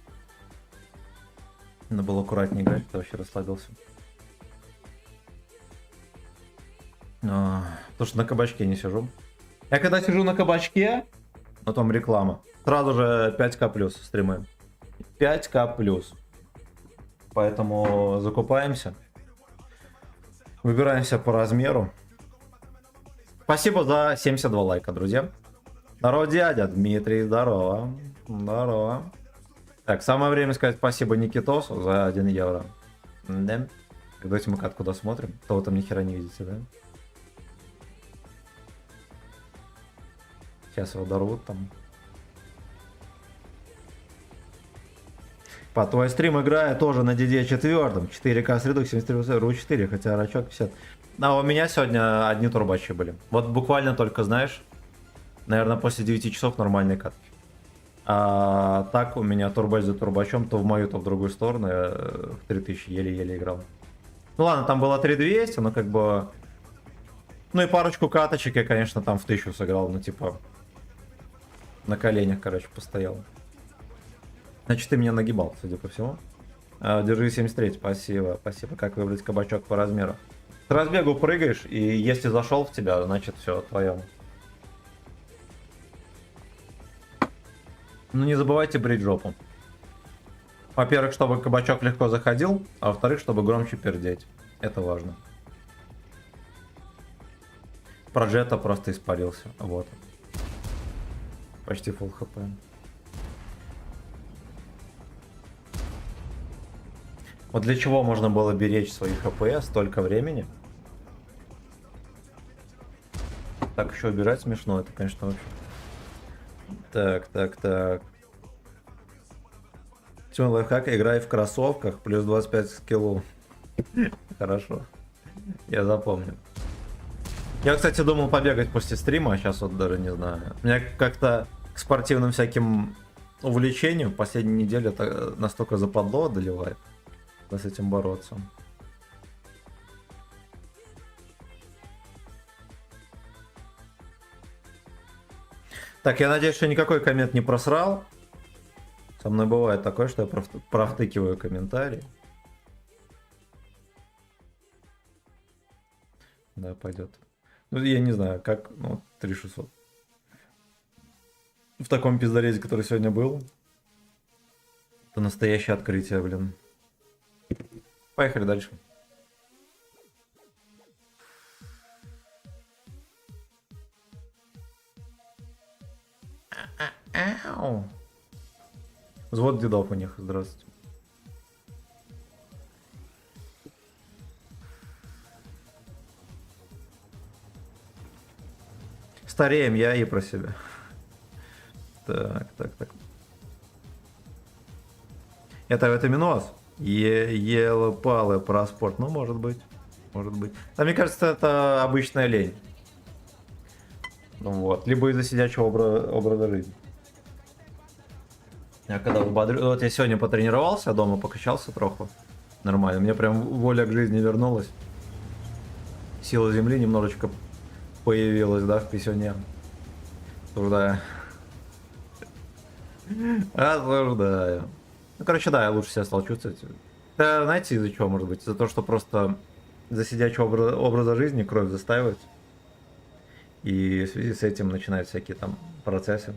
Надо было аккуратнее играть, я вообще расслабился. Потому что на кабачке не сижу. Я когда сижу на кабачке, на том реклама, сразу же 5к плюс стримы. 5к плюс. Поэтому закупаемся. Выбираемся по размеру. Спасибо за 72 лайка, друзья. Здорово, дядя Дмитрий, здорово. Здорово. Так, самое время сказать спасибо Никитосу за 1 евро. Да. Давайте мы катку досмотрим. То вы там ни хера не видите, да? Сейчас его дорвут там. По твой стрим играю тоже на DD 4. 4К среду, 73 RU4, хотя рачок 50. А у меня сегодня одни турбачи были. Вот буквально только, знаешь, наверное, после 9 часов нормальной катки. А так у меня турбач за турбачом, то в мою, то в другую сторону. Я в 3000 еле-еле играл. Ну ладно, там было 3200, но как бы... Ну и парочку каточек я, конечно, там в 1000 сыграл, ну типа... На коленях, короче, постоял. Значит, ты меня нагибал, судя по всему. Держи 73, спасибо. Спасибо. Как выбрать кабачок по размеру? С разбегу прыгаешь, и если зашел в тебя, значит все, твое. Ну не забывайте брить жопу. Во-первых, чтобы кабачок легко заходил, а во-вторых, чтобы громче пердеть. Это важно. Про Джета просто испарился. Вот. Почти full хп. Вот для чего можно было беречь свои хп столько времени? Так еще убирать смешно, это, конечно, вообще. Так. Тём лайфхак, играй в кроссовках, плюс 25 скиллу. Хорошо. Я запомню. Я, кстати, думал побегать после стрима, а сейчас вот даже не знаю. Меня как-то к спортивным всяким увлечениям в последнюю неделю это настолько западло одолевает. С этим бороться. Так, я надеюсь, что никакой коммент не просрал. Со мной бывает такое, что я провтыкиваю комментарии. Да, пойдет. Ну, я не знаю, как, ну, 3600. В таком пиздорезе, который сегодня был. Это настоящее открытие, блин. Поехали дальше. Взвод дедов у них, здравствуйте. Стареем, я и про себя. Так. Это Минос. Елы-палы про спорт. Ну, может быть. А мне кажется, это обычная лень. Ну вот. Либо из-за сидячего образа жизни. Я когда взбодрю... Вот я сегодня потренировался, дома покачался троху. Нормально. Мне прям воля к жизни вернулась. Сила земли немножечко появилась, да, в писюне. Осуждаю. Осуждаю. Ну, короче, да, я лучше себя стал чувствовать. Да, знаете, из-за чего, может быть? Из-за того, что просто из-за сидячего образа жизни кровь застаивается. И в связи с этим начинают всякие там процессы.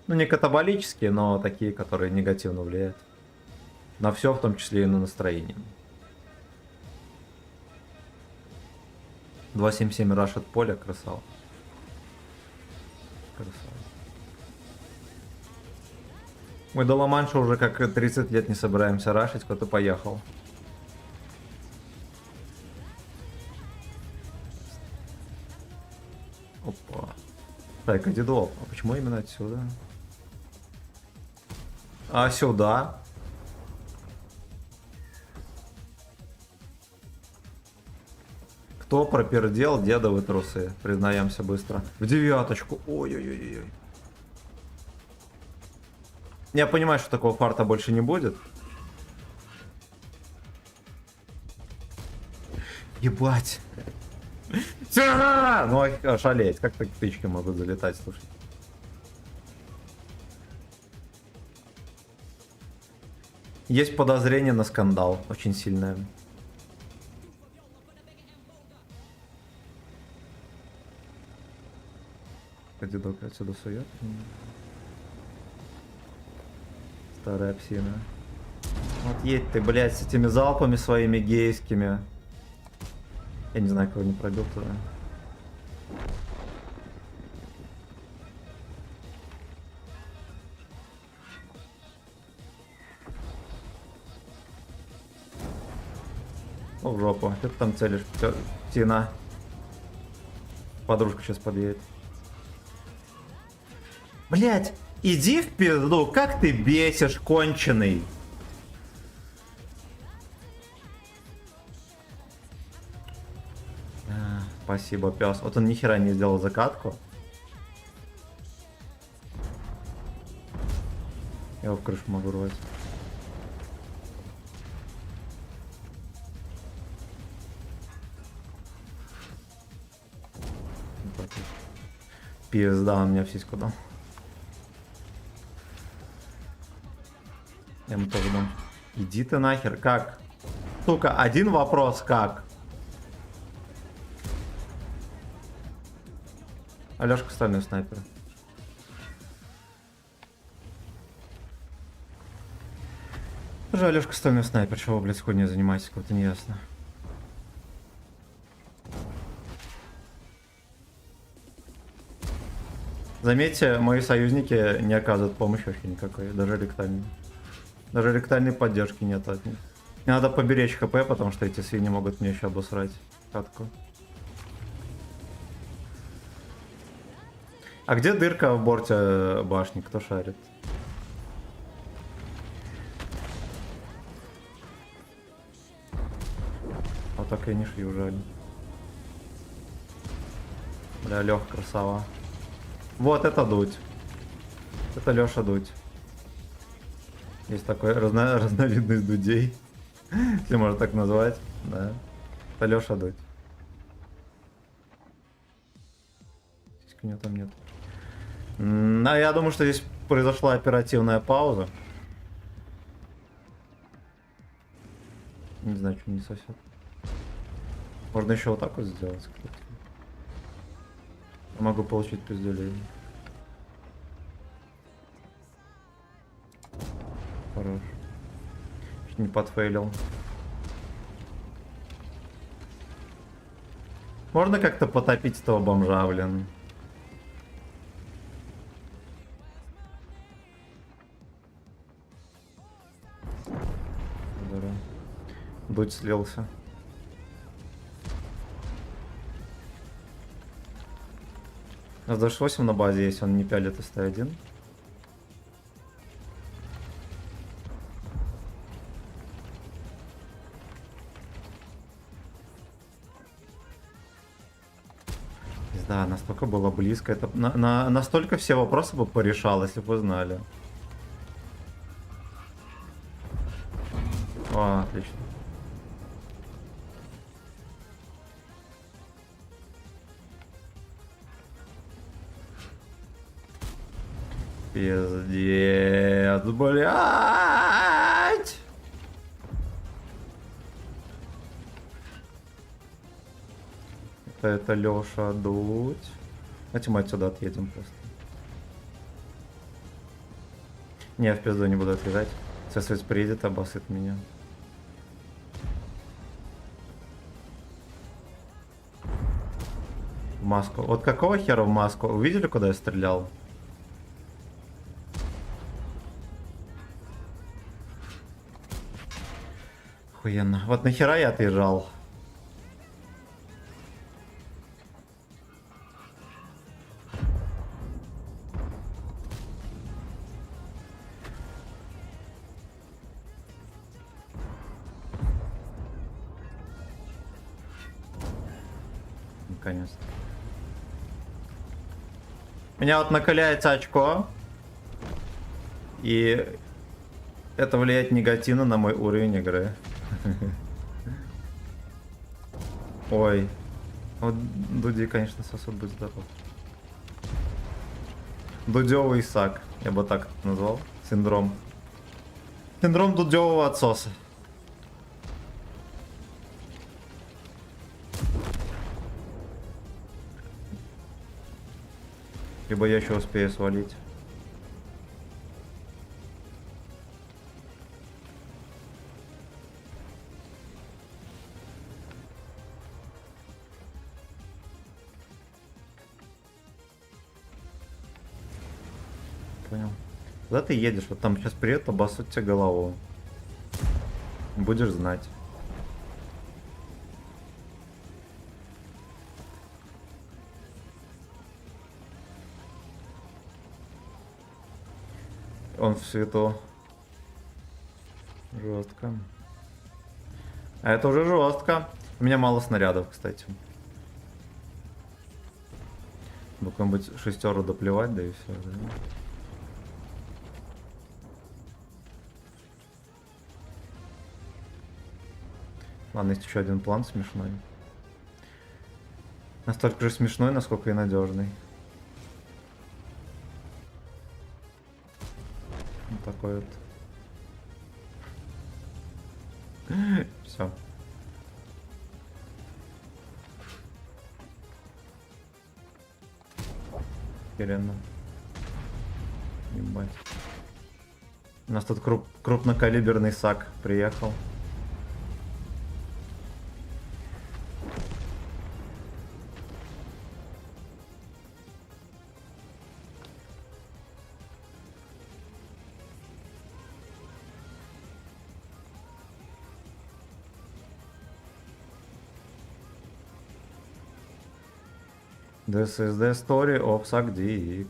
Ну, не катаболические, но такие, которые негативно влияют. На все, в том числе и на настроение. 277 рашит поле, красава. Мы до Ла-Манша уже как 30 лет не собираемся рашить, кто-то поехал. Опа. Так, а дедов, а почему именно отсюда? А сюда? Кто пропердел дедовы трусы? Признаемся быстро. В девяточку. Ой-ой-ой-ой. Я понимаю, что такого фарта больше не будет. Ебать. Ну, ошалеть. Как так птички могут залетать, слушай. Есть подозрение на скандал. Очень сильное. что дедок отсюда сует. Старая псина. Вот едь ты, блядь, с этими залпами своими гейскими. Я не знаю, кого не пробил туда. О, в жопу. Ты там целишь, Тина. Подружка сейчас подъедет. Блять, иди в пизду, как ты бесишь, конченый. Спасибо, пес. Вот он нихера не сделал закатку. Я его в крышу могу рвать. Пизда, он меня в сиську дал. Я ему тоже дам. Иди ты нахер, как? Сука, один вопрос, как? Алёшка, стальной снайпер. Тоже Алёшка, стальной снайпер. Чего, блядь, хуйней занимаетесь, как-то неясно. Заметьте, мои союзники не оказывают помощи вообще никакой, даже ректальной. Даже ректальной поддержки нет от них. Мне надо поберечь хп, потому что эти свиньи могут мне еще обосрать катку. А где дырка в борте башни? Кто шарит? Вот так я не шью, жаль. Бля, Лех, красава. Вот это дуть. Это Леша дуть. Есть такой разновидность дудей. Если можно так назвать. Да. Это Леша дуть. Сиськи у него там нет. А я думаю, что здесь произошла оперативная пауза. Не знаю, что не сосет. Можно еще вот так вот сделать, кстати. Я могу получить пиздюлей. Хорош. Чуть не подфейлил. Можно как-то потопить этого бомжа, блин? Здорово. Дуть слился. У нас даже 8 на базе, если он не пялит СТ1. Да, настолько было близко. Это настолько все вопросы бы порешал, если бы вы знали. О, отлично. Пиздец, блядь! Это Леша дуть. Давайте мы отсюда отъедем просто. Не, я в пизду не буду отъезжать. Сейчас ведь приедет, обоссыт меня. В маску. Вот какого хера в маску? Увидели, куда я стрелял? Охуенно. Вот нахера я отъезжал? Наконец-то. Меня вот накаляется очко. И это влияет негативно на мой уровень игры. Ой. Вот Дуди, конечно, сосуд будет здоров. Дудёвый сак. Я бы так это назвал. Синдром. Синдром дудёвого отсоса. И Либо я еще успею свалить. Понял. Куда ты едешь? Вот там сейчас приедут, обоссут тебе голову. Будешь знать. Он в свету. Жестко. А это уже жестко. У меня мало снарядов, кстати. Бы какую-нибудь шестеру доплевать, да и все. Да? Ладно, есть еще один план смешной. Настолько же смешной, насколько и надежный. Вот такой вот. Все. Охеренно. Ебать. У нас тут крупнокалиберный САК приехал. This is the story of Сагдик.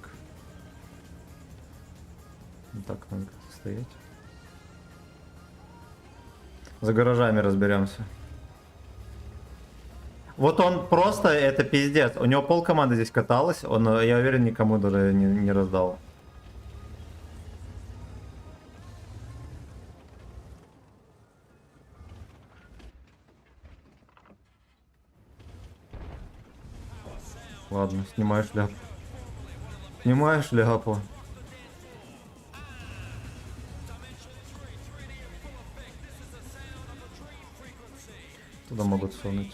Так, надо как-то стоять. За гаражами разберемся. Вот он просто, это пиздец. У него пол команды здесь каталась, он, я уверен, никому даже не раздал. Ладно, снимаю шляпу. Снимаю шляпу. Туда могут сунуть.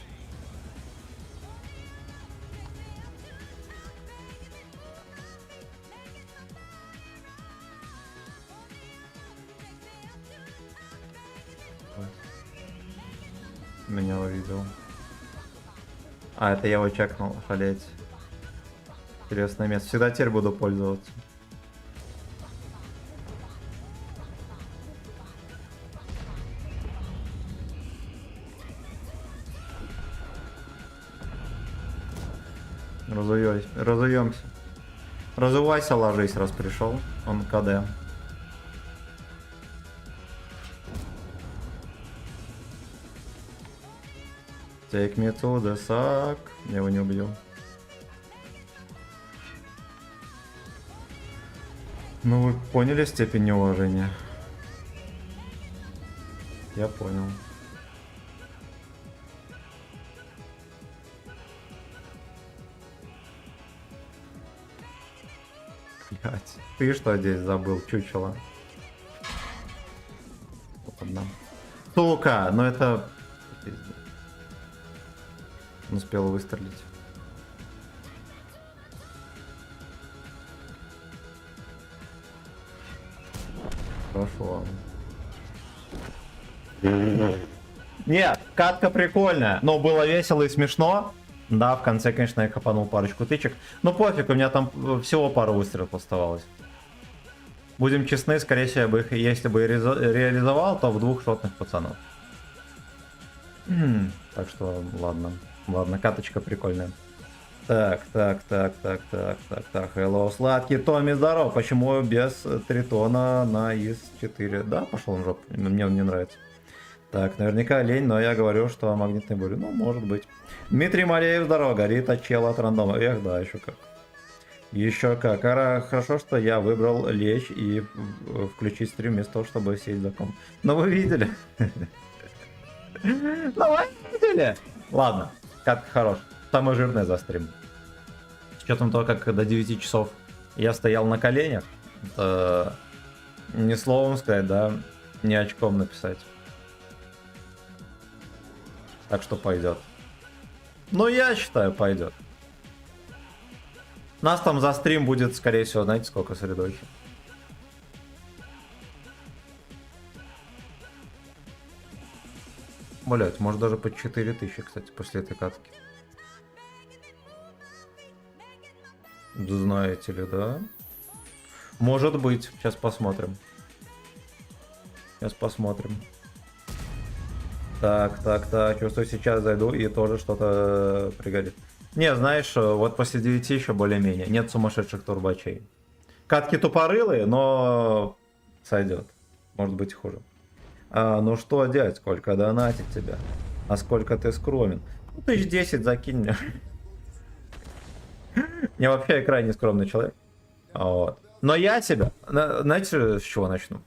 Меня увидел. А, это я его чекнул, охалеть. Интересное место. Всегда теперь буду пользоваться. Разуемся. Разувайся, ложись, раз пришел. Он КД. Take me to the sack. Я его не убью. Ну вы поняли степень неуважения? Я понял. Блять, ты что здесь забыл, чучело? Ладно. Сука, ну это... Он успел выстрелить. Хорошо. Нет, катка прикольная, но было весело и смешно. Да, в конце, конечно, я хапанул парочку тычек. Но пофиг, у меня там всего пару выстрелов оставалось. Будем честны, скорее всего, я бы их, если бы реализовал, то в двух шотных пацанов. Так что, ладно. Ладно, каточка прикольная. Так. Hello, сладкий Томми, здоров. Почему без тритона на ИС-4? Да, пошел в жопу. Мне он не нравится. Так, наверняка лень, но я говорю, что магнитный бурю. Ну, может быть. Дмитрий Малеев, здорово. Горит от чела от рандома. Эх, да, еще как. Еще как. Хорошо, что я выбрал лечь и включить стрим вместо того, чтобы сесть за комп. Но вы видели? Ну вы видели? Ладно. Катка хорош. Самый жирный за стрим. С учетом того, как до 9 часов я стоял на коленях, это не словом сказать, да, не очком написать. Так что пойдет. Ну, я считаю, пойдет. Нас там за стрим будет, скорее всего, знаете, сколько средой? Блять, может даже по 4000, кстати, после этой катки. Знаете ли, да? Может быть. Сейчас посмотрим. Сейчас посмотрим. Так. Чувствую, сейчас зайду и тоже что-то пригодит. Не, знаешь, вот после 9 еще более-менее. Нет сумасшедших турбачей. Катки тупорылые, но сойдет. Может быть хуже. Ну что, дядь, сколько донатить тебя? А сколько ты скромен? Ну, 1010 закинь мне. Я вообще крайне скромный человек. Вот. Но я себя... Знаете, с чего начну?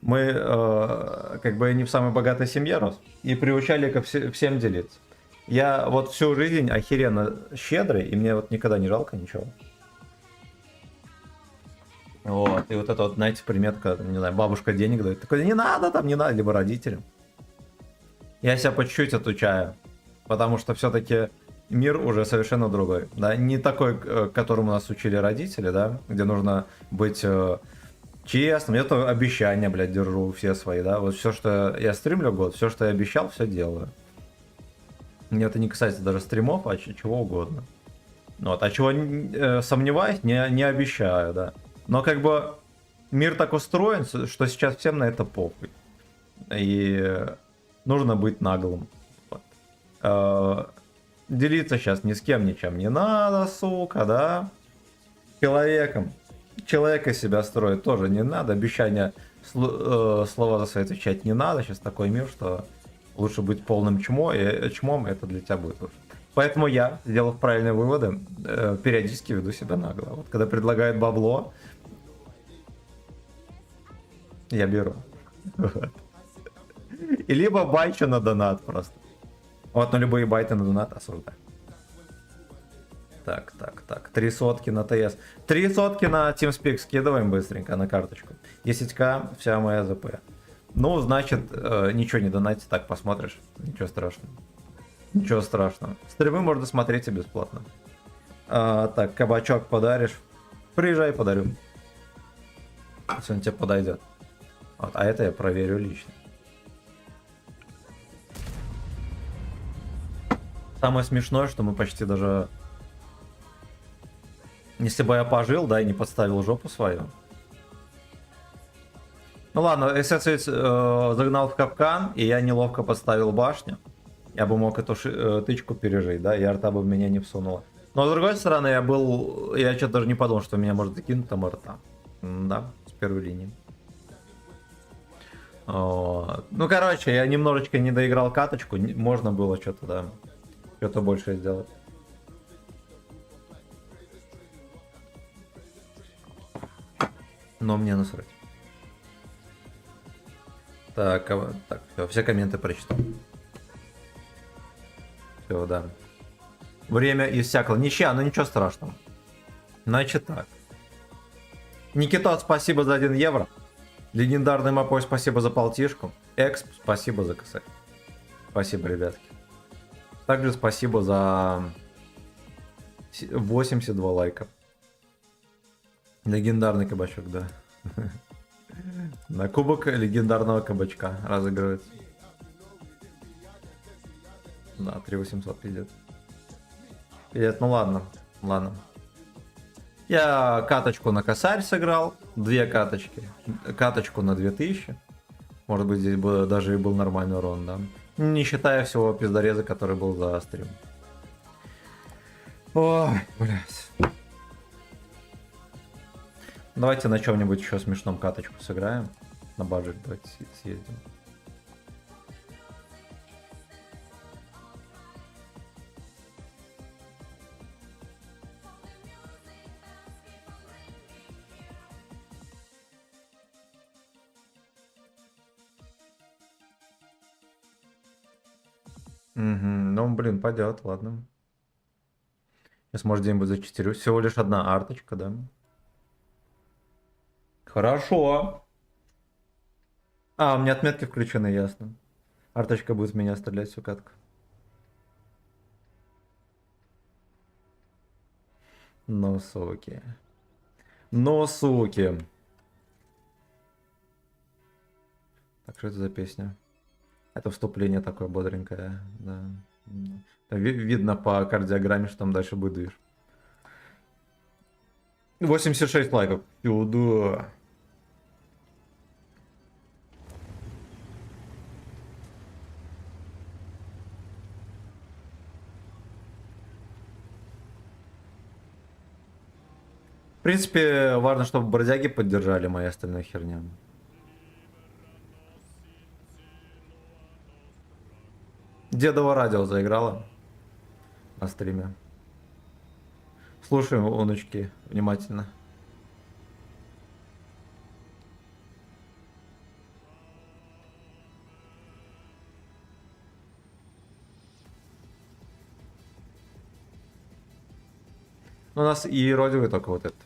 Мы как бы не в самой богатой семье рос. И приучали ко всем делиться. Я вот всю жизнь охеренно щедрый, и мне вот никогда не жалко ничего. Вот, и вот это вот, знаете, приметка, не знаю, бабушка денег дает. Такой, не надо там, не надо, либо родителям. Я себя по чуть-чуть отучаю. Потому что все-таки мир уже совершенно другой. Да? Не такой, к которому нас учили родители, да, где нужно быть честным. Я-то обещания, блядь, держу все свои, да. Вот все, что я стримлю год, все, что я обещал, все делаю. Мне это не касается даже стримов, а чего угодно. Вот, а чего сомневаюсь, не обещаю, да. Но как бы мир так устроен, что сейчас всем на это похуй. И нужно быть наглым. Вот. Делиться сейчас ни с кем ничем не надо, сука, да. Человека себя строить тоже не надо. Обещания, слова за свои отвечать не надо. Сейчас такой мир, что лучше быть полным чмом, это для тебя будет лучше. Поэтому я, сделав правильные выводы, периодически веду себя нагло. Вот когда предлагают бабло, я беру. И либо байчу на донат просто. Вот, но любые байты на донат осуждаю. Так. 3 сотки на ТС. 3 сотки на TeamSpeak скидываем быстренько на карточку. 10к, вся моя ЗП. Ну, значит, ничего не донатить, так посмотришь. Ничего страшного. Ничего страшного. Стримы можно смотреть и бесплатно. Так, кабачок подаришь. Приезжай, подарю. Если он тебе подойдет. Вот, а это я проверю лично. Самое смешное, что мы почти даже... Если бы я пожил, да, и не подставил жопу свою. Ну ладно, если загнал в капкан, и я неловко подставил башню, я бы мог эту тычку пережить, да, и арта бы в меня не всунула. Но с другой стороны, я что-то даже не подумал, что меня может закинуть там арта. Да, с первой линии. Ну, короче, я немножечко не доиграл каточку, можно было что-то, да, что-то больше сделать. Но мне насрать. Так, все комменты прочитал. Все, да. Время иссякло. Ничья, ну ничего страшного. Значит так. Никитос, спасибо за 1 евро. Легендарный Мапой, спасибо за полтишку. Эксп, спасибо за косарь. Спасибо, ребятки. Также спасибо за 82 лайка. Легендарный кабачок, да. На кубок легендарного кабачка разыгрывается. Да, 3800 пиздец. Пиздец, ну ладно. Я каточку на косарь сыграл. 2 каточки. Каточку на 2000. Может быть, здесь бы даже и был нормальный урон, да. Не считая всего пиздореза, который был за стрим. Ой, блядь. Давайте на чем-нибудь еще смешном каточку сыграем. На баджик давайте съездим. Ну, блин, пойдет, ладно. Сейчас, может, где-нибудь зачитерюсь. Всего лишь одна арточка, да? Хорошо. У меня отметки включены, ясно. Арточка будет в меня стрелять всю катку. Ну, суки. Ну, суки. Так, что это за песня? Это вступление такое бодренькое, да. Видно по кардиограмме, что там дальше будет движ. 86 лайков. Сюда. В принципе, важно, чтобы бродяги поддержали мои остальные херня. Дедово радио заиграло на стриме. Слушаем, онучки, внимательно. У нас и еродивый только вот этот.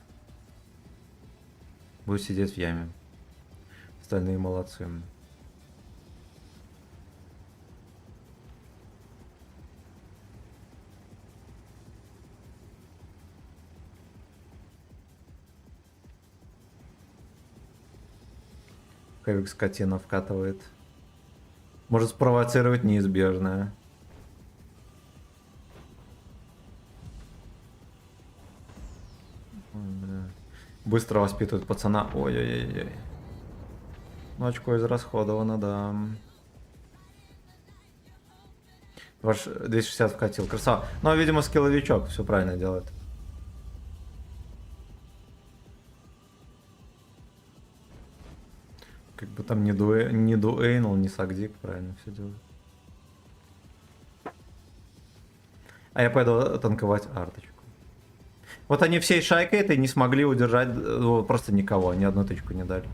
Будет сидеть в яме. Остальные молодцы. Кавик скотина вкатывает. Может спровоцировать неизбежное. Ой, бля. Быстро воспитывают пацана. Ой-ой-ой. Ну, очко израсходовано, да. Ваш 260 вкатил. Красава. Ну, видимо, скилловичок все правильно делает. Как бы там не дуэйнул, не сагдик, правильно все делает. А я пойду танковать арточку. Вот они всей шайкой этой не смогли удержать просто никого, ни одну тычку не дали.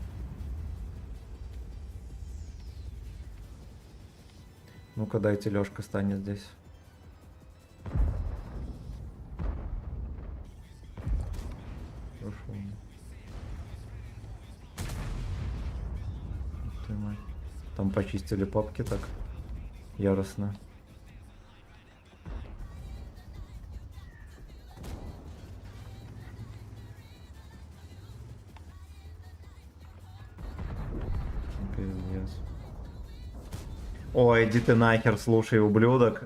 Ну-ка, дайте Лёшка станет здесь. Хорошо. Ух ты, мать. Там почистили папки так яростно. Пиздец. Ой, иди ты нахер, слушай, ублюдок.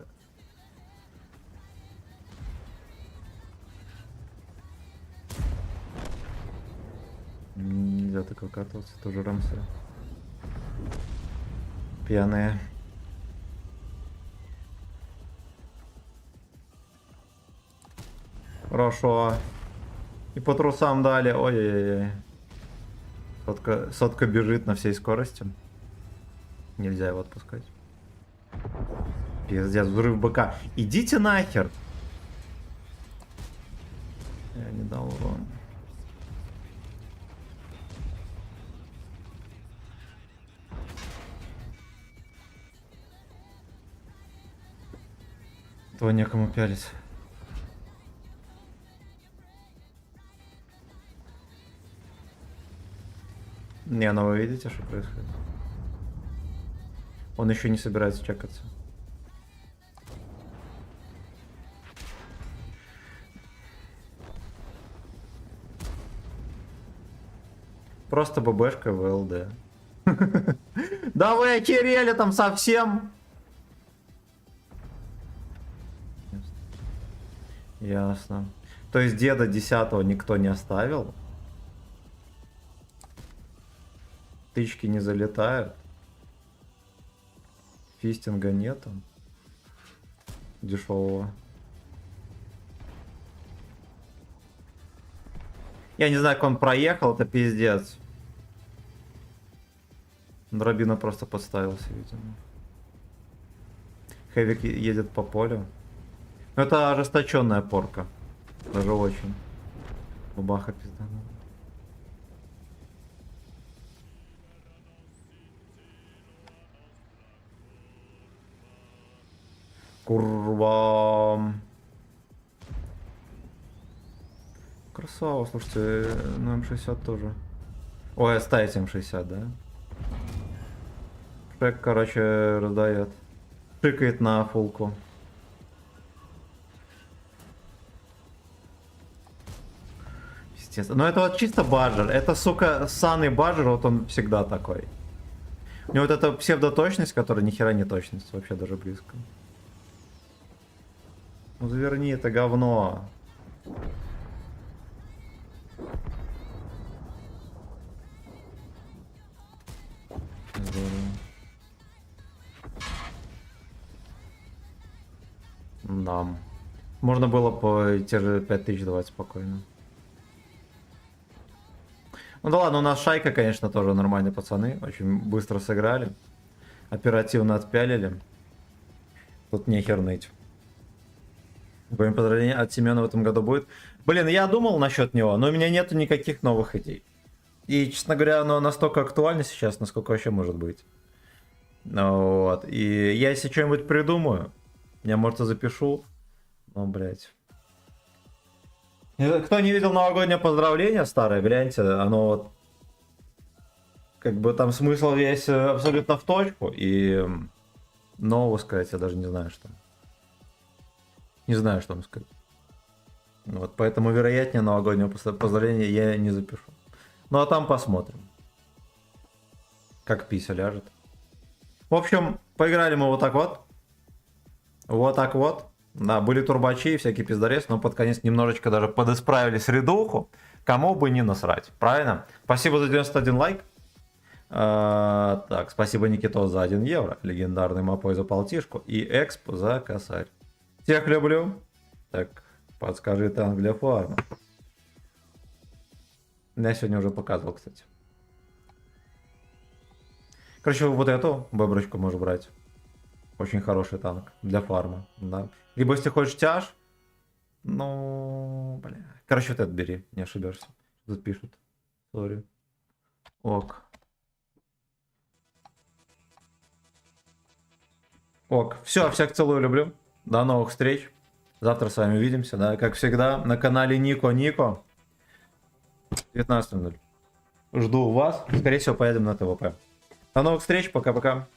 Нельзя так выкатываться, тоже рамсы. Пьяные. Хорошо. И по трусам дали. Ой-ой-ой. Сотка бежит на всей скорости. Нельзя его отпускать. Пиздец, взрыв БК. Идите нахер. Я не дал урон. То некому пялись. Не, ну вы видите, что происходит? Он еще не собирается чекаться. Просто ББшка в ЛД. Да вы охерели там совсем? Ясно. То есть деда 10-го никто не оставил? Тычки не залетают? Фистинга нету? Дешевого. Я не знаю, как он проехал, это пиздец. Дробина просто подставился, видимо. Хэвик едет по полю. Но это ожесточенная порка. Даже очень. Бабаха пизданула. Курва. Красава, слушайте, на М60 тоже. Ой, оставить М60, да? Шек, короче, раздает. Шикает на фулку. естественно. Но это вот чисто баджер. Это, сука, ссаный баджер, вот он всегда такой. У него вот эта псевдоточность, которая ни хера не точность, вообще даже близко. Ну заверни это говно. Здорово. Да. Можно было по те же 5000 давать спокойно. Ну да ладно, у нас шайка, конечно, тоже нормальные пацаны. Очень быстро сыграли. Оперативно отпялили. Тут нехер ныть. Будем поздравления от Семена в этом году будет. Блин, я думал насчет него, но у меня нету никаких новых идей. И, честно говоря, оно настолько актуально сейчас, насколько вообще может быть. Вот. И я если что-нибудь придумаю, я, может, и запишу. Ну, блядь. Кто не видел новогоднее поздравление старое, гляньте, оно вот... Как бы там смысл весь абсолютно в точку. И нового сказать я даже не знаю, что. Не знаю, что вам сказать. Вот, поэтому, вероятнее, новогоднего поздравления я не запишу. Ну, а там посмотрим. Как пися ляжет. В общем, поиграли мы вот так вот. Вот так вот. Да, были турбачи и всякие пиздарес, но под конец немножечко даже подисправили средуху. Кому бы не насрать. Правильно? Спасибо за 91 лайк. Так, спасибо Никитос за 1 евро. Легендарный Мапой за полтишку. И Эксп за косарь. Всех люблю. Так, подскажи танк для фарма. Я сегодня уже показывал, кстати. Короче, вот эту боброчку можешь брать. Очень хороший танк для фарма. Да. Либо если хочешь тяж. Ну, бля. Короче, вот этот бери, не ошибешься. Тут пишут. Сори. Ок. Ок. Все, всех целую, люблю. До новых встреч. Завтра с вами увидимся, да, как всегда, на канале Нико. 19:00. Жду вас. Скорее всего, поедем на ТВП. До новых встреч. Пока-пока.